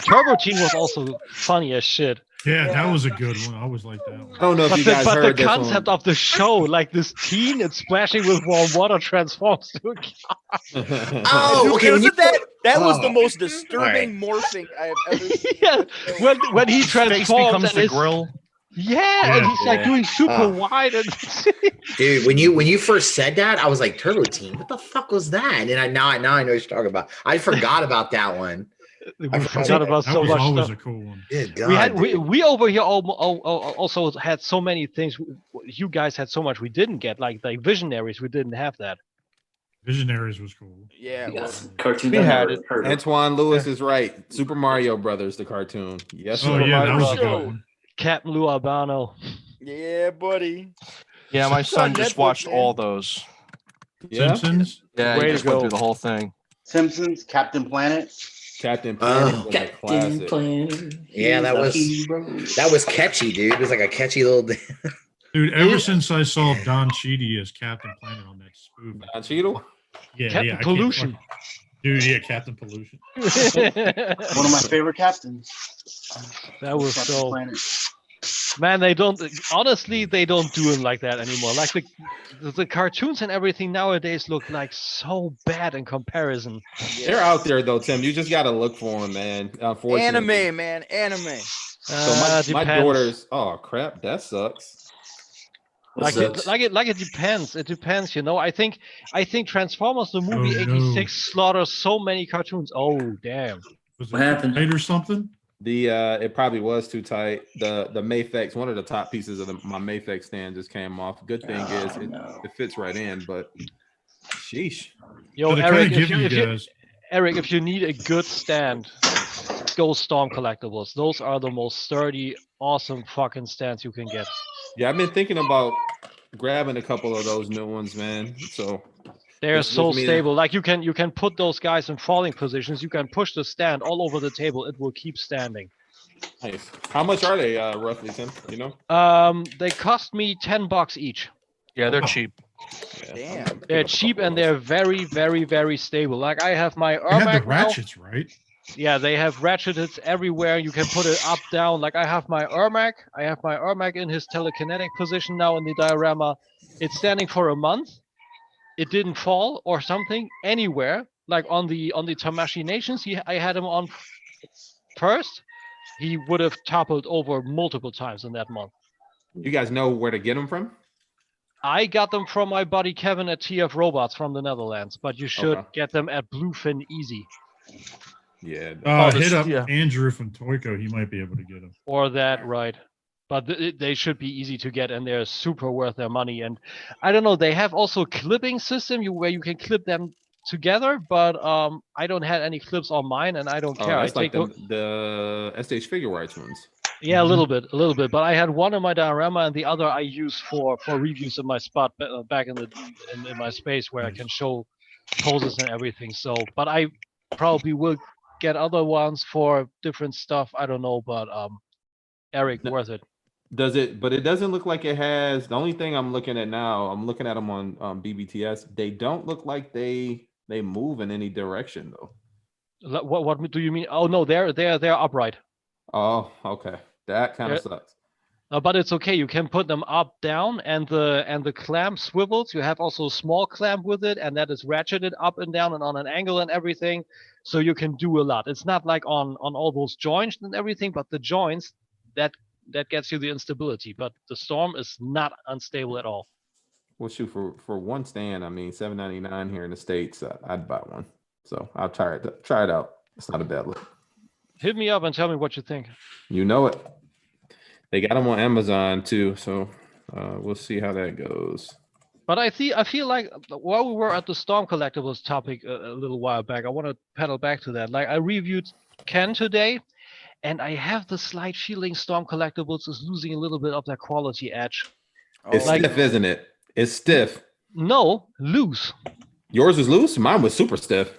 Speaker 1: Turbo Teen was also funny as shit.
Speaker 5: Yeah, that was a good one. I always liked that one.
Speaker 2: I don't know if
Speaker 1: But
Speaker 2: you guys
Speaker 1: the
Speaker 2: heard this
Speaker 1: concept
Speaker 2: one.
Speaker 1: of the show, like this teen and splashing with warm water transforms to a car.
Speaker 12: Oh, okay.
Speaker 3: Wasn't that was the most disturbing morphing I have ever seen.
Speaker 1: Yeah, when he
Speaker 4: Face
Speaker 1: transforms
Speaker 4: becomes
Speaker 1: and
Speaker 4: the
Speaker 1: his-
Speaker 4: grill.
Speaker 1: Yeah, and he's like doing super wide and
Speaker 12: Dude, when you first said that, I was like, Turbo Team, what the fuck was that? And now I know what you're talking about. I forgot about that one.
Speaker 1: we forgot about
Speaker 5: That
Speaker 1: so
Speaker 5: was
Speaker 1: much
Speaker 5: always
Speaker 1: stuff.
Speaker 5: a cool one.
Speaker 12: Good God,
Speaker 1: We had
Speaker 12: dude.
Speaker 1: we over here also had so many things. You guys had so much we didn't get, like Visionaries. We didn't have that.
Speaker 5: Visionaries was cool.
Speaker 3: Yeah, it was.
Speaker 6: Cartoon.
Speaker 4: We had it.
Speaker 2: Antoine Lewis is right. Super Mario Brothers, the cartoon. Yes,
Speaker 5: Oh
Speaker 2: sir.
Speaker 5: yeah, that was a
Speaker 3: Show.
Speaker 5: good one.
Speaker 1: Captain Lou Albano.
Speaker 3: Yeah, buddy.
Speaker 4: Yeah, my son
Speaker 3: on
Speaker 4: just
Speaker 3: Netflix,
Speaker 4: watched
Speaker 3: man.
Speaker 4: all those.
Speaker 2: Yeah?
Speaker 5: Simpsons.
Speaker 4: Yeah,
Speaker 1: Way
Speaker 4: he
Speaker 1: to
Speaker 4: just went
Speaker 1: go.
Speaker 4: through the whole thing.
Speaker 8: Simpsons, Captain Planet.
Speaker 2: Captain Planet was a
Speaker 6: Captain
Speaker 2: classic.
Speaker 6: Planet.
Speaker 12: Yeah, that was catchy, dude. It was like a catchy little.
Speaker 5: Dude, ever since I saw Don Cheadle as Captain Planet on that spoof,
Speaker 2: Don Cheadle?
Speaker 5: yeah,
Speaker 1: Captain
Speaker 5: yeah, I can't
Speaker 1: Pollution.
Speaker 5: Dude, yeah, Captain Pollution.
Speaker 8: One of my favorite captains.
Speaker 1: That was
Speaker 8: Captain
Speaker 1: so.
Speaker 8: Planet.
Speaker 1: Man, they don't. Honestly, they don't do it like that anymore. Like the cartoons and everything nowadays look like so bad in comparison.
Speaker 2: They're out there though, Tim. You just gotta look for them, man. Unfortunately.
Speaker 3: Anime, man, anime.
Speaker 2: So my daughters. Oh crap, that sucks.
Speaker 1: Like it depends. It depends, you know. I think Transformers the movie '86 slaughters so many cartoons. Oh damn!
Speaker 5: Was it tight or something?
Speaker 2: It probably was too tight. The Mayfex, one of the top pieces of my Mayfex stand just came off. Good thing is it fits right in, but sheesh.
Speaker 1: Yo, Eric, Eric, if you need a good stand, go Storm Collectibles. Those are the most sturdy, awesome fucking stands you can get.
Speaker 2: Yeah, I've been thinking about grabbing a couple of those new ones, man. So
Speaker 1: they're so stable. Like you can put those guys in falling positions. You can push the stand all over the table. It will keep standing.
Speaker 2: Nice. How much are they roughly, Tim? You know?
Speaker 1: They cost me $10 each.
Speaker 4: Yeah, they're cheap.
Speaker 3: Damn.
Speaker 1: They're cheap and they're very, very, very stable. Like I have my
Speaker 5: They have
Speaker 1: Ermac
Speaker 5: the ratchets, right?
Speaker 1: Yeah, they have ratchets everywhere. You can put it up, down. Like I have my Ermac. I have my Ermac in his telekinetic position now in the diorama. It's standing for a month. It didn't fall or something anywhere. Like on the Tamashi Nations, I had him on first. He would have toppled over multiple times in that month.
Speaker 2: You guys know where to get them from?
Speaker 1: I got them from my buddy Kevin at TF Robots from the Netherlands, but you should get them at Bluefin Easy.
Speaker 2: Yeah.
Speaker 5: Hit up Andrew from Toyco. He might be able to get them.
Speaker 1: Or that, right. But they should be easy to get, and they're super worth their money. And I don't know, they have also a clipping system where you can clip them together, but I don't have any clips on mine, and I don't care.
Speaker 2: That's
Speaker 1: I
Speaker 2: like
Speaker 1: take
Speaker 2: the SH Figure Rights ones.
Speaker 1: Yeah, a little bit. But I had one in my diorama, and the other I use for reviews in my spot back in my space where I can show poses and everything. So, but I probably will get other ones for different stuff. I don't know, but Eric, worth it.
Speaker 2: Does it? But it doesn't look like it has. The only thing I'm looking at now, I'm looking at them on BBTS. They don't look like they move in any direction though.
Speaker 1: What do you mean? Oh no, they're upright.
Speaker 2: Oh, okay. That kind of sucks.
Speaker 1: But it's okay. You can put them up, down, and the clamp swivels. You have also a small clamp with it, and that is ratcheted up and down and on an angle and everything. So you can do a lot. It's not like on all those joints and everything, but the joints that gets you the instability. But the Storm is not unstable at all.
Speaker 2: Well, shoot, for one stand, I mean, $7.99 here in the States, I'd buy one. So I'll try it out. It's not a bad look.
Speaker 1: Hit me up and tell me what you think.
Speaker 2: You know it. They got them on Amazon too, so we'll see how that goes.
Speaker 1: But I feel like while we were at the Storm Collectibles topic a little while back, I want to pedal back to that. Like I reviewed Ken today, and I have the slight feeling Storm Collectibles is losing a little bit of their quality edge.
Speaker 2: It's stiff, isn't it? It's stiff.
Speaker 1: No, loose.
Speaker 2: Yours is loose? Mine was super stiff.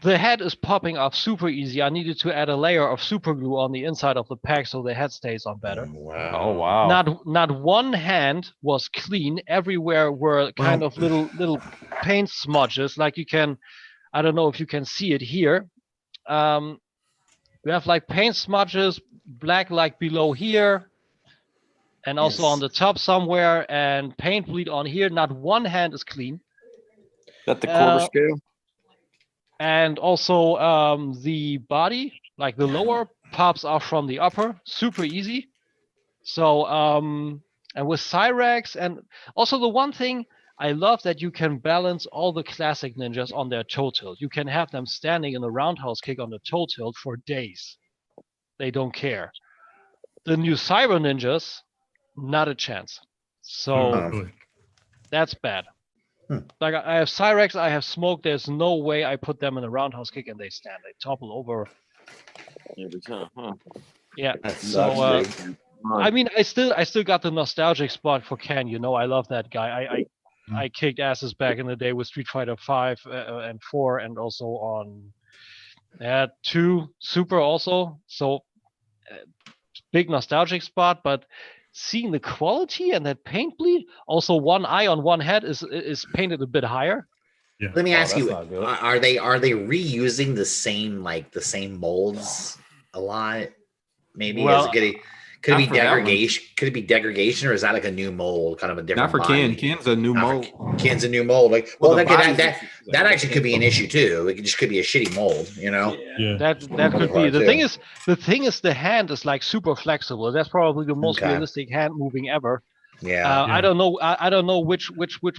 Speaker 1: The head is popping off super easy. I needed to add a layer of super glue on the inside of the pack so the head stays on better.
Speaker 2: Wow. Oh wow.
Speaker 1: Not one hand was clean. Everywhere were kind of little paint smudges. Like you can, I don't know if you can see it here. We have like paint smudges, black like below here, and also on the top somewhere, and paint bleed on here. Not one hand is clean.
Speaker 11: That the quarter scale?
Speaker 1: And also the body, like the lower, pops off from the upper, super easy. So and with Cyrax, and also the one thing I love that you can balance all the classic ninjas on their toe tilt. You can have them standing in a roundhouse kick on the toe tilt for days. They don't care. The new Cyber ninjas, not a chance. So that's bad. Like I have Cyrex, I have Smoke. There's no way I put them in a roundhouse kick and they stand. They topple over
Speaker 11: every time. Huh?
Speaker 1: Yeah. So I mean, I still got the nostalgic spot for Ken. You know, I love that guy. I kicked asses back in the day with Street Fighter 5 and 4, and also on 2 Super also. So big nostalgic spot, but seeing the quality and that paint bleed, also one eye on one head is painted a bit higher.
Speaker 5: Yeah.
Speaker 12: Let me ask you:
Speaker 2: not good.
Speaker 12: Are they reusing the same molds a lot? Maybe
Speaker 1: Well,
Speaker 12: could it
Speaker 2: not
Speaker 12: be
Speaker 2: for that one.
Speaker 12: degradation? Could it be degradation, or is that like a new mold, kind of a different?
Speaker 2: Not for
Speaker 12: body?
Speaker 2: Ken. Ken's a new mold.
Speaker 12: Ken's a new mold. Like,
Speaker 2: Well,
Speaker 12: well,
Speaker 2: the body's
Speaker 12: that actually could be an issue too. It just could be a shitty mold, you know.
Speaker 5: Yeah.
Speaker 1: That could be. The thing is the hand is like super flexible. That's probably the most
Speaker 12: Okay.
Speaker 1: realistic hand moving ever.
Speaker 12: Yeah.
Speaker 1: I don't know. I don't know which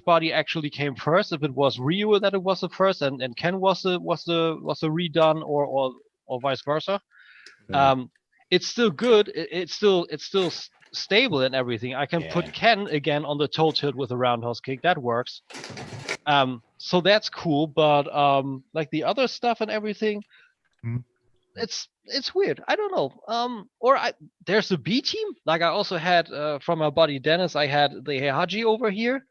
Speaker 1: body actually came first. If it was Ryu that it was the first, and Ken was the redone, or vice versa. It's still good. It's still stable and everything. I can put Ken again on the toe tilt with a roundhouse kick. That works. So that's cool. But like the other stuff and everything, it's weird. I don't know. There's a B team. Like I also had from my buddy Dennis, I had the Heihachi over here.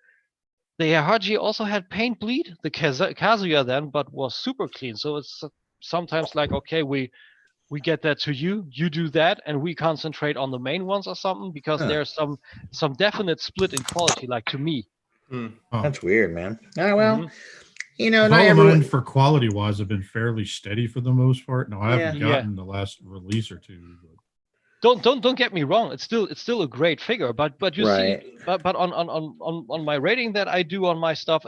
Speaker 1: The Heihachi also had paint bleed. The Kazuya then, but was super clean. So it's sometimes like, okay, we get that to you, you do that, and we concentrate on the main ones or something, because there's some definite split in quality, like to me.
Speaker 12: That's weird, man. Oh, well, you know,
Speaker 5: All
Speaker 12: not
Speaker 5: of
Speaker 12: everyone.
Speaker 5: mine for quality wise have been fairly steady for the most part. No, I haven't gotten the last release or two. But...
Speaker 1: Don't get me wrong. It's still a great figure, but you see, but on my rating that I do on my stuff,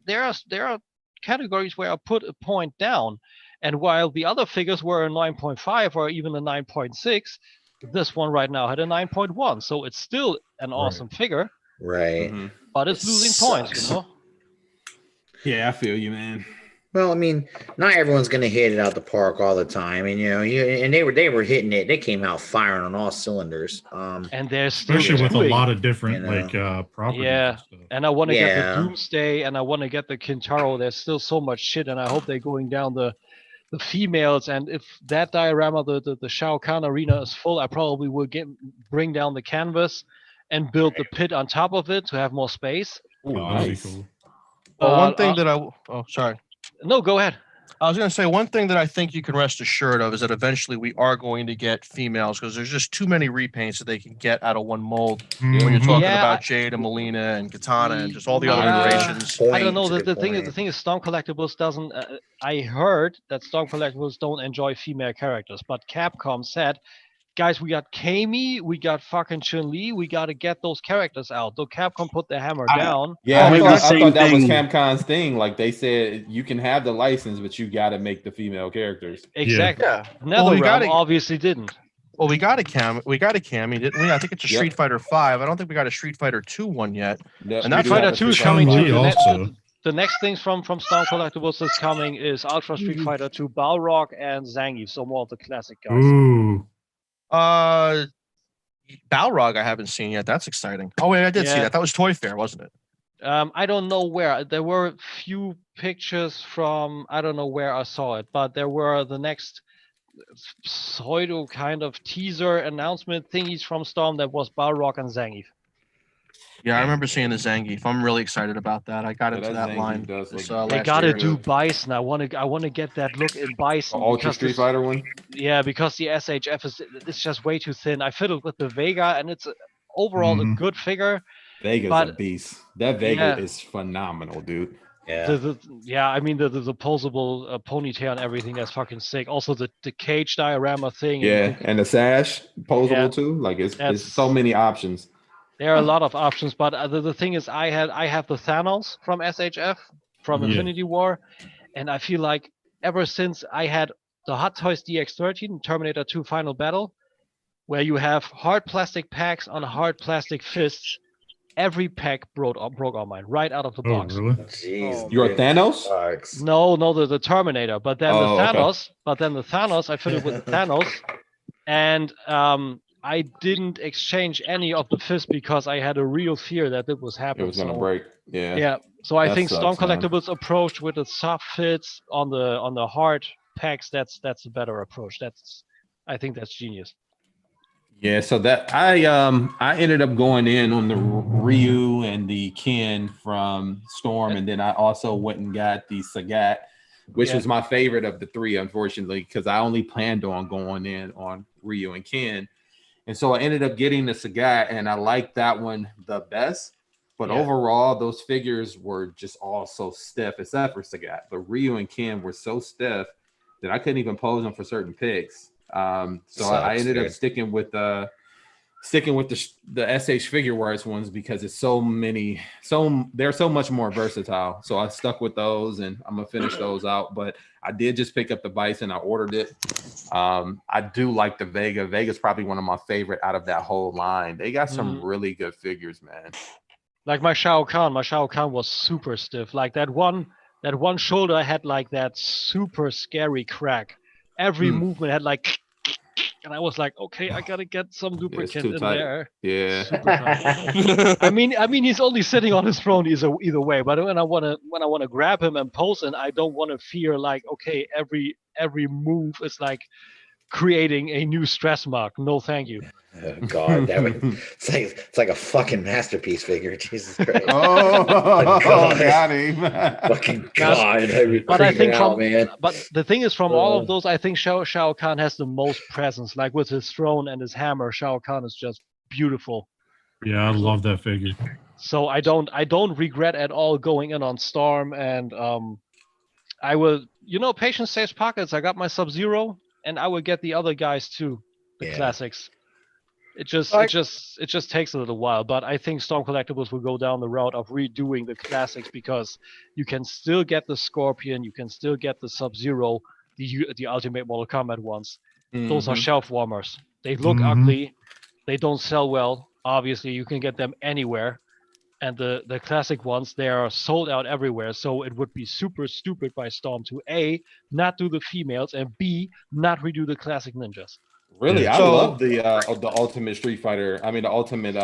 Speaker 1: there are categories where I put a point down. And while the other figures were a 9.5 or even a 9.6, this one right now had a 9.1. So it's still an awesome figure.
Speaker 12: Right.
Speaker 1: But it's losing points, you know?
Speaker 2: Yeah, I feel you, man.
Speaker 12: Well, I mean, not everyone's going to hit it out the park all the time, and you know, and they were hitting it. They came out firing on all cylinders.
Speaker 1: And there's still
Speaker 5: especially with a lot of different properties.
Speaker 1: Yeah, and I want to get the
Speaker 12: Yeah.
Speaker 1: Doomsday, and I want to get the Kintaro. There's still so much shit, and I hope they're going down the females. And if that diorama, the Shao Kahn arena is full, I probably will bring down the canvas and build the pit on top of it to have more space.
Speaker 5: Ooh, nice. Cool.
Speaker 4: Well, one thing that sorry.
Speaker 1: No, go ahead.
Speaker 4: I was going to say one thing that I think you can rest assured of is that eventually we are going to get females, because there's just too many repaints that they can get out of one mold. When you're talking about Jade and Melina and Katana and just all the other iterations.
Speaker 1: I don't know. The thing is, Storm Collectibles doesn't. I heard that Storm Collectibles don't enjoy female characters, but Capcom said, guys, we got Kami, we got fucking Chun-Li, we got to get those characters out. Though Capcom put the hammer down.
Speaker 2: Yeah, I thought that was Capcom's thing. Like they said, you can have the license, but you got to make the female characters.
Speaker 1: Exactly. Yeah. NetherRealm obviously didn't.
Speaker 4: Well, we got a Kami, didn't we? I think it's a Street Fighter 5. I don't think we got a Street Fighter 2 one yet.
Speaker 2: Yep.
Speaker 4: And that
Speaker 1: Street Fighter 2 is coming to the next things from Storm Collectibles is coming is Ultra Street Fighter 2, Balrog, and Zangief. So more of the classic guys.
Speaker 5: Ooh.
Speaker 4: Balrog I haven't seen yet. That's exciting. Oh wait, I did see that. That was Toy Fair, wasn't it?
Speaker 1: I don't know where. There were few pictures from, I don't know where I saw it, but there were the next pseudo kind of teaser announcement thingies from Storm that was Balrog and Zangief.
Speaker 4: Yeah, I remember seeing the Zangief. I'm really excited about that. I got into that line.
Speaker 1: They gotta do Bison. I want to get that look in Bison.
Speaker 2: Ultra Street Fighter one.
Speaker 1: Yeah, because the SHF it's just way too thin. I fiddled with the Vega, and it's overall a good figure.
Speaker 2: Vega's a beast. That Vega is phenomenal, dude.
Speaker 12: Yeah.
Speaker 1: I mean the posable ponytail and everything, that's fucking sick. Also the cage diorama thing.
Speaker 2: Yeah, and the sash posable too. Like it's so many options.
Speaker 1: There are a lot of options, but the thing is, I have the Thanos from SHF, from Infinity War, and I feel like ever since I had the Hot Toys DX13, Terminator 2 Final Battle, where you have hard plastic packs on hard plastic fists, every pack broke on mine right out of the box.
Speaker 5: Really?
Speaker 12: Jeez,
Speaker 2: you're a Thanos?
Speaker 1: No, the Terminator, but then the Thanos, I fitted with the Thanos, and I didn't exchange any of the fists because I had a real fear that it was happening.
Speaker 2: It was gonna break. Yeah.
Speaker 1: Yeah. So I think
Speaker 2: sucks,
Speaker 1: Storm Collectibles approach with the soft fits on the hard packs, that's a better approach. I think that's genius.
Speaker 2: Yeah, so that I ended up going in on the Ryu and the Ken from Storm, and then I also went and got the Sagat, which was my favorite of the three, unfortunately, because I only planned on going in on Ryu and Ken. And so I ended up getting the Sagat, and I liked that one the best. But
Speaker 1: Yeah.
Speaker 2: overall, those figures were just all so stiff, except for Sagat. But Ryu and Ken were so stiff that I couldn't even pose them for certain picks. So I ended up sticking with the SH figure wars ones because it's they're so much more versatile. So I stuck with those, and I'm gonna finish those out. But I did just pick up the Bison. I ordered it. I do like the Vega. Vega's probably one of my favorite out of that whole line. They got some really good figures, man.
Speaker 1: Like my Shao Kahn was super stiff. Like that one shoulder I had like that super scary crack. Every movement had like, and I was like, okay, I gotta get some lubricant in there.
Speaker 2: Yeah.
Speaker 1: Super tight. I mean, he's only sitting on his throne either way. But when I wanna grab him and pose, and I don't want to fear like, okay, every move is like creating a new stress mark. No, thank you.
Speaker 12: Oh God, it's like a fucking masterpiece figure. Jesus Christ!
Speaker 2: Got him.
Speaker 12: Fucking God!
Speaker 1: But I think but the thing is, from all of those, I think Shao Kahn has the most presence. Like with his throne and his hammer, Shao Kahn is just beautiful.
Speaker 5: Yeah, I love that figure.
Speaker 1: So I don't regret at all going in on Storm, and I will. Patience saves pockets. I got my Sub-Zero, and I will get the other guys too, the classics. It just takes a little while, but I think Storm Collectibles will go down the route of redoing the classics because you can still get the Scorpion, you can still get the Sub-Zero, the Ultimate Mortal Kombat ones. Those are shelf warmers. They look ugly, they don't sell well. Obviously, you can get them anywhere, and the classic ones, they are sold out everywhere. So it would be super stupid by Storm to A, not do the females, and B, not redo the classic ninjas.
Speaker 2: Really, I love the Ultimate Street Fighter. I mean, the Ultimate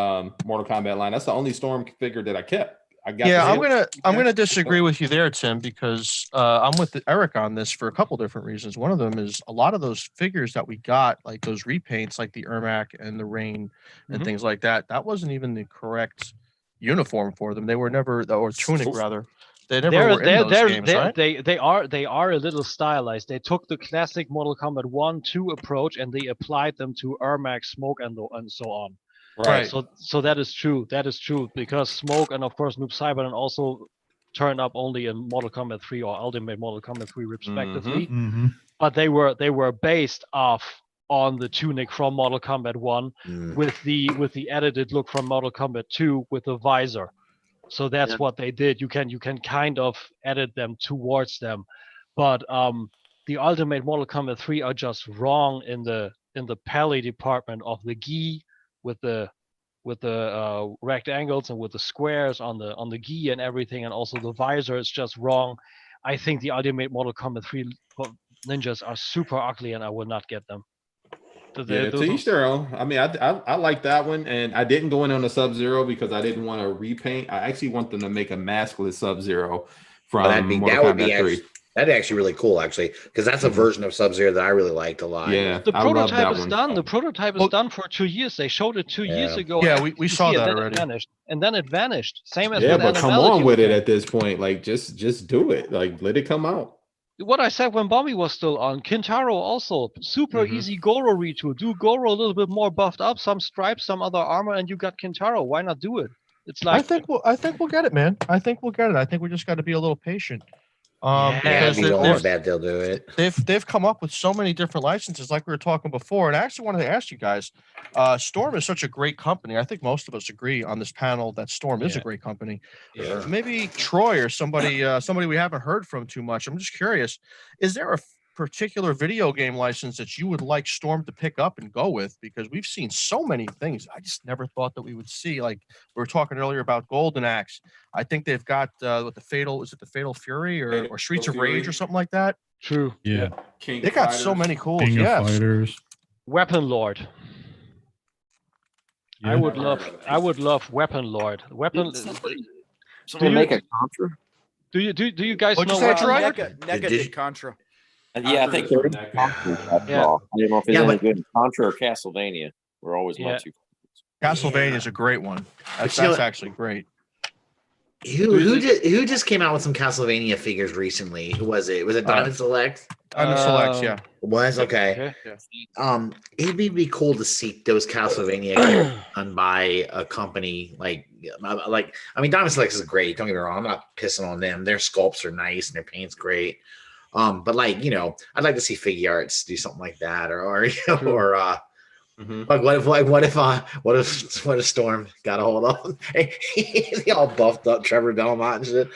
Speaker 2: Mortal Kombat line. That's the only Storm figure that I kept. I'm
Speaker 4: gonna disagree with you there, Tim, because I'm with Eric on this for a couple different reasons. One of them is a lot of those figures that we got, like those repaints, like the Ermac and the Rain and things like that. That wasn't even the correct uniform for them. They were never, or tunic rather. They never were in those games, right?
Speaker 1: They are a little stylized. They took the classic Mortal Kombat 1-2 approach and they applied them to Ermac, Smoke, and so on.
Speaker 2: Right.
Speaker 1: So that is true. That is true because Smoke and of course Noob Saibot also turned up only in Mortal Kombat 3 or Ultimate Mortal Kombat 3 respectively. But they were based off on the tunic from Mortal Kombat 1 with the edited look from Mortal Kombat 2 with the visor. So that's what they did. You can kind of edit them towards them, but the Ultimate Mortal Kombat 3 are just wrong in the pally department of the gi with the rectangles and with the squares on the gi and everything, and also the visor is just wrong. I think the Ultimate Mortal Kombat 3 ninjas are super ugly, and I would not get them.
Speaker 2: To each their own. I mean, I like that one, and I didn't go in on the Sub-Zero because I didn't want to repaint. I actually want them to make a maskless Sub-Zero from Mortal Kombat 3.
Speaker 12: That'd be actually really cool, actually, because that's a version of Sub-Zero that I really liked a lot.
Speaker 2: Yeah,
Speaker 1: the prototype is done. The prototype is done for 2 years. They showed it 2 years ago.
Speaker 4: Yeah, we saw that already.
Speaker 1: And then it vanished. Same as
Speaker 2: but come on with it at this point. Like, just do it. Like, let it come out.
Speaker 1: What I said when Bombi was still on, Kintaro also super easy Goro retool. Do Goro a little bit more buffed up, some stripes, some other armor, and you got Kintaro. Why not do it? It's like
Speaker 4: I think we'll get it, man. I think we'll get it. I think we just got to be a little patient.
Speaker 12: Because they'll do it.
Speaker 4: They've come up with so many different licenses, like we were talking before. And I actually wanted to ask you guys, Storm is such a great company. I think most of us agree on this panel that Storm is a great company. Maybe Troy or somebody we haven't heard from too much. I'm just curious, is there a particular video game license that you would like Storm to pick up and go with? Because we've seen so many things I just never thought that we would see. Like we were talking earlier about Golden Axe. I think they've got with the Fatal Fury or Streets of Rage or something like that.
Speaker 1: True.
Speaker 5: Yeah.
Speaker 4: They got so many cool.
Speaker 5: King of Fighters.
Speaker 1: Weapon Lord. Yeah. I would love Weapon Lord.
Speaker 11: Somebody make a Contra.
Speaker 1: Do you guys
Speaker 3: know
Speaker 1: what
Speaker 3: NECA did Contra?
Speaker 11: Yeah, I think they're Contra. I don't know if it's any good. Contra or Castlevania were always my two.
Speaker 4: Castlevania is a great one. That's actually great.
Speaker 12: Who just came out with some Castlevania figures recently? Who was it? Was it Diamond Select?
Speaker 4: Diamond Selects, yeah.
Speaker 12: It was okay.
Speaker 4: Yeah.
Speaker 12: It'd be cool to see those Castlevania done by a company like I mean, Diamond Selects is great. Don't get me wrong. I'm not pissing on them. Their sculpts are nice and their paint's great. But like, you know, I'd like to see Figgy Arts do something like that, or like what if Storm got a hold of him? He all buffed up, Trevor Belmont and shit.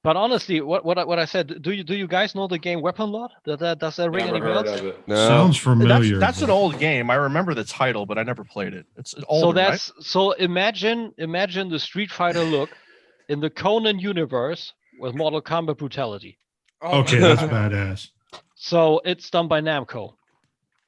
Speaker 1: But honestly, what I said, do you guys know the game Weapon Lot? Does that ring any bells?
Speaker 5: No. Sounds familiar.
Speaker 4: That's an old game. I remember the title, but I never played it. It's old.
Speaker 1: So imagine the Street Fighter look in the Conan universe with Mortal Kombat brutality.
Speaker 5: Okay, that's badass.
Speaker 1: So it's done by Namco.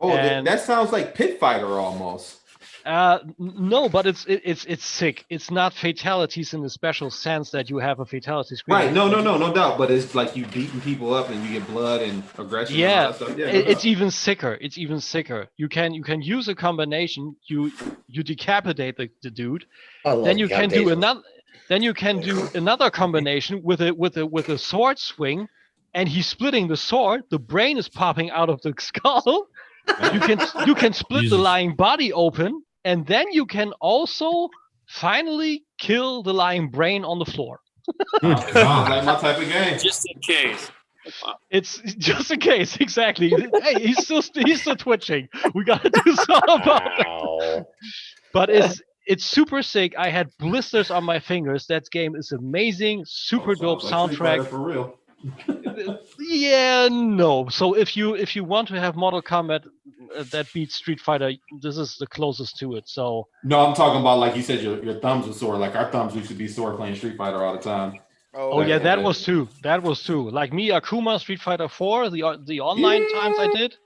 Speaker 2: Oh, that sounds like Pit Fighter almost.
Speaker 1: No, but it's sick. It's not fatalities in the special sense that you have a fatality screen.
Speaker 2: Right? No doubt. But it's like you beating people up and you get blood and aggression.
Speaker 1: Yeah,
Speaker 2: and all that stuff.
Speaker 1: it's even sicker. It's even sicker. You can use a combination. You decapitate the dude. Then you can do another. Then you can do another combination with a sword swing, and he's splitting the sword. The brain is popping out of the skull. You can split the lying body open, and then you can also finally kill the lying brain on the floor.
Speaker 2: Good God. Like my type of game.
Speaker 11: Just in case.
Speaker 1: It's just in case, exactly. Hey, he's still twitching. We gotta do something about it. But it's super sick. I had blisters on my fingers. That game is amazing. Super dope soundtrack.
Speaker 2: For real.
Speaker 1: Yeah, no. So if you want to have Mortal Kombat that beats Street Fighter, this is the closest to it. So
Speaker 2: no, I'm talking about like you said, your thumbs are sore. Like our thumbs used to be sore playing Street Fighter all the time.
Speaker 1: Oh yeah, that was too. Like me, Akuma, Street Fighter 4, the online times I did.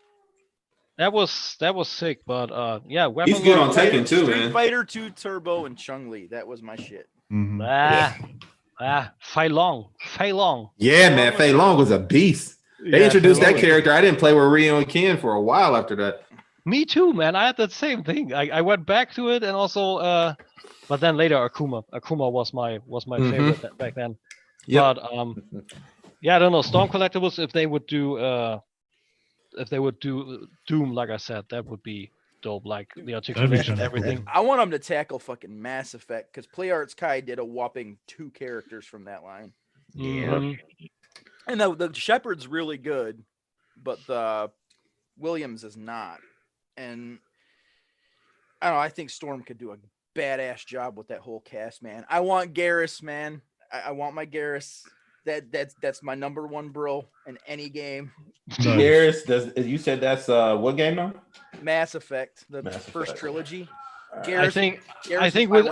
Speaker 1: That was sick. But yeah,
Speaker 2: he's good on Tekken too,
Speaker 3: Street
Speaker 2: man.
Speaker 3: Fighter 2 Turbo and Chun-Li. That was my shit.
Speaker 5: Mm-hmm.
Speaker 1: Fei Long.
Speaker 2: Yeah, man, Fei Long was a beast. They introduced that character. I didn't play with Ryu and Ken for a while after that.
Speaker 1: Me too, man. I had that same thing. I went back to it, and also, but then later Akuma. Akuma was my favorite back then. Yep. But yeah, I don't know. Storm Collectibles, if they would do Doom, like I said, that would be dope. Like the articulation, everything.
Speaker 3: I want them to tackle fucking Mass Effect because Play Arts Kai did a whopping 2 characters from that line.
Speaker 1: Yeah.
Speaker 3: Mm-hmm. And the Shepard's really good, but the Williams is not. And I don't know. I think Storm could do a badass job with that whole cast, man. I want Garrus, man. I want my Garrus. That's my number one bro in any game.
Speaker 2: Garrus, you said that's what game now?
Speaker 3: Mass Effect, the first trilogy. Garrus,
Speaker 1: I think with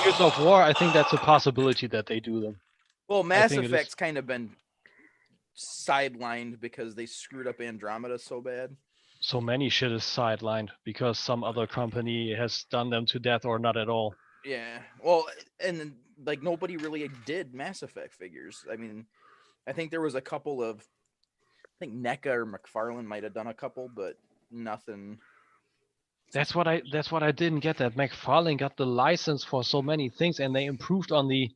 Speaker 1: Gears of War, I think that's a possibility that they do them.
Speaker 3: Well, Mass Effect's kind of been sidelined because they screwed up Andromeda so bad.
Speaker 1: So many shit is sidelined because some other company has done them to death or not at all.
Speaker 3: Yeah. Well, and like nobody really did Mass Effect figures. I mean, I think there was a couple of, I think NECA or McFarlane might have done a couple, but nothing.
Speaker 1: That's what I didn't get. That McFarlane got the license for so many things, and they improved on the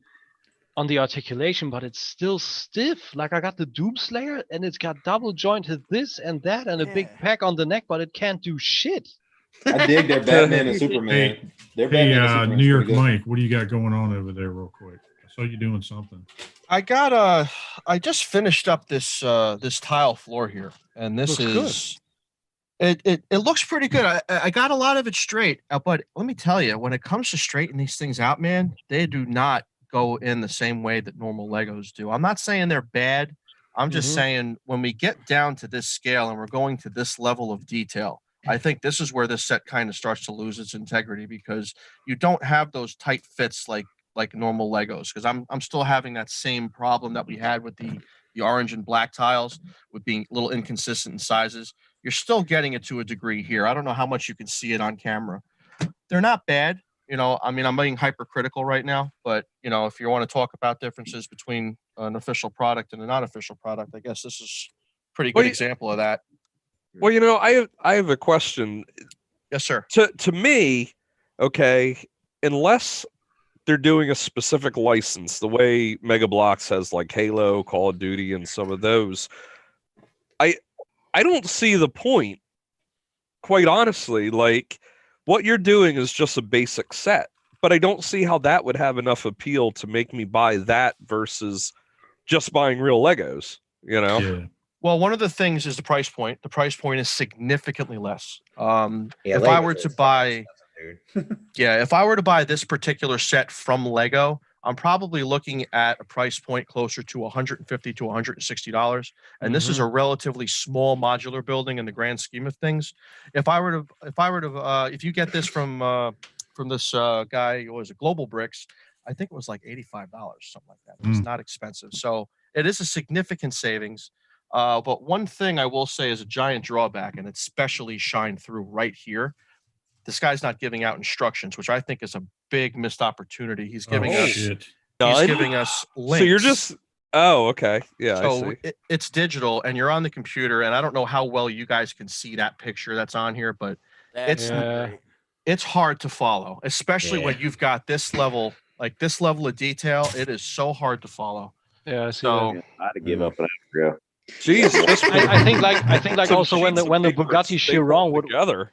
Speaker 1: articulation, but it's still stiff. Like I got the Doomslayer, and it's got double jointed this and that, and a big pack on the neck, but it can't do shit.
Speaker 2: I dig their Batman and Superman.
Speaker 5: New York Mike, what do you got going on over there, real quick? I saw you doing something.
Speaker 4: I just finished up this tile floor here, and this is good. It looks pretty good. I got a lot of it straight, but let me tell you, when it comes to straightening these things out, man, they do not go in the same way that normal Legos do. I'm not saying they're bad. I'm just saying when we get down to this scale and we're going to this level of detail, I think this is where this set kind of starts to lose its integrity because you don't have those tight fits like normal Legos. Because I'm still having that same problem that we had with the orange and black tiles with being a little inconsistent in sizes. You're still getting it to a degree here. I don't know how much you can see it on camera. They're not bad. You know, I mean, I'm being hypercritical right now, but you know, if you want to talk about differences between an official product and a non-official product, I guess this is a pretty good example of that.
Speaker 10: Well, you know, I have a question.
Speaker 4: Yes, sir.
Speaker 10: To me, okay, unless they're doing a specific license, the way Mega Bloks has like Halo, Call of Duty, and some of those, I don't see the point, quite honestly. Like, what you're doing is just a basic set, but I don't see how that would have enough appeal to make me buy that versus just buying real Legos, you know?
Speaker 5: Yeah.
Speaker 4: Well, one of the things is the price point. The price point is significantly less. If
Speaker 12: Legos
Speaker 4: I were
Speaker 12: are
Speaker 4: to
Speaker 12: expensive,
Speaker 4: buy,
Speaker 12: dude.
Speaker 4: yeah, if I were to buy this particular set from Lego, I'm probably looking at a price point closer to $150 to $160. And this is a relatively small modular building in the grand scheme of things. If you get this from this guy who was a Global Bricks, I think it was like $85, something like that. It was not expensive. So it is a significant savings. But one thing I will say is a giant drawback, and it's especially shined through right here. This guy's not giving out instructions, which I think is a big missed opportunity. He's giving us links.
Speaker 10: So you're just okay. Yeah,
Speaker 4: so
Speaker 10: I see.
Speaker 4: It's digital, and you're on the computer, and I don't know how well you guys can see that picture that's on here, but it's hard to follow, especially when you've got this level, of detail. It is so hard to follow.
Speaker 1: Yeah, I see.
Speaker 11: I had to give up an hour ago.
Speaker 10: Jeez,
Speaker 1: I think like also when the Bugatti Chiron would
Speaker 10: together.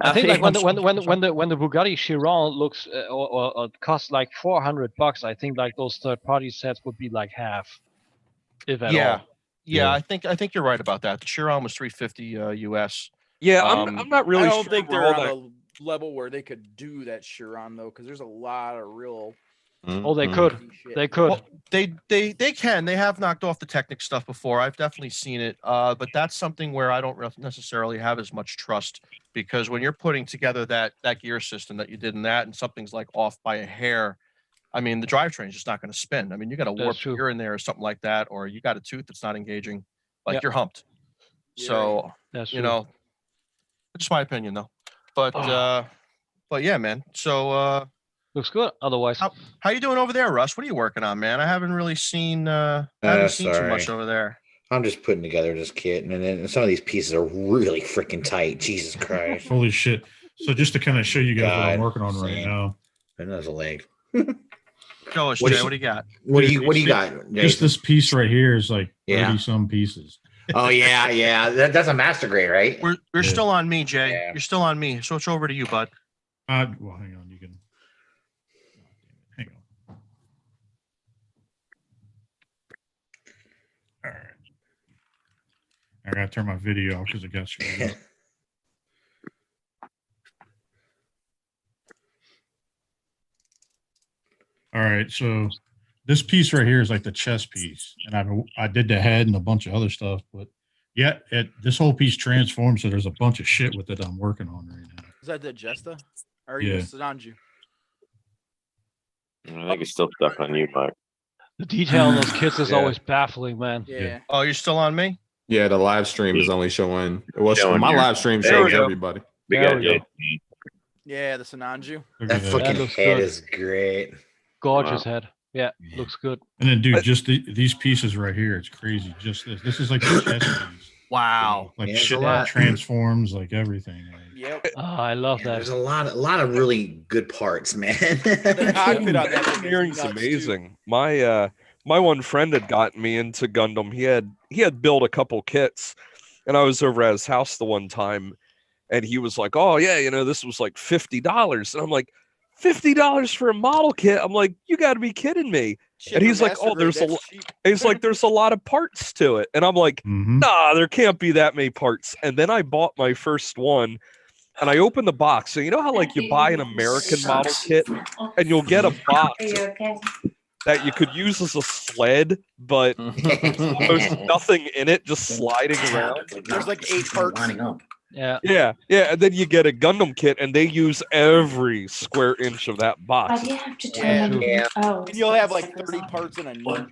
Speaker 1: I think like when the Bugatti Chiron looks or costs like $400, I think like those third-party sets would be like half, if at all.
Speaker 4: Yeah, I think you're right about that. The Chiron was $350 US.
Speaker 10: Yeah, I'm not really.
Speaker 3: I don't
Speaker 10: sure
Speaker 3: think
Speaker 10: where
Speaker 3: they're
Speaker 10: all
Speaker 3: on a level where they could do that Chiron though, because there's a lot of real.
Speaker 1: Oh, they could. They could.
Speaker 4: Well, they can. They have knocked off the Technic stuff before. I've definitely seen it. But that's something where I don't necessarily have as much trust, because when you're putting together that gear system that you did in that, and something's like off by a hair, I mean, the drivetrain's just not going to spin. I mean, you got a warp gear in there or something like that, or you got a tooth that's not engaging, like you're humped. So
Speaker 1: that's
Speaker 4: you know, just my opinion though. But yeah, man. So
Speaker 1: looks good. Otherwise,
Speaker 4: how you doing over there, Russ? What are you working on, man? I haven't really seen too much over there.
Speaker 12: I'm just putting together this kit, and then some of these pieces are really freaking tight. Jesus Christ!
Speaker 5: Holy shit! So just to kind of show you guys what I'm working on right now.
Speaker 12: Another leg.
Speaker 4: Show us, Jay. What do you got?
Speaker 12: What do you got?
Speaker 5: Just
Speaker 12: Jason?
Speaker 5: this piece right here is like 30 some pieces.
Speaker 12: Oh yeah. That's a master grade, right?
Speaker 4: You're still on me, Jay. Yeah. You're still on me. So it's over to you, bud.
Speaker 5: Well, hang on. You can. Hang on. All right. I gotta turn my video off because it got screwed up. All right, so this piece right here is like the chest piece, and I did the head and a bunch of other stuff, but yeah, this whole piece transforms. So there's a bunch of shit with it I'm working on right now.
Speaker 3: Is that the Jesta? Or are you Sanju?
Speaker 11: I think it's still stuck on you, Mike.
Speaker 1: The detail on those kits is always baffling, man.
Speaker 3: Yeah.
Speaker 4: Oh, you're still on me?
Speaker 14: Yeah, the live stream is only showing. My live stream shows everybody.
Speaker 3: Yeah, the Sananju.
Speaker 12: That fucking head is great.
Speaker 1: Gorgeous head. Yeah, looks good.
Speaker 5: And then, dude, just these pieces right here, it's crazy. Just this. This is like the chest piece.
Speaker 4: Wow.
Speaker 5: Like shit that transforms, like everything. Like,
Speaker 3: yep.
Speaker 1: Oh, I love that.
Speaker 12: There's a lot of really good parts, man.
Speaker 10: The engineering's amazing. My one friend had gotten me into Gundam. He had built a couple kits, and I was over at his house the one time, and he was like, "Oh yeah, this was like $50," and I'm like, $50 for a model kit? I'm like, you got to be kidding me. And he's like, oh, there's a lot of parts to it. And I'm like, nah, there can't be that many parts. And then I bought my first one, and I opened the box. So you know how like you buy an American model kit and you'll get a box that you could use as a sled, but there's nothing in it, just sliding around.
Speaker 3: There's like 8 parts.
Speaker 10: Yeah. And then you get a Gundam kit, and they use every square inch of that box.
Speaker 13: You have to turn them. Oh,
Speaker 3: and you'll have like 30 parts in a new.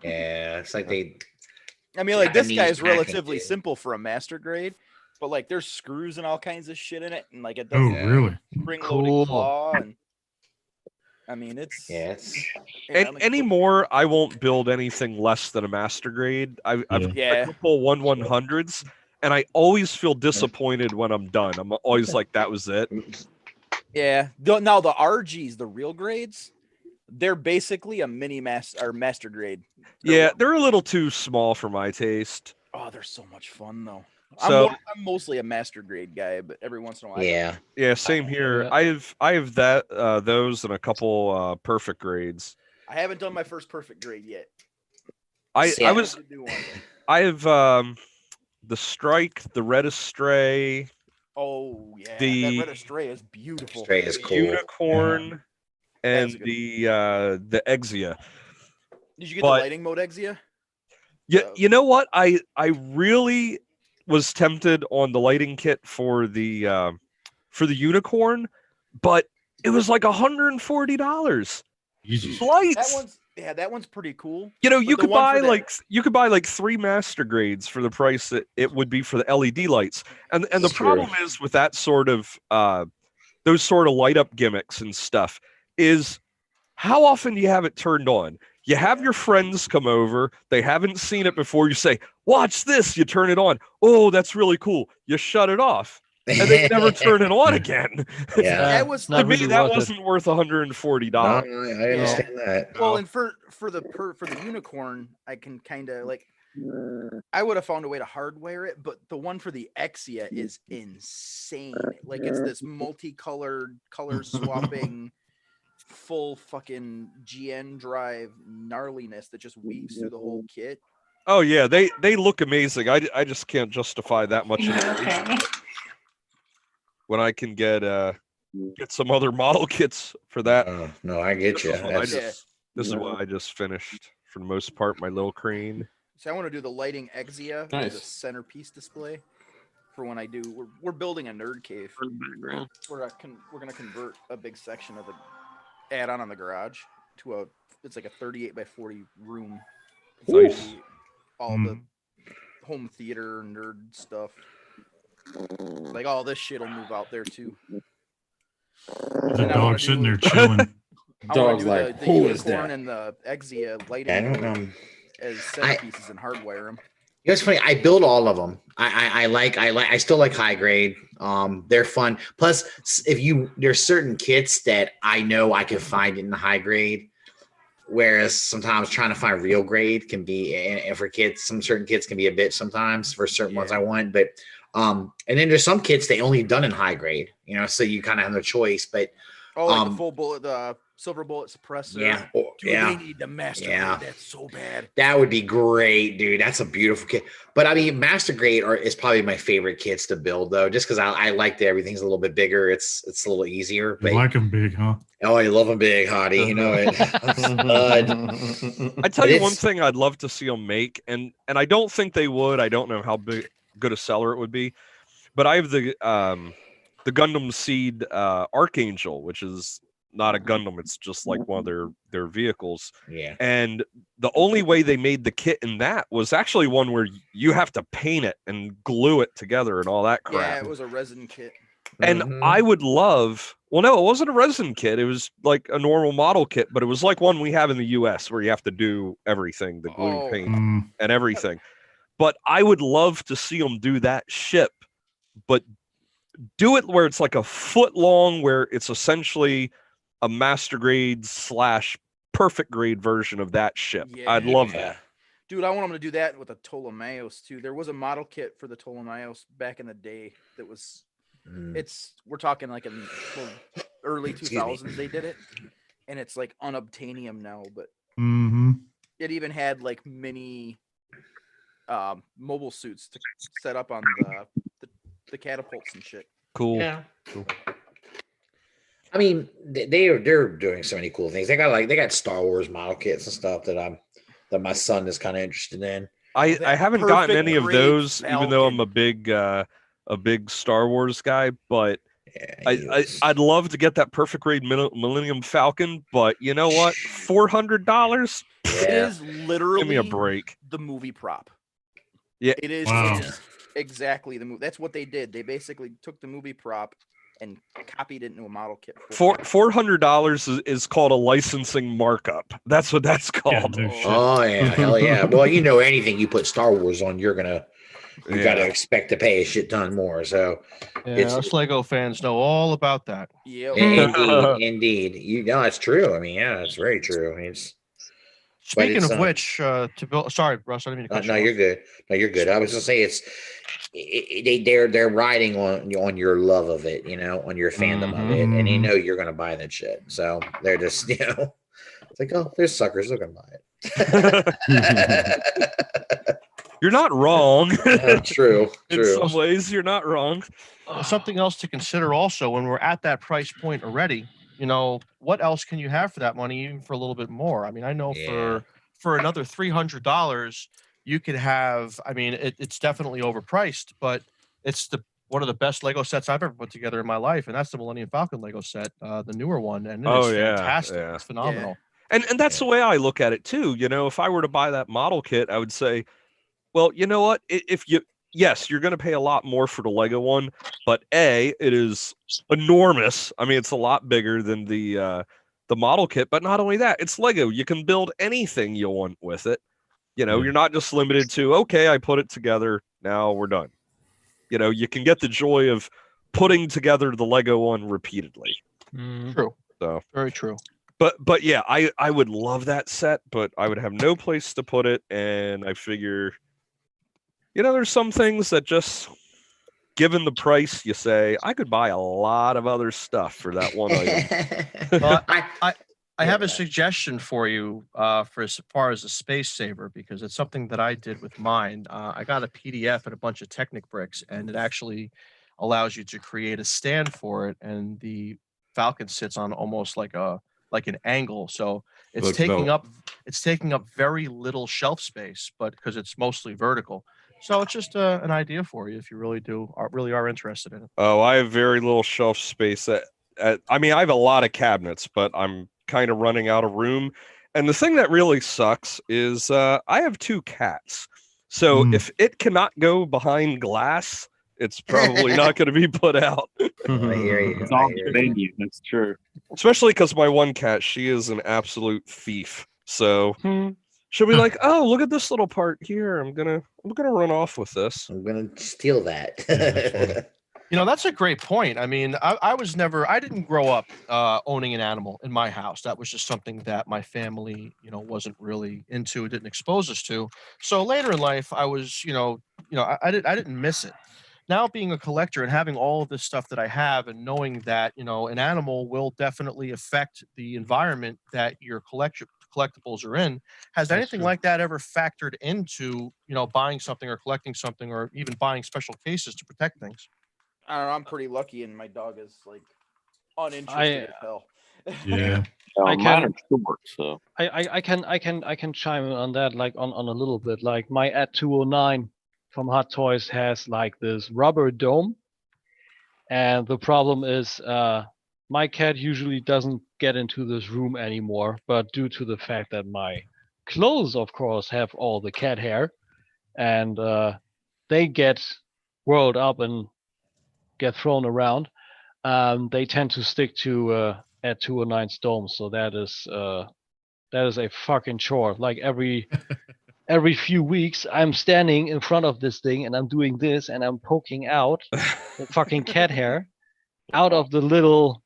Speaker 12: Yeah, it's like they.
Speaker 3: I mean, like this guy is relatively simple for a master grade, but like there's screws and all kinds of shit in it, and like it doesn't.
Speaker 5: Really?
Speaker 3: Spring-loaded claw, and I mean it's.
Speaker 10: Anymore, I won't build anything less than a master grade. I've a couple 1/100s. And I always feel disappointed when I'm done. I'm always like, that was it.
Speaker 3: Yeah. Now the RGs, the real grades, they're basically a mini master grade.
Speaker 10: They're a little too small for my taste.
Speaker 3: Oh, they're so much fun though.
Speaker 10: So
Speaker 3: I'm mostly a master grade guy, but every once in a while.
Speaker 12: Yeah.
Speaker 10: Same here. I have that those and a couple perfect grades.
Speaker 3: I haven't done my first perfect grade yet.
Speaker 10: I have the Strike, the Red Astray.
Speaker 3: Oh yeah,
Speaker 10: the
Speaker 3: that Red Astray is beautiful.
Speaker 12: Astray is cool.
Speaker 10: Unicorn and the Exia.
Speaker 3: Did you get the lighting mode Exia?
Speaker 10: Yeah, you know what? I really was tempted on the lighting kit for the Unicorn, but it was like $140. Lights.
Speaker 3: That one's pretty cool.
Speaker 10: You know, you could buy like 3 master grades for the price that it would be for the LED lights. And the problem is with that sort of those sort of light up gimmicks and stuff is how often do you have it turned on? You have your friends come over, they haven't seen it before, you say, "Watch this," you turn it on. "Oh, that's really cool." You shut it off. And they never turn it on again.
Speaker 12: Yeah.
Speaker 3: That was
Speaker 10: to me, that wasn't worth $140.
Speaker 12: No, I understand that.
Speaker 3: Well, and for the Unicorn, I can kind of like. I would have found a way to hardwire it, but the one for the Exia is insane. Like it's this multicolored, color swapping, full fucking GN drive gnarliness that just weaves through the whole kit.
Speaker 10: Oh yeah, they look amazing. I just can't justify that much inflation when I can get some other model kits for that.
Speaker 12: No, I get you.
Speaker 10: This is what I just finished for the most part. My little crane.
Speaker 3: So I want to do the lighting Exia with the centerpiece display for when I do. We're building a nerd cave. We're gonna convert a big section of the add-on on the garage to it's like a 38 by 40 room.
Speaker 10: Nice.
Speaker 3: All the home theater nerd stuff. Like all this shit will move out there too.
Speaker 5: The dog sitting there chilling.
Speaker 14: Dog's like,
Speaker 3: the
Speaker 14: who is
Speaker 3: Unicorn
Speaker 14: that?
Speaker 3: and the Exia lighting
Speaker 12: I don't know.
Speaker 3: as set pieces and hardwire them.
Speaker 12: You know, it's funny. I build all of them. I still like high grade. They're fun. Plus, there's certain kits that I know I can find in the high grade, whereas sometimes trying to find real grade can be, and for kids, certain kits can be a bitch sometimes for certain ones I want. But and then there's some kits they only done in high grade, you know, so you kind of have no choice. But
Speaker 3: like the full bullet, the silver bullet suppressor. They need the master grade. That's so bad.
Speaker 12: That would be great, dude. That's a beautiful kit. But I mean, master grade is probably my favorite kits to build, though, just because I like that everything's a little bit bigger. It's a little easier.
Speaker 5: You like them big, huh?
Speaker 12: Oh, you love them big, hottie. You know it.
Speaker 10: I tell you one thing I'd love to see them make, and I don't think they would. I don't know how good a seller it would be, but I have the Gundam Seed Archangel, which is not a Gundam, it's just like one of their vehicles.
Speaker 12: Yeah.
Speaker 10: And the only way they made the kit in that was actually one where you have to paint it and glue it together and all that crap.
Speaker 3: Yeah, it was a resin kit.
Speaker 10: And I would love, well, no, it wasn't a resin kit. It was like a normal model kit, but it was like one we have in the US where you have to do everything, the glue, paint, and everything. But I would love to see them do that ship, but do it where it's like a foot long, where it's essentially a master grade / perfect grade version of that ship.
Speaker 3: Yeah.
Speaker 10: I'd love that.
Speaker 3: Dude, I want them to do that with a Ptolemaeus too. There was a model kit for the Ptolemaeus back in the day that was, we're talking like in the early 2000s they did it, and it's like unobtainium now, but it even had like mini mobile suits to set up on the catapults and shit.
Speaker 10: Cool.
Speaker 3: Yeah.
Speaker 10: Cool.
Speaker 12: I mean, they're doing so many cool things. They got Star Wars model kits and stuff that my son is kind of interested in.
Speaker 10: I haven't gotten any of those, even though I'm a big Star Wars guy. But I'd love to get that perfect grade Millennium Falcon. But you know what? $400.
Speaker 3: It is literally
Speaker 10: give me a break.
Speaker 3: The movie prop.
Speaker 10: Yeah,
Speaker 3: it is.
Speaker 10: Wow.
Speaker 3: It is exactly the movie. That's what they did. They basically took the movie prop and copied it into a model kit.
Speaker 10: $400 is called a licensing markup. That's what that's called.
Speaker 12: Oh yeah, hell yeah. Well, you know, anything you put Star Wars on, you're gonna you got to expect to pay a shit ton more. So,
Speaker 4: yeah, us Lego fans know all about that.
Speaker 3: Yeah,
Speaker 12: indeed. You know, it's true. I mean, yeah, it's very true. It's
Speaker 4: speaking of which, to build. Sorry, Russ, I didn't mean to cut you off.
Speaker 12: You're good. No, you're good. I was gonna say they're riding on your love of it, you know, on your fandom of it, and you know you're gonna buy that shit. So they're just, you know, it's like, oh, there's suckers, they're gonna buy it.
Speaker 10: You're not wrong.
Speaker 12: True.
Speaker 10: In some ways, you're not wrong.
Speaker 4: Something else to consider also when we're at that price point already, you know, what else can you have for that money, even for a little bit more? I mean, I know for another $300, you could have, I mean, it's definitely overpriced, but it's one of the best Lego sets I've ever put together in my life. And that's the Millennium Falcon Lego set, the newer one. And it's fantastic. Yeah. It's phenomenal.
Speaker 10: And that's the way I look at it too. You know, if I were to buy that model kit, I would say, well, you know what? Yes, you're going to pay a lot more for the Lego one, but it is enormous. I mean, it's a lot bigger than the model kit, but not only that, it's Lego. You can build anything you want with it. You know, you're not just limited to, okay, I put it together, now we're done. You know, you can get the joy of putting together the Lego one repeatedly.
Speaker 4: True.
Speaker 10: So
Speaker 4: very true.
Speaker 10: But yeah, I would love that set, but I would have no place to put it, and I figure, you know, there's some things that just, given the price, you say, I could buy a lot of other stuff for that one item.
Speaker 4: Well, I have a suggestion for you for as far as a space saver, because it's something that I did with mine. I got a PDF and a bunch of Technic bricks, and it actually allows you to create a stand for it, and the Falcon sits on almost like an angle, so it's taking up very little shelf space, but because it's mostly vertical. So it's just an idea for you if you really are interested in it.
Speaker 10: Oh, I have very little shelf space. I mean, I have a lot of cabinets, but I'm kind of running out of room. And the thing that really sucks is I have 2 cats. So if it cannot go behind glass, it's probably not going to be put out.
Speaker 12: I hear you.
Speaker 11: It's all the venue. That's true.
Speaker 10: Especially because my one cat, she is an absolute thief. So she'll be like, "Oh, look at this little part here. I'm gonna run off with this.
Speaker 12: I'm gonna steal that."
Speaker 4: You know, that's a great point. I mean, I didn't grow up owning an animal in my house. That was just something that my family, you know, wasn't really into, didn't expose us to. So later in life, I was, I didn't miss it. Now being a collector and having all of this stuff that I have, and knowing that, you know, an animal will definitely affect the environment that your collectibles are in. Has anything like that ever factored into, you know, buying something or collecting something, or even buying special cases to protect things?
Speaker 3: I don't know. I'm pretty lucky, and my dog is like uninterested as hell.
Speaker 5: Yeah.
Speaker 11: Mine are short, so
Speaker 1: I can chime in on that, like on a little bit. Like my Ep.4 from Hot Toys has like this rubber dome, and the problem is my cat usually doesn't get into this room anymore, but due to the fact that my clothes, of course, have all the cat hair, and they get whirled up and get thrown around, they tend to stick to Ep.4's dome. So that is a fucking chore. Like every few weeks, I'm standing in front of this thing and I'm doing this, and I'm poking out the fucking cat hair out of the little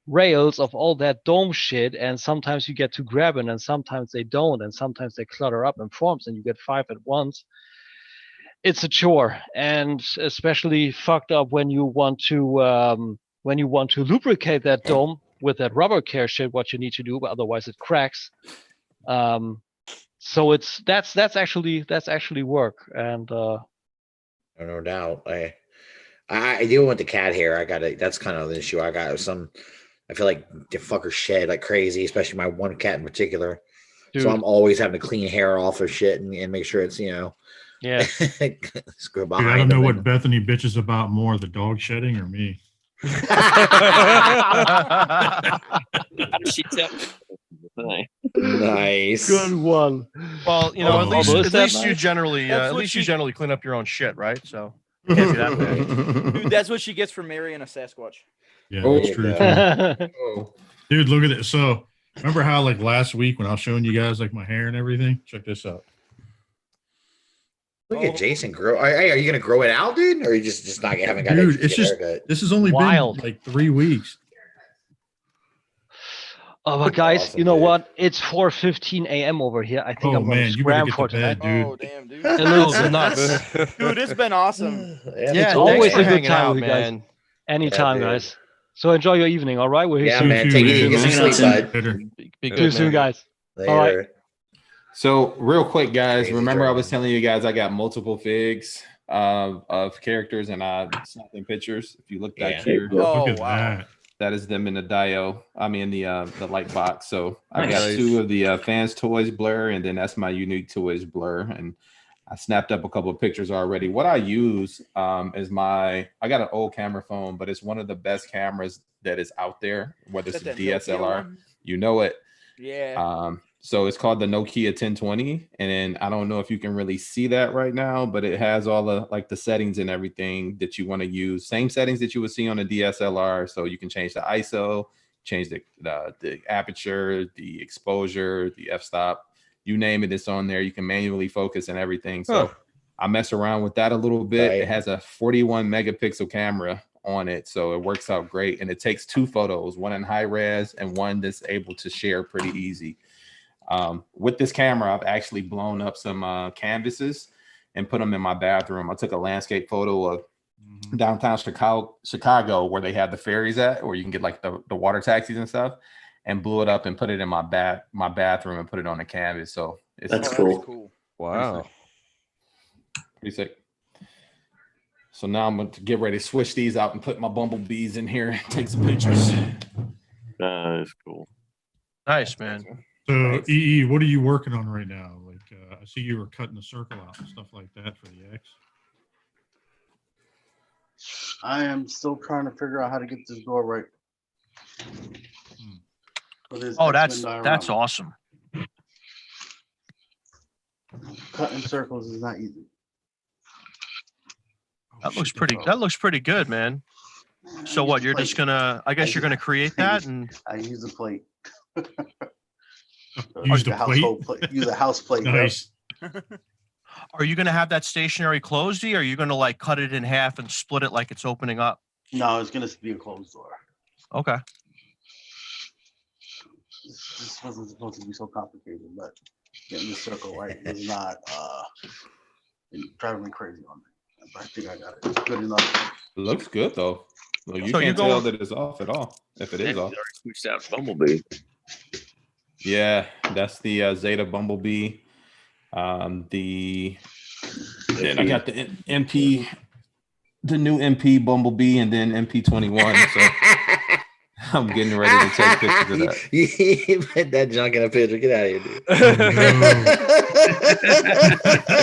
Speaker 1: rails of all that dome shit. And sometimes you get to grab it, and sometimes they don't, and sometimes they clutter up in forms, and you get 5 at once. It's a chore, and especially fucked up when you want to lubricate that dome with that rubber care shit. What you need to do, but otherwise it cracks. So that's actually work, and
Speaker 12: no doubt. I deal with the cat hair. That's kind of the issue. I feel like the fuckers shed like crazy, especially my one cat in particular. Dude. So I'm always having to clean hair off of shit and make sure it's, you know.
Speaker 1: Yeah.
Speaker 5: Dude, I don't know what Bethany bitches about more, the dog shedding or me.
Speaker 11: She tell
Speaker 12: Nice.
Speaker 1: Good one.
Speaker 4: Well, you know, at least you generally clean up your own shit, right? So can't be that bad.
Speaker 3: Dude, that's what she gets for marrying a Sasquatch.
Speaker 5: Yeah, that's true. Too. Dude, look at it. So remember how like last week when I was showing you guys like my hair and everything? Check this out.
Speaker 12: Look at Jason grow. Hey, are you gonna grow it out, dude, or you just not haven't got
Speaker 5: Dude,
Speaker 12: a
Speaker 5: it's just
Speaker 12: haircut?
Speaker 5: this has only
Speaker 1: Wild.
Speaker 5: been like 3 weeks.
Speaker 1: Oh, but guys,
Speaker 12: Awesome,
Speaker 1: you know
Speaker 12: dude.
Speaker 1: what? It's 4:15 a.m. over here. I think
Speaker 5: Oh
Speaker 1: I'm gonna
Speaker 5: man, you better
Speaker 1: scram
Speaker 5: get
Speaker 1: for
Speaker 5: to bed,
Speaker 1: tonight.
Speaker 5: dude.
Speaker 3: Oh damn, dude.
Speaker 1: A
Speaker 4: Oh,
Speaker 1: little bit.
Speaker 4: nuts.
Speaker 3: Dude, it's been awesome.
Speaker 4: Yeah,
Speaker 1: It's
Speaker 4: thanks
Speaker 1: always
Speaker 4: for
Speaker 1: a good
Speaker 4: hanging
Speaker 1: time
Speaker 4: out,
Speaker 1: with you guys.
Speaker 4: man.
Speaker 1: Anytime,
Speaker 12: dude.
Speaker 1: guys. So enjoy your evening. All right, we're here
Speaker 12: Yeah,
Speaker 1: soon.
Speaker 12: man.
Speaker 5: too,
Speaker 12: Take it
Speaker 5: man.
Speaker 12: easy. Get some
Speaker 6: Hanging out,
Speaker 12: sleep,
Speaker 6: Tim.
Speaker 12: bud.
Speaker 5: Later.
Speaker 4: Be
Speaker 1: See you
Speaker 4: good,
Speaker 1: soon,
Speaker 4: man.
Speaker 1: guys.
Speaker 12: Later.
Speaker 2: So real quick, guys,
Speaker 12: Crazy
Speaker 2: remember I
Speaker 12: driving.
Speaker 2: was telling you guys I got multiple figs of characters and I snapping pictures. If you look back
Speaker 12: Yeah.
Speaker 2: here,
Speaker 3: Oh
Speaker 5: Look at
Speaker 3: wow.
Speaker 5: that.
Speaker 2: that is them in the dio. I mean the light box. So I got
Speaker 10: Nice.
Speaker 2: 2 of the fans toys blur, and then that's my unique toys blur. And I snapped up a couple of pictures already. What I use is I got an old camera phone, but it's one of the best cameras that is out there, whether it's
Speaker 3: Is
Speaker 2: a
Speaker 3: that that Nokia
Speaker 2: DSLR,
Speaker 3: one?
Speaker 2: you know it.
Speaker 3: Yeah.
Speaker 2: So it's called the Nokia 1020, and then I don't know if you can really see that right now, but it has all the like the settings and everything that you want to use. Same settings that you would see on a DSLR. So you can change the ISO, change the aperture, the exposure, the f-stop, you name it, it's on there. You can manually focus and everything. So I mess around with that a little bit.
Speaker 12: Right.
Speaker 2: It has a 41 megapixel camera on it, so it works out great, and it takes 2 photos, one in high res and one that's able to share pretty easy. With this camera, I've actually blown up some canvases and put them in my bathroom. I took a landscape photo of downtown Chicago where they have the ferries at, where you can get like the water taxis and stuff, and blew it up and put it in my bathroom and put it on the canvas. So
Speaker 6: That's
Speaker 3: cool.
Speaker 6: cool.
Speaker 10: Wow.
Speaker 2: Pretty sick. So now I'm going to get ready to switch these out and put my bumblebees in here and take some pictures.
Speaker 11: That's cool.
Speaker 4: Nice, man.
Speaker 5: So EE, what are you working on right now? Like I see you were cutting the circle out and stuff like that for the X.
Speaker 8: I am still trying to figure out how to get this door right.
Speaker 4: Oh, that's awesome.
Speaker 8: Cutting circles is not easy.
Speaker 4: That looks pretty. That looks pretty good, man. So what? You're just gonna? I guess you're gonna create that, and
Speaker 8: I use a plate.
Speaker 5: Use the
Speaker 8: household plate. Use a house plate.
Speaker 5: Nice.
Speaker 4: are you gonna have that stationary closed? Or are you gonna like cut it in half and split it like it's opening up?
Speaker 8: No, it's gonna be a closed door.
Speaker 4: Okay.
Speaker 8: This wasn't supposed to be so complicated, but getting the circle right is not driving me crazy on me. But I think I got it. It's good enough.
Speaker 2: It looks good though. Well, you
Speaker 4: So
Speaker 2: can't tell that it's off at all. If it is off.
Speaker 11: Switched out Bumblebee.
Speaker 2: Yeah, that's the Zeta Bumblebee. Then I got the MP, the new MP Bumblebee, and then MP21. So I'm getting ready to take pictures of that.
Speaker 12: You put that junk in a picture. Get out of here, dude.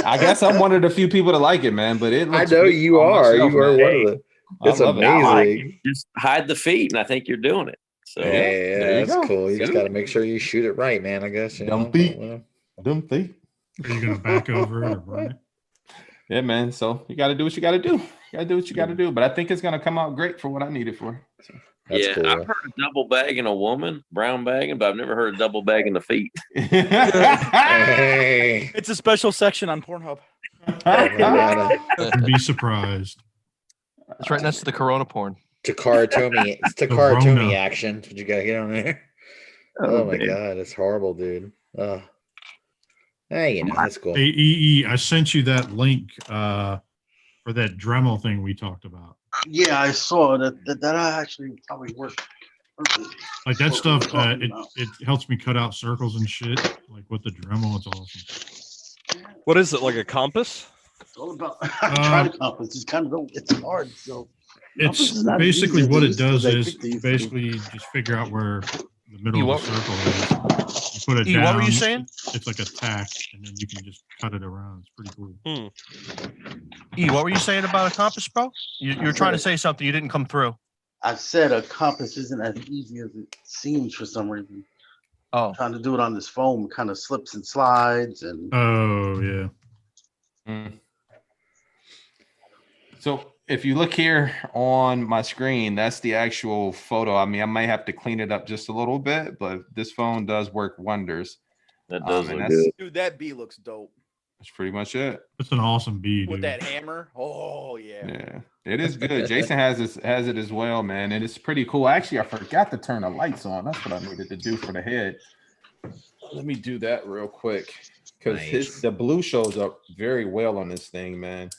Speaker 2: I guess I'm one of the few people that like it, man. But it looks
Speaker 12: I know
Speaker 2: great
Speaker 12: you
Speaker 2: on
Speaker 12: are.
Speaker 2: myself,
Speaker 12: You are
Speaker 2: man.
Speaker 12: one of the. It's
Speaker 2: I love it.
Speaker 12: amazing.
Speaker 11: Just hide the feet, and I think you're doing it. So
Speaker 12: Yeah,
Speaker 2: there you
Speaker 12: that's
Speaker 2: go.
Speaker 12: cool. You just got to make sure you shoot it right, man. I guess.
Speaker 2: Dumb feet. Dumb feet.
Speaker 5: Are you gonna back over it or burn it?
Speaker 2: Yeah, man. So you got to do what you got to do. You got to do what you got to do. But I think it's gonna come out great for what I need it for. So.
Speaker 12: That's
Speaker 11: yeah,
Speaker 12: cool.
Speaker 11: I've heard of double bagging a woman, brown bagging, but I've never heard of double bagging the feet.
Speaker 12: Hey.
Speaker 3: It's a special section on Pornhub.
Speaker 5: You'd be surprised.
Speaker 4: It's right next to the Corona porn.
Speaker 12: Takara Tomy. It's Takara
Speaker 5: Corona.
Speaker 12: Tomy action. Did you gotta get on there? Oh my god, it's horrible, dude. Hey, you know, that's cool.
Speaker 5: Hey EE, I sent you that link for that Dremel thing we talked about.
Speaker 8: Yeah, I saw that actually probably worked.
Speaker 5: Like that stuff, it helps me cut out circles and shit. Like with the Dremel, it's awesome.
Speaker 10: What is it, like a compass?
Speaker 8: It's all about trying to compass. It's kind of it's hard. So
Speaker 5: it's basically what it does is basically just figure out where the middle of the circle is. You put it down.
Speaker 4: What were you saying?
Speaker 5: It's like a tack, and then you can just cut it around. It's pretty cool.
Speaker 4: What were you saying about a compass, bro? You're trying to say something. You didn't come through.
Speaker 8: I said a compass isn't as easy as it seems for some reason.
Speaker 4: Oh,
Speaker 8: trying to do it on this foam kind of slips and slides and.
Speaker 5: Oh yeah.
Speaker 2: So if you look here on my screen, that's the actual photo. I mean, I might have to clean it up just a little bit, but this phone does work wonders.
Speaker 11: That does look
Speaker 3: good. Dude, that bee looks dope.
Speaker 2: That's pretty much it.
Speaker 5: It's an awesome bead
Speaker 3: with that hammer. Oh yeah.
Speaker 2: Yeah, it is good. Jason has it as well, man, and it's pretty cool. Actually, I forgot to turn the lights on. That's what I needed to do for the head. Let me do that real quick because the blue shows up very well on this thing, man.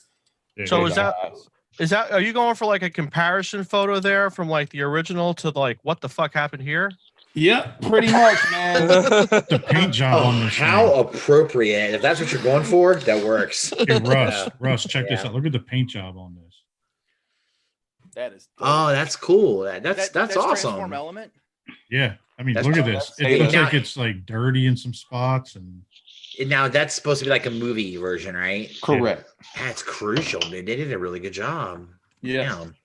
Speaker 4: So is that are you going for like a comparison photo there from like the original to like what the fuck happened here?
Speaker 2: Yep, pretty much, man.
Speaker 5: The paint job on this.
Speaker 12: How appropriate! If that's what you're going for, that works.
Speaker 5: Hey, Russ, check this out. Look at the paint job on this.
Speaker 3: That is.
Speaker 12: Oh, that's cool. That's awesome.
Speaker 3: Transform element.
Speaker 5: Yeah, I mean,
Speaker 12: That's
Speaker 5: look at
Speaker 12: cool.
Speaker 5: this. It looks like it's like dirty in some spots, and
Speaker 12: now that's supposed to be like a movie version, right?
Speaker 2: Correct.
Speaker 12: That's crucial, dude. They did a really good job.
Speaker 2: Yeah.
Speaker 12: Damn.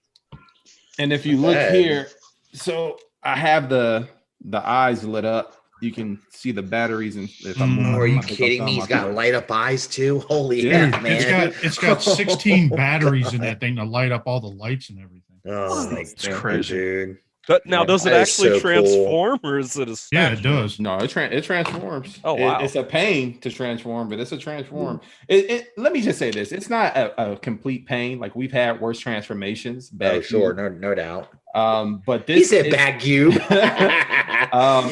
Speaker 2: And if you look here, so I have the eyes lit up. You can see the batteries, and if I'm
Speaker 12: are you kidding me? He's got light up eyes too. Holy
Speaker 5: dude,
Speaker 12: heck, man!
Speaker 5: It's got 16 batteries in that thing to light up all the lights and everything.
Speaker 12: Oh,
Speaker 4: it's crazy,
Speaker 12: dude.
Speaker 10: But now, does it actually transform, or is it a statue?
Speaker 5: Yeah, it does.
Speaker 2: No, it transforms.
Speaker 10: Oh, wow.
Speaker 2: It's a pain to transform, but it's a transform. Let me just say this: it's not a complete pain. Like we've had worse transformations.
Speaker 12: Oh, sure, no doubt.
Speaker 2: But this
Speaker 12: he said bad cube.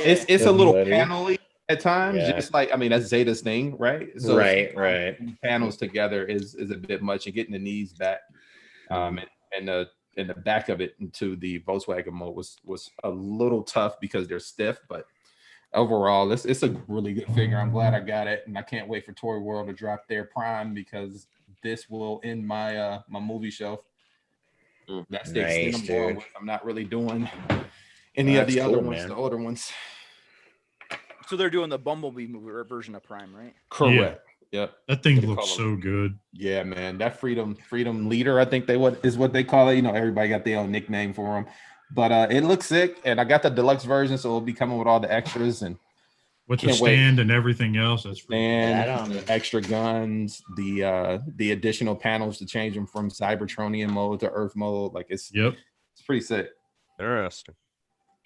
Speaker 2: It's a little panel-y at times, just like that's Zeta's thing, right? So
Speaker 12: right.
Speaker 2: Panels together is a bit much, and getting the knees back, and the back of it into the Volkswagen mode was a little tough because they're stiff, but overall, it's a really good figure. I'm glad I got it, and I can't wait for Toy World to drop their Prime because this will end my my movie shelf. That's the extent I'm going with. I'm not really doing any of the other ones, the older ones.
Speaker 3: So they're doing the Bumblebee movie version of Prime, right?
Speaker 2: Correct. Yep.
Speaker 5: That thing looks so good.
Speaker 2: Yeah, man. That freedom leader, I think is what they call it. Everybody got their own nickname for him. But it looks sick, and I got the deluxe version, so it'll be coming with all the extras and
Speaker 5: with the stand and everything else. That's
Speaker 2: the extra guns, the additional panels to change them from Cybertronian mode to Earth mode. Like it's pretty sick.
Speaker 10: Interesting.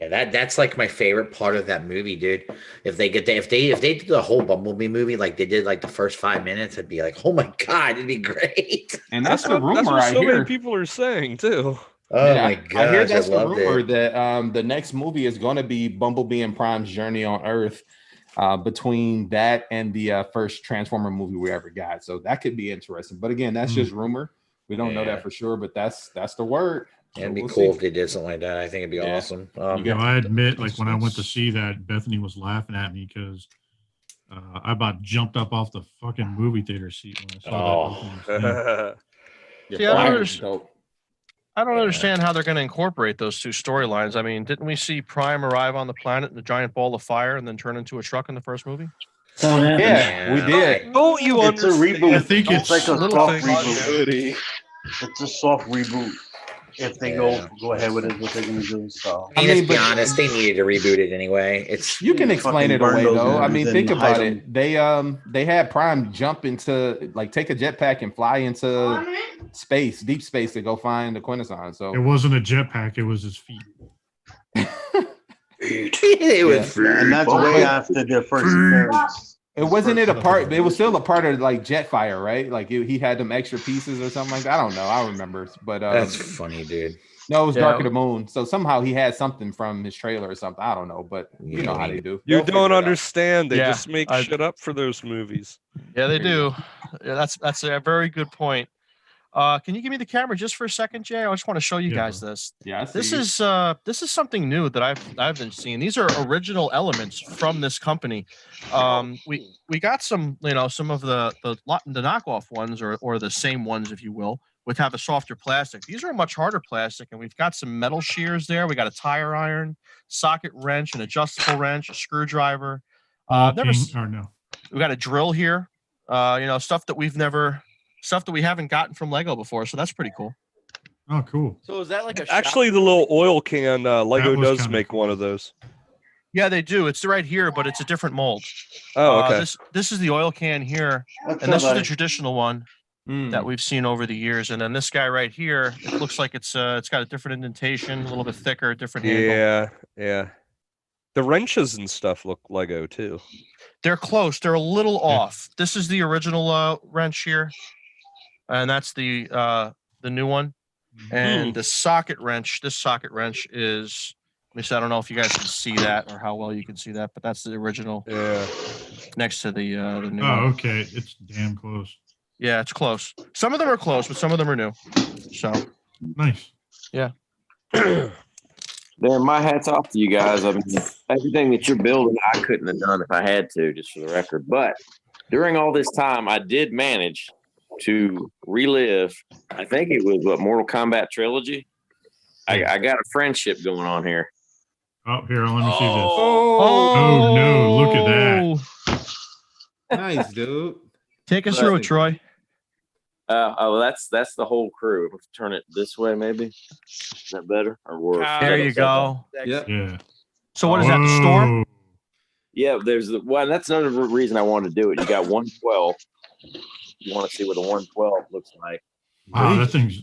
Speaker 12: Yeah, that's like my favorite part of that movie, dude. If they did the whole Bumblebee movie like they did like the first 5 minutes, I'd be like, oh my god, it'd be great.
Speaker 2: And that's the rumor.
Speaker 10: That's what
Speaker 2: I
Speaker 10: so
Speaker 2: hear.
Speaker 10: many people are saying too.
Speaker 12: Oh my gosh,
Speaker 2: I hear that's the rumor
Speaker 12: it.
Speaker 2: that the next movie is going to be Bumblebee and Prime's journey on Earth. Between that and the first Transformer movie we ever got, so that could be interesting. But again, that's just rumor. We don't know that for sure, but that's the word.
Speaker 12: So it'd be cool if they did something like that. I think it'd be awesome.
Speaker 5: I admit, like when I went to see that, Bethany was laughing at me because I about jumped up off the fucking movie theater seat when I saw that.
Speaker 4: See, I don't understand how they're going to incorporate those two storylines. I mean, didn't we see Prime arrive on the planet in a giant ball of fire and then turn into a truck in the first movie?
Speaker 2: Yeah, we did.
Speaker 10: Don't you understand?
Speaker 8: It's a reboot.
Speaker 5: I think it's
Speaker 8: like a
Speaker 10: little
Speaker 8: soft
Speaker 10: thing.
Speaker 8: reboot. It's a soft reboot. If they go ahead with it, what they're gonna do. So
Speaker 12: let's be honest, they needed to reboot it anyway.
Speaker 2: You can explain it away though. I mean, think about it. They had Prime jump into take a jetpack and fly into space, deep space, to go find the Quintesson. So
Speaker 5: it wasn't a jetpack; it was his feet.
Speaker 8: And that's way after their first appearance.
Speaker 2: It wasn't it a part. It was still a part of Jetfire, right? Like he had them extra pieces or something like that. I don't know. I don't remember, but
Speaker 12: that's funny, dude.
Speaker 2: No, it was Dark of the Moon. So somehow he had something from his trailer or something. I don't know, but you know how they do.
Speaker 10: You don't understand. They just make shit up for those movies.
Speaker 4: Yeah, they do. Yeah, that's a very good point. Can you give me the camera just for a second, Jay? I just want to show you guys this.
Speaker 2: Yeah,
Speaker 4: this is something new that I've been seeing. These are original elements from this company. We got some some of the knockoff ones or the same ones, if you will, would have a softer plastic. These are a much harder plastic, and we've got some metal shears there. We got a tire iron, socket wrench, an adjustable wrench, a screwdriver. We got a drill here. Stuff that we haven't gotten from Lego before, so that's pretty cool.
Speaker 5: Oh, cool.
Speaker 3: So is that like
Speaker 10: actually the little oil can? Lego does make one of those.
Speaker 4: Yeah, they do. It's right here, but it's a different mold.
Speaker 10: Oh, okay.
Speaker 4: This is the oil can here, and this is the traditional one that we've seen over the years. And then this guy right here, it looks like it's got a different indentation, a little bit thicker, different handle.
Speaker 10: Yeah. The wrenches and stuff look Lego too.
Speaker 4: They're close. They're a little off. This is the original wrench here, and that's the new one. And the socket wrench. This socket wrench is. Let me see. I don't know if you guys can see that or how well you can see that, but that's the original.
Speaker 10: Yeah.
Speaker 4: Next to the new
Speaker 5: Oh,
Speaker 4: one.
Speaker 5: okay. It's damn close.
Speaker 4: Yeah, it's close. Some of them are close, but some of them are new. So
Speaker 5: nice.
Speaker 4: Yeah.
Speaker 11: Man, my hat's off to you guys. I mean, everything that you're building, I couldn't have done if I had to, just for the record. But during all this time, I did manage to relive. I think it was what Mortal Kombat trilogy. I got a friendship going on here.
Speaker 5: Oh, here, let me see this.
Speaker 4: Oh
Speaker 5: no! Look at that.
Speaker 2: Nice, dude.
Speaker 4: Take us through it, Troy.
Speaker 11: That's the whole crew. Let's turn it this way, maybe. Is that better or worse?
Speaker 4: There you go.
Speaker 2: Yep.
Speaker 5: Yeah.
Speaker 4: So what is that? The storm?
Speaker 11: Yeah, there's the well. That's another reason I wanted to do it. You got 112. You want to see what a 112 looks like?
Speaker 5: Wow, that thing's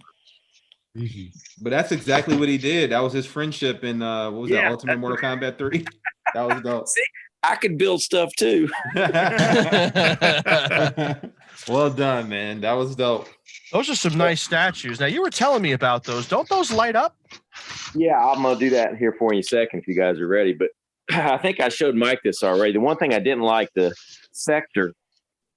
Speaker 5: easy.
Speaker 2: But that's exactly what he did. That was his friendship in what was that? Ultimate Mortal Kombat 3. That was dope.
Speaker 11: See, I could build stuff too.
Speaker 2: Well done, man. That was dope.
Speaker 4: Those are some nice statues. Now, you were telling me about those. Don't those light up?
Speaker 11: Yeah, I'm gonna do that here for you in a second if you guys are ready. But I think I showed Mike this already. The one thing I didn't like, the Sector,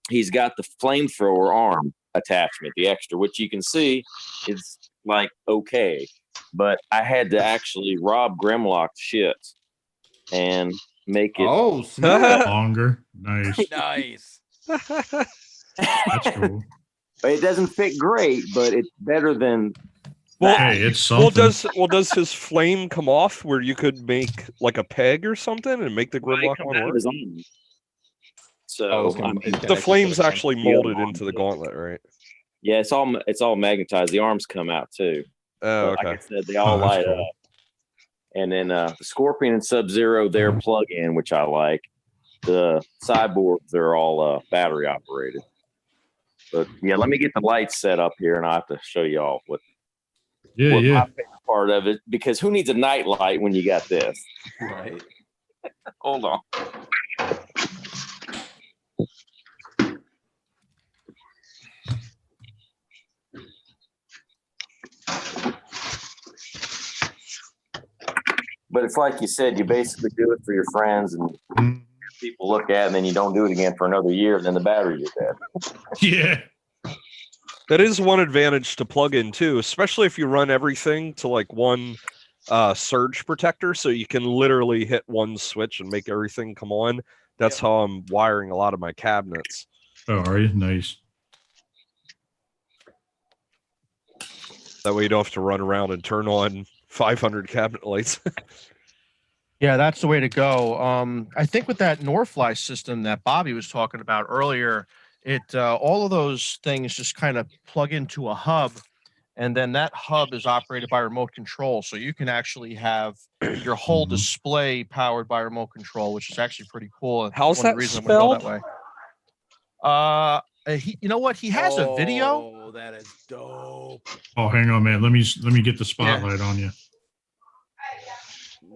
Speaker 11: he's got the flamethrower arm attachment, the extra, which you can see is like okay, but I had to actually rob Grimlock's shit and make it
Speaker 5: longer. Nice.
Speaker 3: Nice.
Speaker 5: That's cool.
Speaker 11: It doesn't fit great, but it's better than.
Speaker 10: Well,
Speaker 5: hey, it's something.
Speaker 10: Does his flame come off where you could make like a peg or something and make the Grimlock one work?
Speaker 11: So
Speaker 10: the flame's actually molded into the gauntlet, right?
Speaker 11: Yeah, it's all magnetized. The arms come out too.
Speaker 10: Oh,
Speaker 11: but
Speaker 10: okay.
Speaker 11: Like I said, they all light up. And then the Scorpion and Sub-Zero, they're plug-in, which I like. The cyborgs are all battery operated. But yeah, let me get the lights set up here, and I'll have to show you all what my favorite part of it. Because who needs a night light when you got this?
Speaker 2: Right.
Speaker 11: Hold on. But it's like you said, you basically do it for your friends and people look at it, and then you don't do it again for another year, and then the battery is dead.
Speaker 5: Yeah.
Speaker 10: That is one advantage to plug in too, especially if you run everything to like one surge protector, so you can literally hit one switch and make everything come on. That's how I'm wiring a lot of my cabinets.
Speaker 5: Oh, are you? Nice.
Speaker 10: That way you don't have to run around and turn on 500 cabinet lights.
Speaker 4: Yeah, that's the way to go. I think with that Norfly system that Bobby was talking about earlier, it all of those things just kind of plug into a hub, and then that hub is operated by remote control. So you can actually have your whole display powered by remote control, which is actually pretty cool.
Speaker 10: How's that spelled?
Speaker 4: That way. You know what? He has a video.
Speaker 3: Oh, that is dope.
Speaker 5: Oh, hang on, man. Let me get the spotlight on you.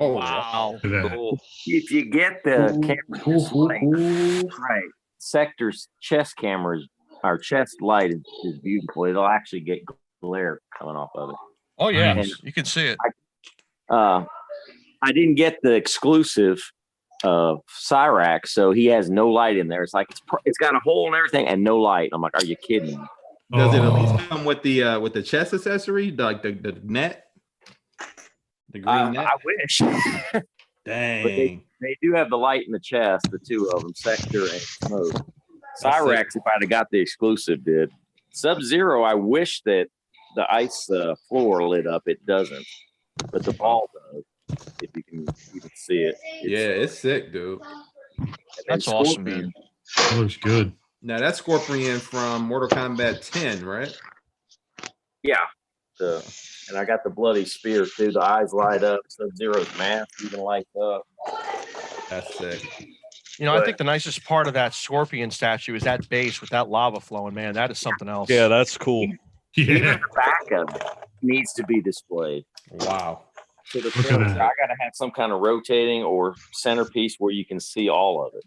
Speaker 2: Oh
Speaker 3: wow!
Speaker 5: Look at that.
Speaker 11: Cool. If you get the camera display, right, Sector's chest cameras, our chest light is beautiful. It'll actually get glare coming off of it.
Speaker 4: Oh yeah,
Speaker 11: And
Speaker 4: you can see it.
Speaker 11: I didn't get the exclusive Cyrax, so he has no light in there. It's like it's got a hole and everything and no light. I'm like, are you kidding me?
Speaker 2: Does it at least come with the chest accessory, like the net? The green net?
Speaker 11: I wish.
Speaker 2: Dang.
Speaker 11: But they do have the light in the chest, the two of them, Sector and Smoke. Cyrax, if I'd have got the exclusive, did. Sub-Zero, I wish that the ice floor lit up. It doesn't, but the ball does. If you can see it.
Speaker 2: It's sick, dude.
Speaker 4: That's awesome, man.
Speaker 5: That looks good.
Speaker 2: Now that's Scorpion from Mortal Kombat 10, right?
Speaker 11: Yeah. And I got the bloody spear too. The eyes light up. Sub-Zero's mask even lights up.
Speaker 2: That's sick.
Speaker 4: You know, I think the nicest part of that Scorpion statue is that base with that lava flowing, man. That is something else.
Speaker 10: Yeah, that's cool.
Speaker 11: Even the back of it needs to be displayed.
Speaker 2: Wow.
Speaker 11: to the point where I got to have some kind of rotating or centerpiece where you can see all of it.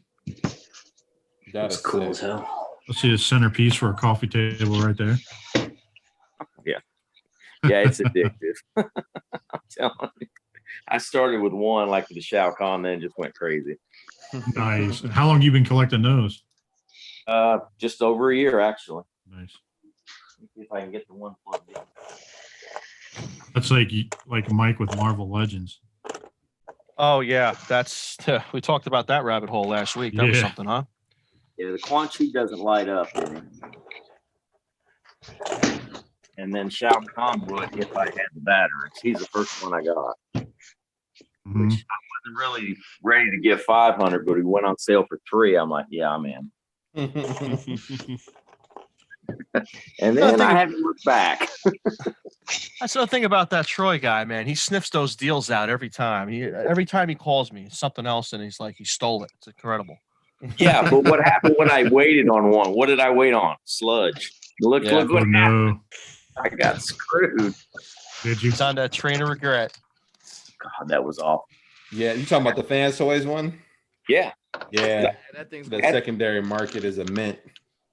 Speaker 13: That's cool as hell.
Speaker 5: Let's see a centerpiece for a coffee table right there.
Speaker 11: Yeah. Yeah, it's addictive. I'm telling you. I started with one, like the Shao Kahn, then just went crazy.
Speaker 5: Nice. And how long you been collecting those?
Speaker 11: Just over a year, actually.
Speaker 5: Nice.
Speaker 11: If I can get the one plugged in.
Speaker 5: That's like Mike with Marvel Legends.
Speaker 4: Oh yeah, that's we talked about that rabbit hole last week. That was something, huh?
Speaker 11: Yeah, the Quan Chi doesn't light up. And then Shao Kahn would if I had the batteries. He's the first one I got.
Speaker 5: Mm-hmm.
Speaker 11: Which I wasn't really ready to give 500, but he went on sale for 3. I'm like, yeah, I'm in. And then I haven't looked back.
Speaker 4: That's the thing about that Troy guy, man. He sniffs those deals out every time. Every time he calls me, something else, and he's like, he stole it. It's incredible.
Speaker 11: Yeah, but what happened when I waited on one? What did I wait on? Sludge. Look what happened. I got screwed.
Speaker 5: Did you?
Speaker 4: It's on that train of regret.
Speaker 11: God, that was awful.
Speaker 2: Yeah, you talking about the Fans Toys one?
Speaker 11: Yeah.
Speaker 2: Yeah.
Speaker 3: That thing's
Speaker 2: the secondary market is a mint.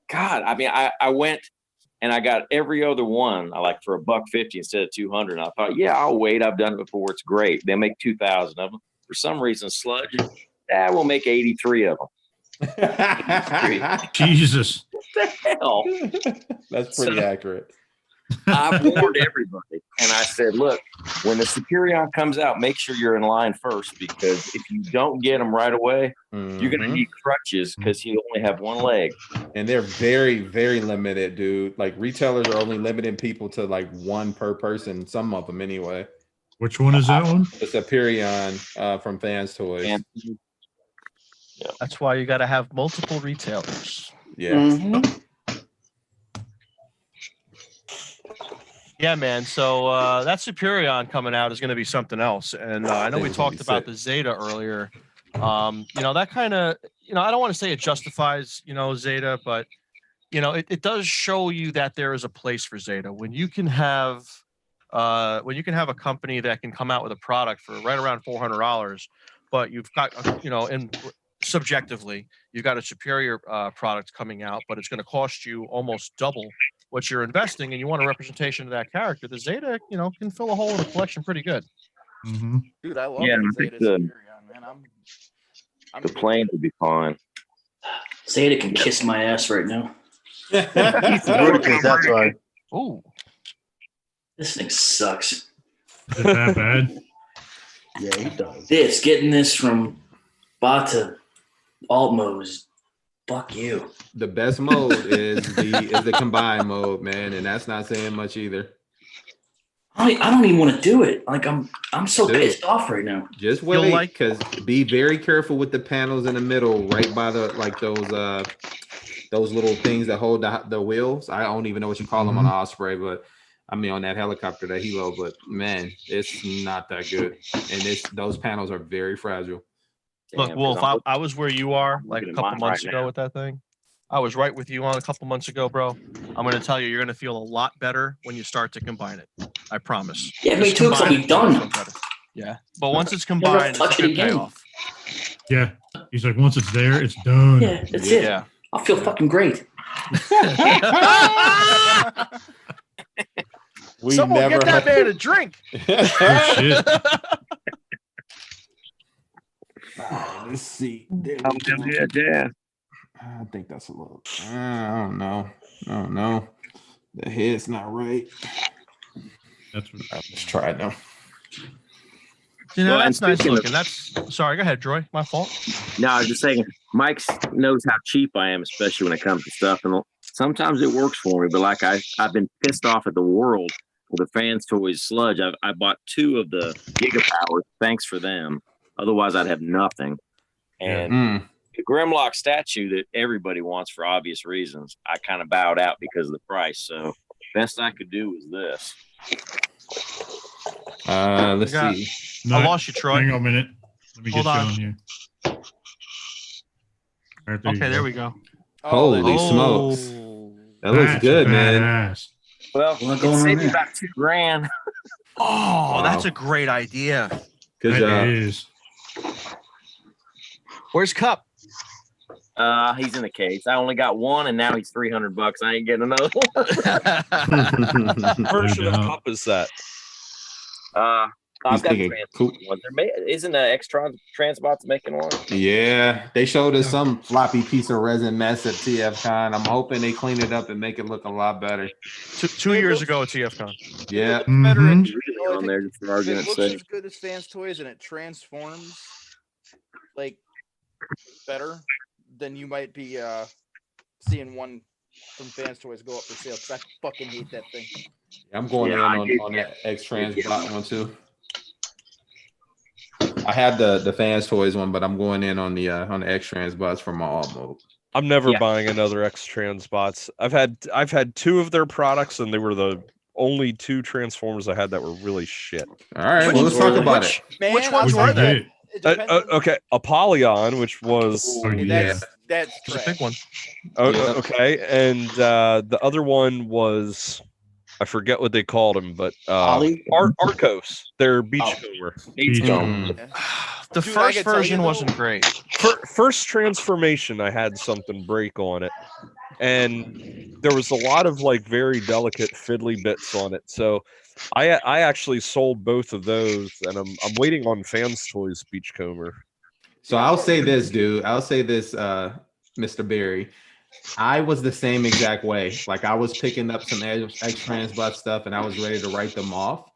Speaker 11: God, I mean, I went and I got every other one. I like for $150 instead of 200. And I thought, yeah, I'll wait. I've done it before. It's great. They make 2,000 of them. For some reason, Sludge, we'll make 83 of them.
Speaker 5: Jesus.
Speaker 11: What the hell?
Speaker 2: That's pretty accurate.
Speaker 11: I've warned everybody. And I said, look, when the Superion comes out, make sure you're in line first, because if you don't get them right away, you're going to need crutches because you only have one leg.
Speaker 2: And they're very, very limited, dude. Like retailers are only limiting people to like one per person, some of them anyway.
Speaker 5: Which one is that one?
Speaker 2: The Superion from Fans Toys.
Speaker 4: Yeah. That's why you got to have multiple retailers.
Speaker 2: Yeah.
Speaker 13: Mm-hmm.
Speaker 4: Yeah, man. So that Superion coming out is going to be something else. And I know we talked about the Zeta earlier. That kind of, I don't want to say it justifies, Zeta, but, it does show you that there is a place for Zeta. When you can have a company that can come out with a product for right around $400, but you've got, subjectively, you've got a superior product coming out, but it's going to cost you almost double what you're investing, and you want a representation of that character. The Zeta, can fill a hole in the collection pretty good.
Speaker 5: Mm-hmm.
Speaker 3: Dude, I love
Speaker 11: the
Speaker 3: Zeta
Speaker 11: the,
Speaker 3: Superion, man. I'm
Speaker 11: the plane would be fine.
Speaker 13: Zeta can kiss my ass right now.
Speaker 8: That's right.
Speaker 4: Oh,
Speaker 13: this thing sucks.
Speaker 5: Is it that bad?
Speaker 8: Yeah, he does.
Speaker 13: Getting this from Bata alt mode is fuck you.
Speaker 2: The best mode is the combined mode, man, and that's not saying much either.
Speaker 13: I don't even want to do it. Like I'm so pissed off right now.
Speaker 2: Just wait, because be very careful with the panels in the middle, right by the those little things that hold the wheels. I don't even know what you call them on the Osprey, but I mean on that helicopter, that Hilo. But man, it's not that good, and those panels are very fragile.
Speaker 4: Look, Wolf, I was where you are like a couple months ago with that thing. I was right with you on a couple months ago, bro. I'm going to tell you, you're going to feel a lot better when you start to combine it. I promise.
Speaker 13: Yeah, me too, because I'll be done.
Speaker 4: Yeah, but once it's combined, it's a good payoff.
Speaker 5: Yeah, he's like, once it's there, it's done.
Speaker 13: Yeah, that's it. Yeah. I'll feel fucking great.
Speaker 4: Someone get that man a drink.
Speaker 5: Oh, shit.
Speaker 2: Let's see.
Speaker 11: Yeah.
Speaker 2: I think that's a little. I don't know. The head's not right. Let's try it now.
Speaker 4: That's nice looking. Sorry. Go ahead, Troy. My fault.
Speaker 11: No, I was just saying, Mike knows how cheap I am, especially when it comes to stuff, and sometimes it works for me. But like I've been pissed off at the world with the Fans Toys Sludge. I bought 2 of the Gigapower. Thanks for them. Otherwise, I'd have nothing. And the Grimlock statue that everybody wants for obvious reasons, I kind of bowed out because of the price. So best I could do was this.
Speaker 2: Let's see.
Speaker 4: I lost you, Troy.
Speaker 5: Hang on a minute. Let me
Speaker 4: Hold
Speaker 5: get
Speaker 4: on.
Speaker 5: you on here. Right,
Speaker 4: there we go.
Speaker 2: Holy smokes. That looks good, man.
Speaker 5: Badass.
Speaker 11: Well,
Speaker 13: going
Speaker 11: it saved
Speaker 13: on
Speaker 11: me
Speaker 13: there?
Speaker 11: about $2,000.
Speaker 4: Oh, that's a great idea.
Speaker 14: Good job.
Speaker 5: Is.
Speaker 4: Where's Cup?
Speaker 11: He's in the case. I only got one, and now he's $300. I ain't getting another one.
Speaker 10: What version of Cup is that?
Speaker 11: I've got
Speaker 2: thinking, cool.
Speaker 11: ones. Isn't X-Tron Transbots making one?
Speaker 2: Yeah, they showed us some floppy piece of resin mess at TFCon. I'm hoping they clean it up and make it look a lot better.
Speaker 4: Two years ago at TFCon.
Speaker 2: Yeah.
Speaker 3: Better
Speaker 10: Mm-hmm.
Speaker 11: On there just for
Speaker 3: if it
Speaker 11: argument's
Speaker 3: looks
Speaker 11: sake.
Speaker 3: as good as Fans Toys and it transforms like better, then you might be seeing one from Fans Toys go up for sale because I fucking hate that thing.
Speaker 2: I'm going in on that X-Trans bot one too. I had the Fans Toys one, but I'm going in on the X-Trans bots for my alt mode.
Speaker 10: I'm never buying another X-Trans bots. I've had two of their products, and they were the only two Transformers I had that were really shit.
Speaker 2: All right, well, let's talk about it.
Speaker 3: Man,
Speaker 4: Which ones were they?
Speaker 10: Okay, Apollyon, which was
Speaker 3: that's
Speaker 4: a big one.
Speaker 10: Okay, and the other one was, I forget what they called him, but Arcos, their beachcomber.
Speaker 4: The first version wasn't great.
Speaker 10: First transformation, I had something break on it, and there was a lot of like very delicate fiddly bits on it. So I actually sold both of those, and I'm waiting on Fans Toys Beachcomber.
Speaker 2: So I'll say this, dude. I'll say this, Mr. Berry. I was the same exact way. Like I was picking up some X-Trans bot stuff, and I was ready to write them off.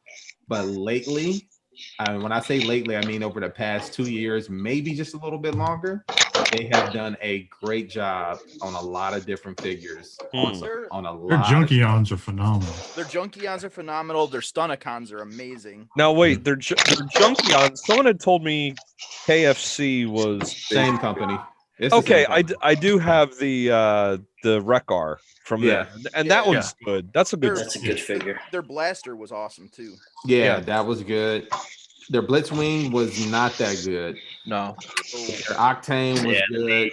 Speaker 2: But lately, when I say lately, I mean over the past 2 years, maybe just a little bit longer. They have done a great job on a lot of different figures. On a lot.
Speaker 5: Their Junkions are phenomenal.
Speaker 3: Their Junkions are phenomenal. Their Stunicons are amazing.
Speaker 10: Now wait, their Junkions. Someone had told me KFC was
Speaker 2: same company.
Speaker 10: Okay, I do have the Rekar from there, and that one's good. That's a good
Speaker 13: figure.
Speaker 3: Their Blaster was awesome too.
Speaker 2: Yeah, that was good. Their Blitzwing was not that good.
Speaker 4: No.
Speaker 2: Their Octane was good.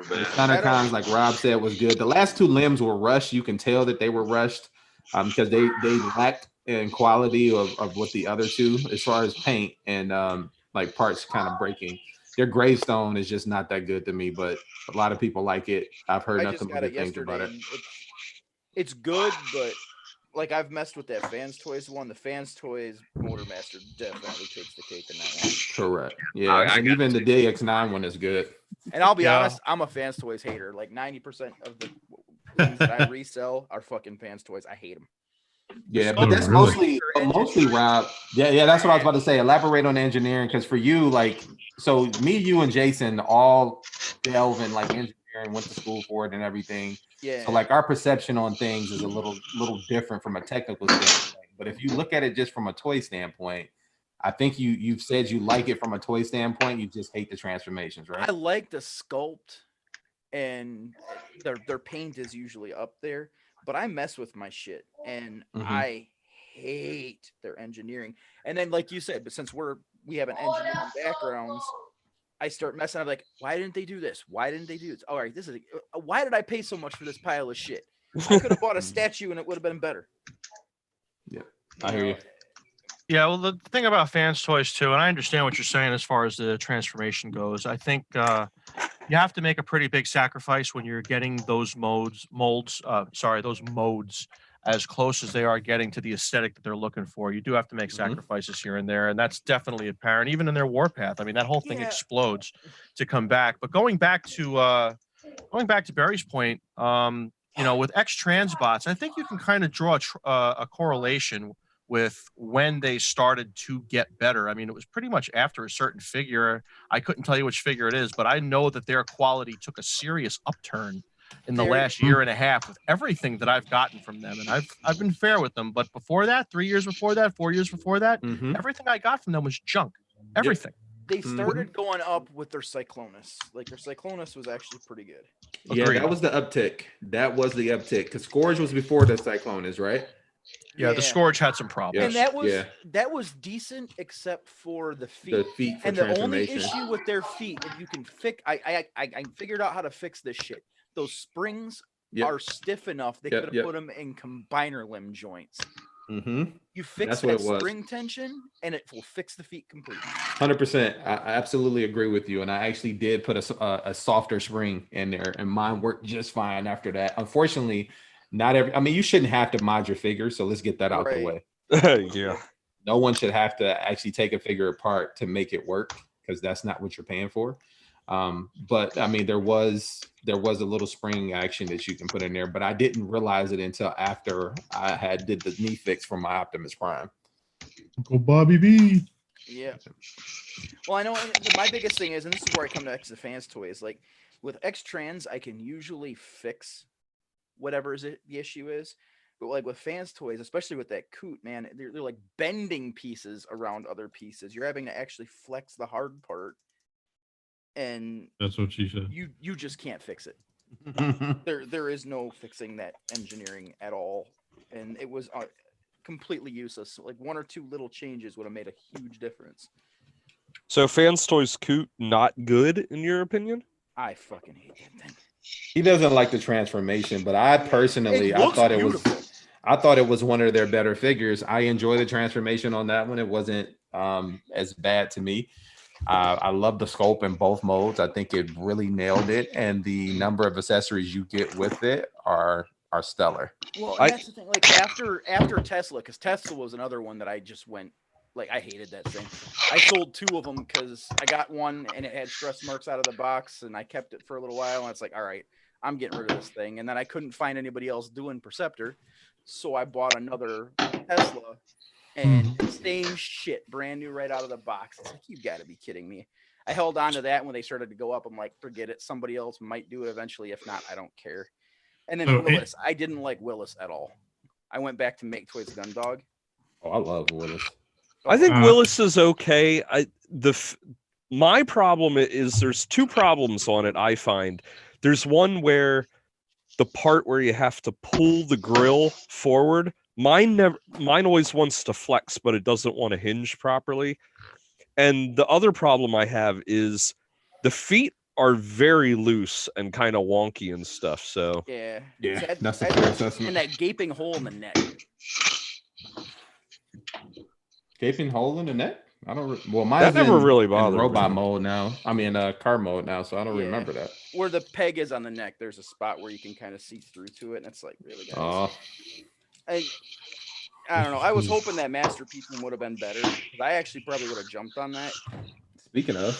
Speaker 2: The Thundercons, like Rob said, was good. The last two limbs were rushed. You can tell that they were rushed because they lacked in quality of what the other two, as far as paint and like parts kind of breaking. Their Gravestone is just not that good to me, but a lot of people like it. I've heard nothing but good things about it.
Speaker 3: It's good, but like I've messed with that Fans Toys one. The Fans Toys Motormaster definitely takes the cake in that one.
Speaker 2: Correct. Yeah, and even the DX9 one is good.
Speaker 3: And I'll be honest, I'm a Fans Toys hater. Like 90% of the things that I resell are fucking Fans Toys. I hate them.
Speaker 2: Yeah, but that's mostly Rob. Yeah, that's what I was about to say. Elaborate on engineering, because for you, like, so me, you, and Jason all delve in like engineering, went to school for it and everything.
Speaker 3: Yeah.
Speaker 2: So like our perception on things is a little different from a technical standpoint. But if you look at it just from a toy standpoint, I think you've said you like it from a toy standpoint. You just hate the transformations, right?
Speaker 3: I like the sculpt, and their paint is usually up there. But I mess with my shit, and I hate their engineering. And then, like you said, but since we have an engineering backgrounds, I start messing up. Like, why didn't they do this? Why didn't they do this? All right, why did I pay so much for this pile of shit? I could have bought a statue, and it would have been better.
Speaker 2: Yeah, I hear you.
Speaker 4: Yeah, well, the thing about Fans Toys too, and I understand what you're saying as far as the transformation goes. I think you have to make a pretty big sacrifice when you're getting those modes as close as they are getting to the aesthetic that they're looking for. You do have to make sacrifices here and there, and that's definitely apparent, even in their Warpath. I mean, that whole thing explodes to come back. But going back to Barry's point, with X-Trans bots, I think you can kind of draw a correlation with when they started to get better. I mean, it was pretty much after a certain figure. I couldn't tell you which figure it is, but I know that their quality took a serious upturn in the last year and a half with everything that I've gotten from them. And I've been fair with them. But before that, 3 years before that, 4 years before that, everything I got from them was junk. Everything.
Speaker 3: They started going up with their Cyclonus. Like their Cyclonus was actually pretty good.
Speaker 2: Yeah, that was the uptick. That was the uptick. Because Scourge was before the Cyclonus, right?
Speaker 4: Yeah, the Scourge had some problems.
Speaker 3: And that was decent except for the feet.
Speaker 2: The feet for
Speaker 3: and the only issue with their feet, if you can fix, I figured out how to fix this shit. Those springs are stiff enough they could have put them in combiner limb joints. You fix that spring tension and it will fix the feet completely.
Speaker 14: 100%. I absolutely agree with you. And I actually did put a softer spring in there, and mine worked just fine after that. Unfortunately, I mean, you shouldn't have to mod your figure, so let's get that out the way.
Speaker 10: Yeah.
Speaker 14: No one should have to actually take a figure apart to make it work, because that's not what you're paying for. But I mean, there was a little spring action that you can put in there, but I didn't realize it until after I did the knee fix for my Optimus Prime.
Speaker 5: Uncle Bobby B.
Speaker 3: Yeah. Well, I know my biggest thing is, and this is where I come to X the Fans Toys, like with X Trans, I can usually fix whatever the issue is. But like with Fans Toys, especially with that coot, man, they're like bending pieces around other pieces. You're having to actually flex the hard part. And
Speaker 5: that's what she said.
Speaker 3: You just can't fix it. there is no fixing that engineering at all, and it was completely useless. Like one or two little changes would have made a huge difference.
Speaker 10: So Fans Toys Coot not good in your opinion?
Speaker 3: I fucking hate that thing.
Speaker 14: He doesn't like the transformation, but I personally I thought it was one of their better figures. I enjoy the transformation on that one. It wasn't as bad to me. I love the sculpt in both modes. I think it really nailed it, and the number of accessories you get with it are stellar.
Speaker 3: Well, and that's the thing. Like after Tesla, because Tesla was another one that I just went like I hated that thing. I sold 2 of them because I got one and it had stress marks out of the box, and I kept it for a little while. And it's like, all right, I'm getting rid of this thing. And then I couldn't find anybody else doing Perceptor, so I bought another Tesla. And same shit, brand new right out of the box. It's like, you got to be kidding me. I held on to that when they started to go up. I'm like, forget it. Somebody else might do it eventually. If not, I don't care. And then Willis, I didn't like Willis at all. I went back to Make Toys Gundog.
Speaker 14: Oh, I love Willis.
Speaker 10: I think Willis is okay. My problem is there's 2 problems on it. I find there's one where the part where you have to pull the grill forward. Mine always wants to flex, but it doesn't want to hinge properly. And the other problem I have is the feet are very loose and kind of wonky and stuff. So
Speaker 3: yeah,
Speaker 14: that's the fair assessment.
Speaker 3: And that gaping hole in the neck.
Speaker 14: Gaping hole in the neck? I don't. Well, mine's
Speaker 10: that never really bothered
Speaker 14: in robot mode now. I mean, car mode now, so I don't remember that.
Speaker 3: Where the peg is on the neck, there's a spot where you can kind of see through to it, and it's like, really, guys. I don't know. I was hoping that Masterpiece one would have been better, because I actually probably would have jumped on that.
Speaker 14: Speaking of,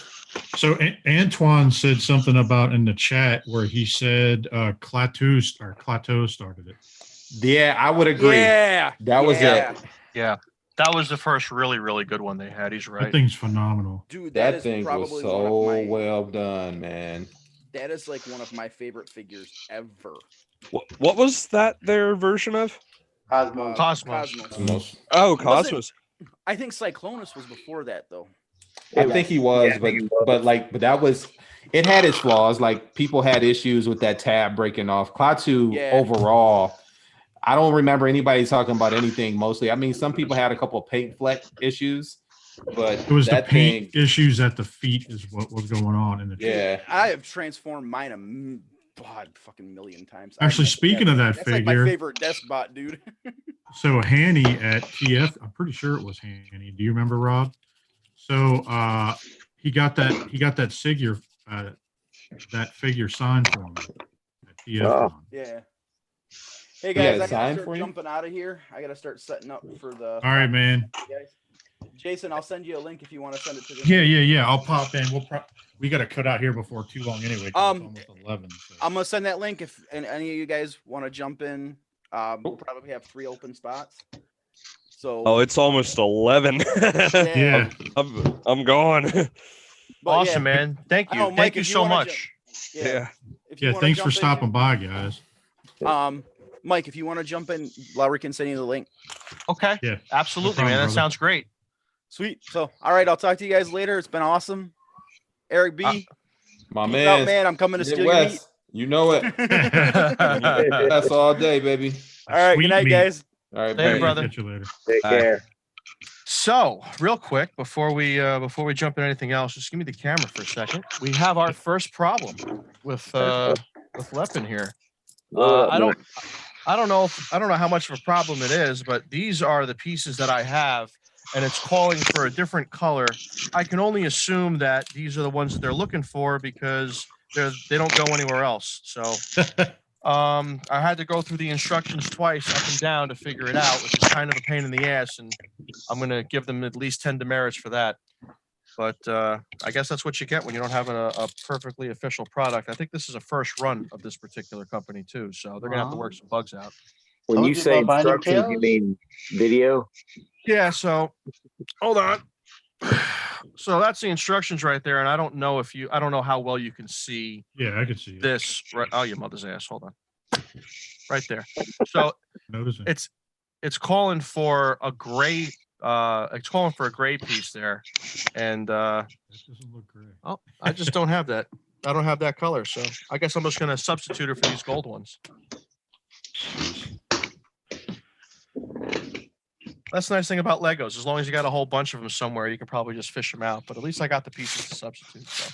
Speaker 5: so Antoine said something about in the chat where he said Klaatu started it.
Speaker 14: Yeah, I would agree.
Speaker 3: Yeah,
Speaker 14: that was it.
Speaker 4: Yeah, that was the first really, really good one they had. He's right.
Speaker 5: That thing's phenomenal.
Speaker 3: Dude,
Speaker 14: that thing was so well done, man.
Speaker 3: That is like one of my favorite figures ever.
Speaker 10: What was that their version of?
Speaker 3: Cosmos.
Speaker 10: Oh, Cosmos.
Speaker 3: I think Cyclonus was before that, though.
Speaker 14: I think he was, but that was, it had its flaws. Like people had issues with that tab breaking off. Klaatu overall, I don't remember anybody talking about anything. Mostly, I mean, some people had a couple of paint fleck issues, but
Speaker 5: it was the paint issues at the feet is what was going on in the
Speaker 3: chat. I have transformed mine fucking million times.
Speaker 5: Actually, speaking of that figure,
Speaker 3: like my favorite Despot, dude.
Speaker 5: So Hanny at TF, I'm pretty sure it was Hanny. Do you remember, Rob? So he got that figure signed for him at TF.
Speaker 3: Yeah. Hey guys, I gotta start jumping out of here. I gotta start setting up for the.
Speaker 5: All right, man.
Speaker 3: Guys. Jason, I'll send you a link if you want to send it to
Speaker 5: the. Yeah. I'll pop in. We got to cut out here before too long anyway. It's almost 11. So.
Speaker 3: I'm gonna send that link if any of you guys want to jump in. We'll probably have 3 open spots. So.
Speaker 10: It's almost 11.
Speaker 5: Yeah.
Speaker 10: I'm gone.
Speaker 4: Awesome, man. Thank you. Thank you so much.
Speaker 10: Yeah.
Speaker 5: Thanks for stopping by, guys.
Speaker 3: Mike, if you want to jump in, Lowry can send you the link.
Speaker 4: Okay. Yeah. Absolutely, man. That sounds great.
Speaker 3: Sweet. So, all right, I'll talk to you guys later. It's been awesome. Eric B.
Speaker 14: My man.
Speaker 3: Man, I'm coming to steal your meat.
Speaker 14: You know it. That's all day, baby.
Speaker 3: All right. Good night, guys.
Speaker 14: All right,
Speaker 4: hey, brother.
Speaker 5: Catch you later.
Speaker 11: Take care.
Speaker 4: So, real quick, before we jump into anything else, just give me the camera for a second. We have our first problem with Leppin here. I don't know how much of a problem it is, but these are the pieces that I have, and it's calling for a different color. I can only assume that these are the ones that they're looking for because they don't go anywhere else. So I had to go through the instructions twice up and down to figure it out, which is kind of a pain in the ass, and I'm going to give them at least 10 demerits for that. But I guess that's what you get when you don't have a perfectly official product. I think this is a first run of this particular company too, so they're going to have to work some bugs out.
Speaker 11: When you say instructions, you mean video?
Speaker 4: Yeah, so hold on. So that's the instructions right there, and I don't know how well you can see.
Speaker 5: Yeah, I can see
Speaker 4: this. Right, oh, your mother's ass. Hold on. Right there. So it's calling for a gray. It's calling for a gray piece there, and
Speaker 5: that doesn't look great.
Speaker 4: Oh, I just don't have that. I don't have that color, so I guess I'm just going to substitute it for these gold ones. That's the nice thing about Legos. As long as you got a whole bunch of them somewhere, you can probably just fish them out. But at least I got the pieces to substitute, so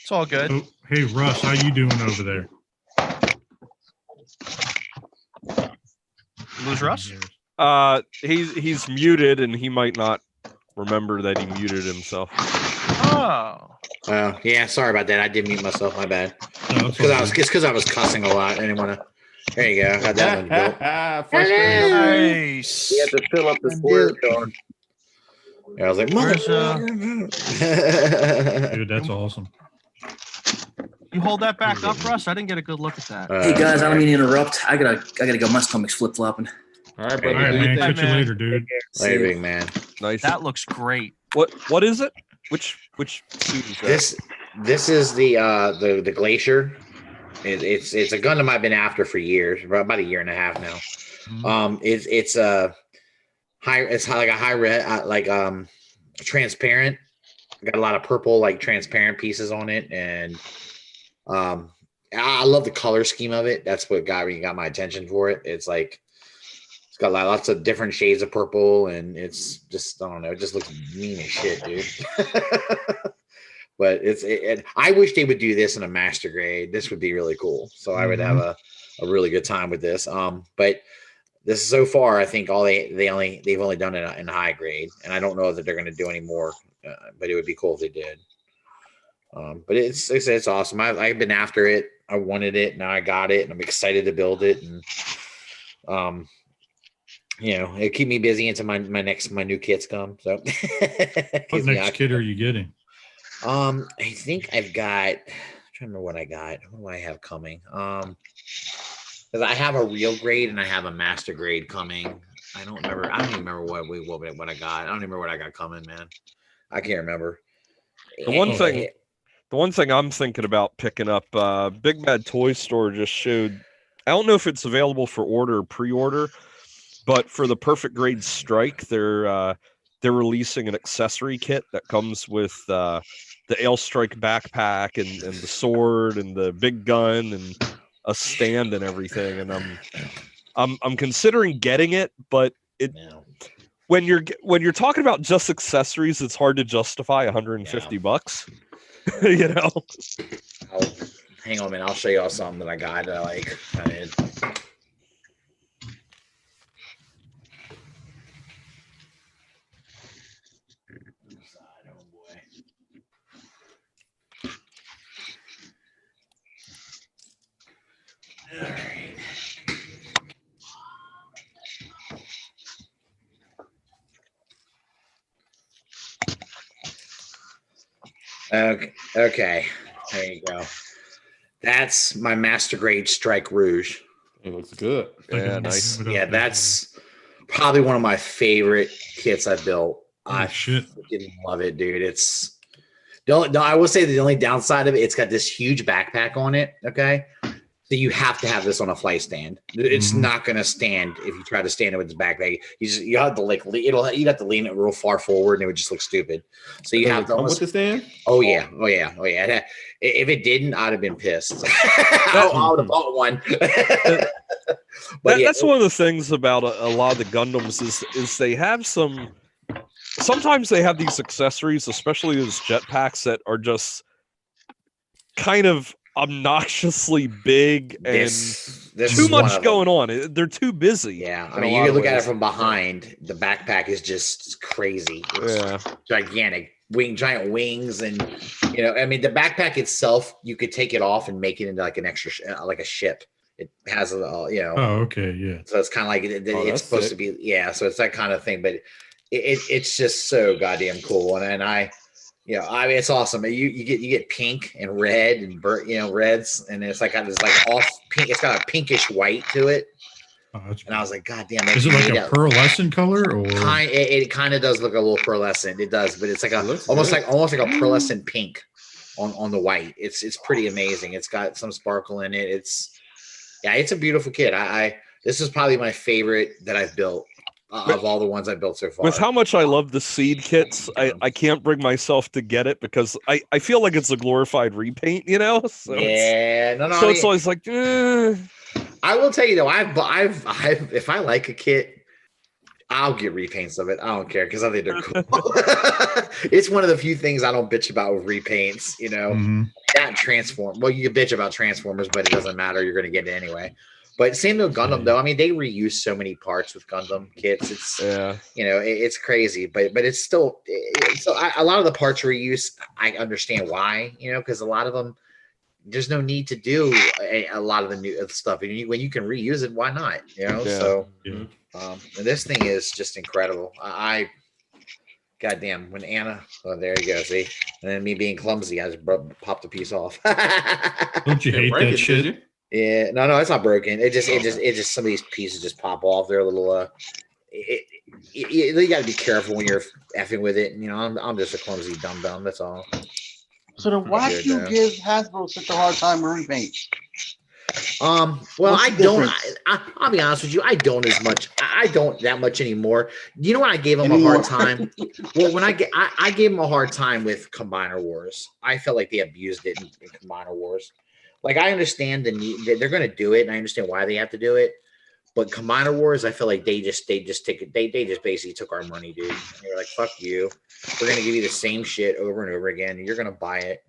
Speaker 4: it's all good.
Speaker 5: Oh, hey Russ, how you doing over there?
Speaker 4: Lose Russ?
Speaker 10: He's muted, and he might not remember that he muted himself.
Speaker 4: Oh.
Speaker 12: Yeah. Sorry about that. I did mute myself. My bad. Because I was cussing a lot. I didn't want to. There you go. Got that one built.
Speaker 4: Nice.
Speaker 11: You have to fill up the square card.
Speaker 12: Yeah, I was like,
Speaker 5: dude, that's awesome.
Speaker 4: You hold that back up, Russ. I didn't get a good look at that.
Speaker 13: Hey guys, I don't mean to interrupt. I gotta go. My stomach's flip flopping.
Speaker 14: All right, brother.
Speaker 5: All right, man. Catch you later, dude.
Speaker 12: Later, big man.
Speaker 10: Nice.
Speaker 4: That looks great.
Speaker 10: What is it? Which suit is that?
Speaker 12: This is the Glacier. It's a Gundam I've been after for years, about a year and a half now.
Speaker 5: Mm-hmm.
Speaker 12: It's like a high red, transparent. Got a lot of purple, like transparent pieces on it, and I love the color scheme of it. That's what got my attention for it. It's like it's got lots of different shades of purple, and it's just, I don't know, it just looks mean as shit, dude. But I wish they would do this in a master grade. This would be really cool. So I would have a really good time with this. But this so far, I think they've only done it in high grade, and I don't know that they're going to do any more. But it would be cool if they did. But it's awesome. I've been after it. I wanted it. Now I got it, and I'm excited to build it. And it keep me busy until my new kits come. So
Speaker 5: what next kit are you getting?
Speaker 12: I think I've got. I'm trying to remember what I got. What do I have coming? Because I have a real grade and I have a master grade coming. I don't even remember what I got. I don't even remember what I got coming, man. I can't remember.
Speaker 10: The one thing I'm thinking about picking up, Big Bad Toy Store just showed. I don't know if it's available for order or pre-order, but for the Perfect Grade Strike, they're releasing an accessory kit that comes with the Ale Strike backpack and the sword and the big gun and a stand and everything. And I'm considering getting it, but when you're talking about just accessories, it's hard to justify $150. You know.
Speaker 12: Hang on a minute, I'll show y'all something that I got that I like. Okay. There you go. That's my master grade Strike Rouge.
Speaker 14: It looks good.
Speaker 10: Yeah, nice.
Speaker 12: Yeah, that's probably one of my favorite kits I've built. I freaking love it, dude. It's I will say the only downside of it, it's got this huge backpack on it. Okay. So you have to have this on a flight stand. It's not going to stand if you try to stand it with this backpack. You have to you have to lean it real far forward, and it would just look stupid. So you have to
Speaker 14: almost with the stand.
Speaker 12: Oh yeah. If it didn't, I'd have been pissed. I would have bought one.
Speaker 10: That's one of the things about a lot of the Gundams is they have some. Sometimes they have these accessories, especially those jetpacks, that are just kind of obnoxiously big and
Speaker 12: This
Speaker 10: too
Speaker 12: is one
Speaker 10: much
Speaker 12: of
Speaker 10: going on. They're too busy.
Speaker 12: Yeah, I
Speaker 10: in
Speaker 12: mean,
Speaker 10: a
Speaker 12: you
Speaker 10: lot
Speaker 12: can
Speaker 10: of
Speaker 12: look at it
Speaker 10: ways.
Speaker 12: from behind. The backpack is just crazy. It's
Speaker 10: Yeah.
Speaker 12: gigantic, giant wings, and I mean, the backpack itself, you could take it off and make it into like an extra, like a ship. It has a,
Speaker 5: Oh, okay, yeah.
Speaker 12: So it's kind of like it's supposed to be, yeah. So it's that kind of thing, but it's just so goddamn cool, and I mean, it's awesome. You get pink and red and reds, and it's like got this like off pink. It's got a pinkish white to it.
Speaker 5: Oh,
Speaker 12: And I was like, God damn!
Speaker 5: Is it like a pearlescent color, or
Speaker 12: it kind of does look a little pearlescent. It does, but it's like almost like a pearlescent pink on the white. It's pretty amazing. It's got some sparkle in it. It's a beautiful kit. This is probably my favorite that I've built of all the ones I've built so far.
Speaker 10: With how much I love the seed kits, I can't bring myself to get it because I feel like it's a glorified repaint, So it's always like.
Speaker 12: I will tell you though, I've if I like a kit, I'll get repaints of it. I don't care because I think they're cool. It's one of the few things I don't bitch about with repaints. Not transform. Well, you can bitch about Transformers, but it doesn't matter. You're going to get it anyway. But same with Gundam though. I mean, they reuse so many parts with Gundam kits. It's it's crazy, but it's still a lot of the parts reuse. I understand why, because a lot of them. There's no need to do a lot of the new stuff. And when you can reuse it, why not? So and this thing is just incredible. Goddamn, when Anna, there you go, see, and then me being clumsy, I just popped a piece off.
Speaker 5: Don't you hate that shit?
Speaker 12: Yeah, no, it's not broken. It just some of these pieces just pop off. They're a little you got to be careful when you're effing with it. I'm just a clumsy dum. That's all.
Speaker 8: So then why do you give Hasbro such a hard time with repaint?
Speaker 12: Well, I don't. I'll be honest with you. I don't as much. I don't that much anymore. You know what? I gave them a hard time. Well, when I gave them a hard time with Combiner Wars. I felt like they abused it in Combiner Wars. Like I understand the need. They're going to do it, and I understand why they have to do it. But Combiner Wars, I feel like they just take it. They just basically took our money, dude. And they were like, "Fuck you. We're gonna give you the same shit over and over again. And you're gonna buy it."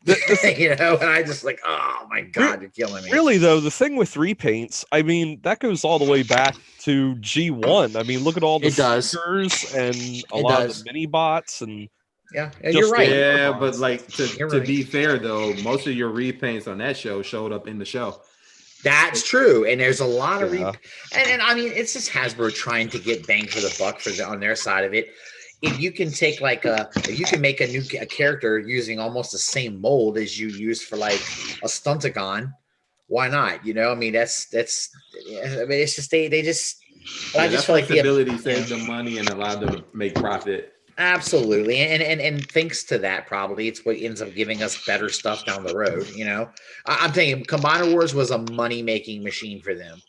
Speaker 12: And I just like, oh my god, you're killing me.
Speaker 10: Really though, the thing with repaints, I mean, that goes all the way back to G1. I mean, look at all the stickers and a lot of the mini bots and
Speaker 12: you're right.
Speaker 14: Yeah, but like to be fair though, most of your repaints on that show showed up in the show.
Speaker 12: That's true, and there's a lot of and I mean, it's just Hasbro trying to get bang for the buck on their side of it. If you can take if you can make a character using almost the same mold as you use for like a Stuntagon, why not? I mean, that's. I mean, it's just they just. I just feel like the
Speaker 14: ability saved them money and allowed them to make profit.
Speaker 12: Absolutely, and thanks to that, probably it's what ends up giving us better stuff down the road. I'm telling you, Combiner Wars was a money-making machine for them.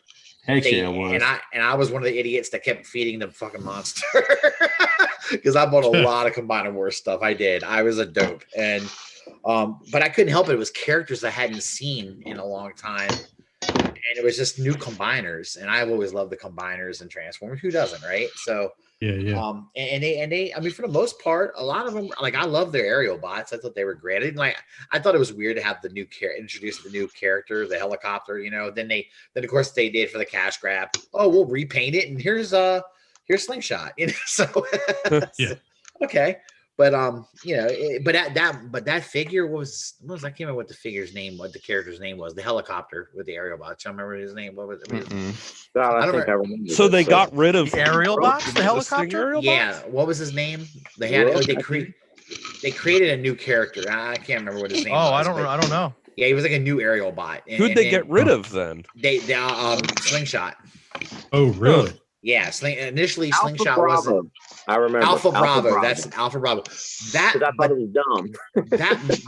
Speaker 14: Heck yeah, it was.
Speaker 12: And I was one of the idiots that kept feeding them fucking monster because I bought a lot of Combiner Wars stuff. I did. I was a dope, and but I couldn't help it. It was characters I hadn't seen in a long time, and it was just new combiners. And I've always loved the combiners and Transformers. Who doesn't, right? So.
Speaker 5: Yeah.
Speaker 12: And they, I mean, for the most part, a lot of them, like I love their aerial bots. I thought they were great. I thought it was weird to have the new introduce the new character, the helicopter. Then of course they did for the cash grab. Oh, we'll repaint it, and here's Slingshot. So okay. But that figure was I can't remember what the figure's name, what the character's name was, the helicopter with the aerial bots. I remember his name. What was it?
Speaker 11: I don't remember.
Speaker 10: So they got rid of
Speaker 4: the aerial bots, the helicopter.
Speaker 12: What was his name? They had they created a new character. I can't remember what his name was.
Speaker 4: I don't know.
Speaker 12: Yeah, he was like a new aerial bot.
Speaker 10: Who'd they get rid of then?
Speaker 12: They Slingshot.
Speaker 5: Oh, really?
Speaker 12: Yeah, initially
Speaker 11: Alpha
Speaker 12: Slingshot
Speaker 11: Bravo.
Speaker 12: wasn't.
Speaker 11: I remember
Speaker 12: Alpha Bravo. That's Alpha Bravo.
Speaker 11: I thought it was dumb.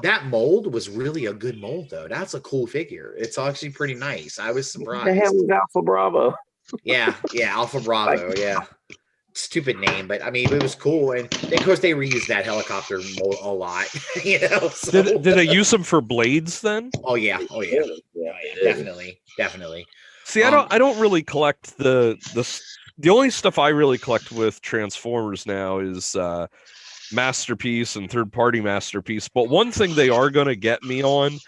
Speaker 12: that mold was really a good mold, though. That's a cool figure. It's actually pretty nice. I was surprised.
Speaker 11: The hell was Alpha Bravo?
Speaker 12: Yeah, Alpha Bravo. Yeah, stupid name, but I mean, it was cool. And of course, they reused that helicopter mold a lot. So.
Speaker 10: Did they use them for blades then?
Speaker 12: Oh yeah, definitely.
Speaker 10: See, I don't really collect the only stuff I really collect with Transformers now is Masterpiece and third-party Masterpiece. But one thing they are going to get me on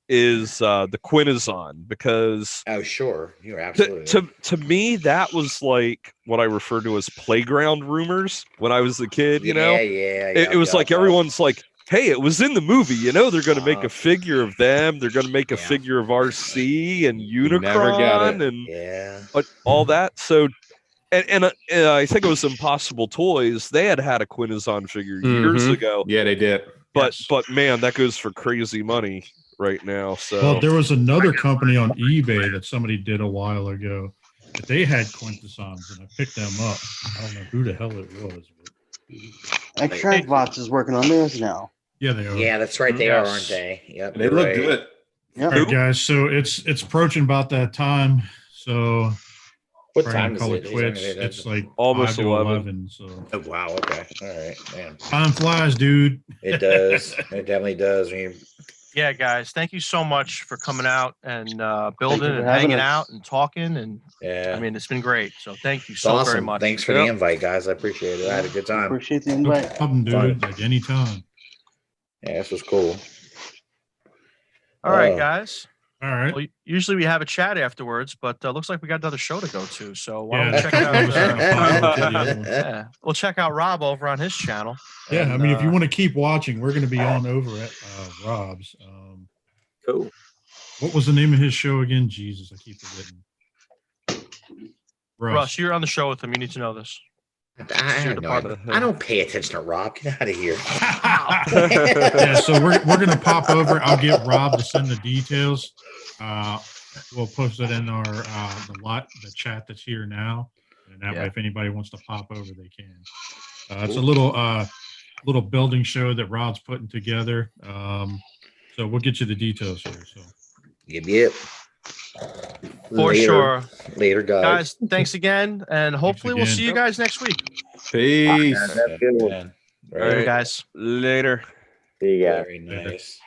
Speaker 10: is the Quintezon, because
Speaker 12: oh sure, you're absolutely
Speaker 10: to me that was like what I refer to as playground rumors when I was a kid. You know, it was like everyone's like, hey, it was in the movie. You know, they're going to make a figure of them. They're going to make a figure of RC and Unicron and all that. So. And I think it was Impossible Toys. They had a Quintezon figure years ago.
Speaker 14: Yeah, they did.
Speaker 10: But man, that goes for crazy money right now. So
Speaker 5: well, there was another company on eBay that somebody did a while ago that they had Quintessons, and I picked them up. I don't know who the hell it was. But...
Speaker 8: Extractbots is working on theirs now.
Speaker 5: Yeah, they are.
Speaker 12: Yeah, that's right. They are, aren't they? Yep.
Speaker 14: They look good.
Speaker 5: All right, guys. So it's approaching about that time. So.
Speaker 12: What time is it?
Speaker 5: It's like
Speaker 10: almost
Speaker 5: 11. So.
Speaker 12: Oh wow! Okay, all right, man.
Speaker 5: Time flies, dude.
Speaker 12: It does. It definitely does.
Speaker 4: Yeah, guys, thank you so much for coming out and building and hanging out and talking. And I mean, it's been great. So thank you so very much.
Speaker 12: Thanks for the invite, guys. I appreciate it. I had a good time.
Speaker 8: Appreciate the invite.
Speaker 5: Come, dude. Like anytime.
Speaker 12: Yeah, this was cool.
Speaker 4: All right, guys.
Speaker 5: All right.
Speaker 4: Well, usually we have a chat afterwards, but looks like we got another show to go to. So why don't we check out? We'll check out Rob over on his channel.
Speaker 5: Yeah, and, I mean, if you want to keep watching, we're going to be on over at Rob's.
Speaker 11: Cool.
Speaker 5: What was the name of his show again? Jesus, I keep forgetting.
Speaker 4: Russ, you're on the show with him. You need to know this.
Speaker 12: I don't pay attention to Rob. Get out of here.
Speaker 5: Yeah, so we're gonna pop over. I'll get Rob to send the details. We'll post it in our the chat that's here now, and that way, if anybody wants to pop over, they can. It's a little building show that Rob's putting together. So we'll get you the details here. So
Speaker 12: yep.
Speaker 4: For sure.
Speaker 12: Later, guys.
Speaker 4: Thanks again, and hopefully we'll see you guys next week.
Speaker 14: Peace.
Speaker 12: All right,
Speaker 4: guys.
Speaker 10: Later.
Speaker 11: See you guys.
Speaker 12: Very nice.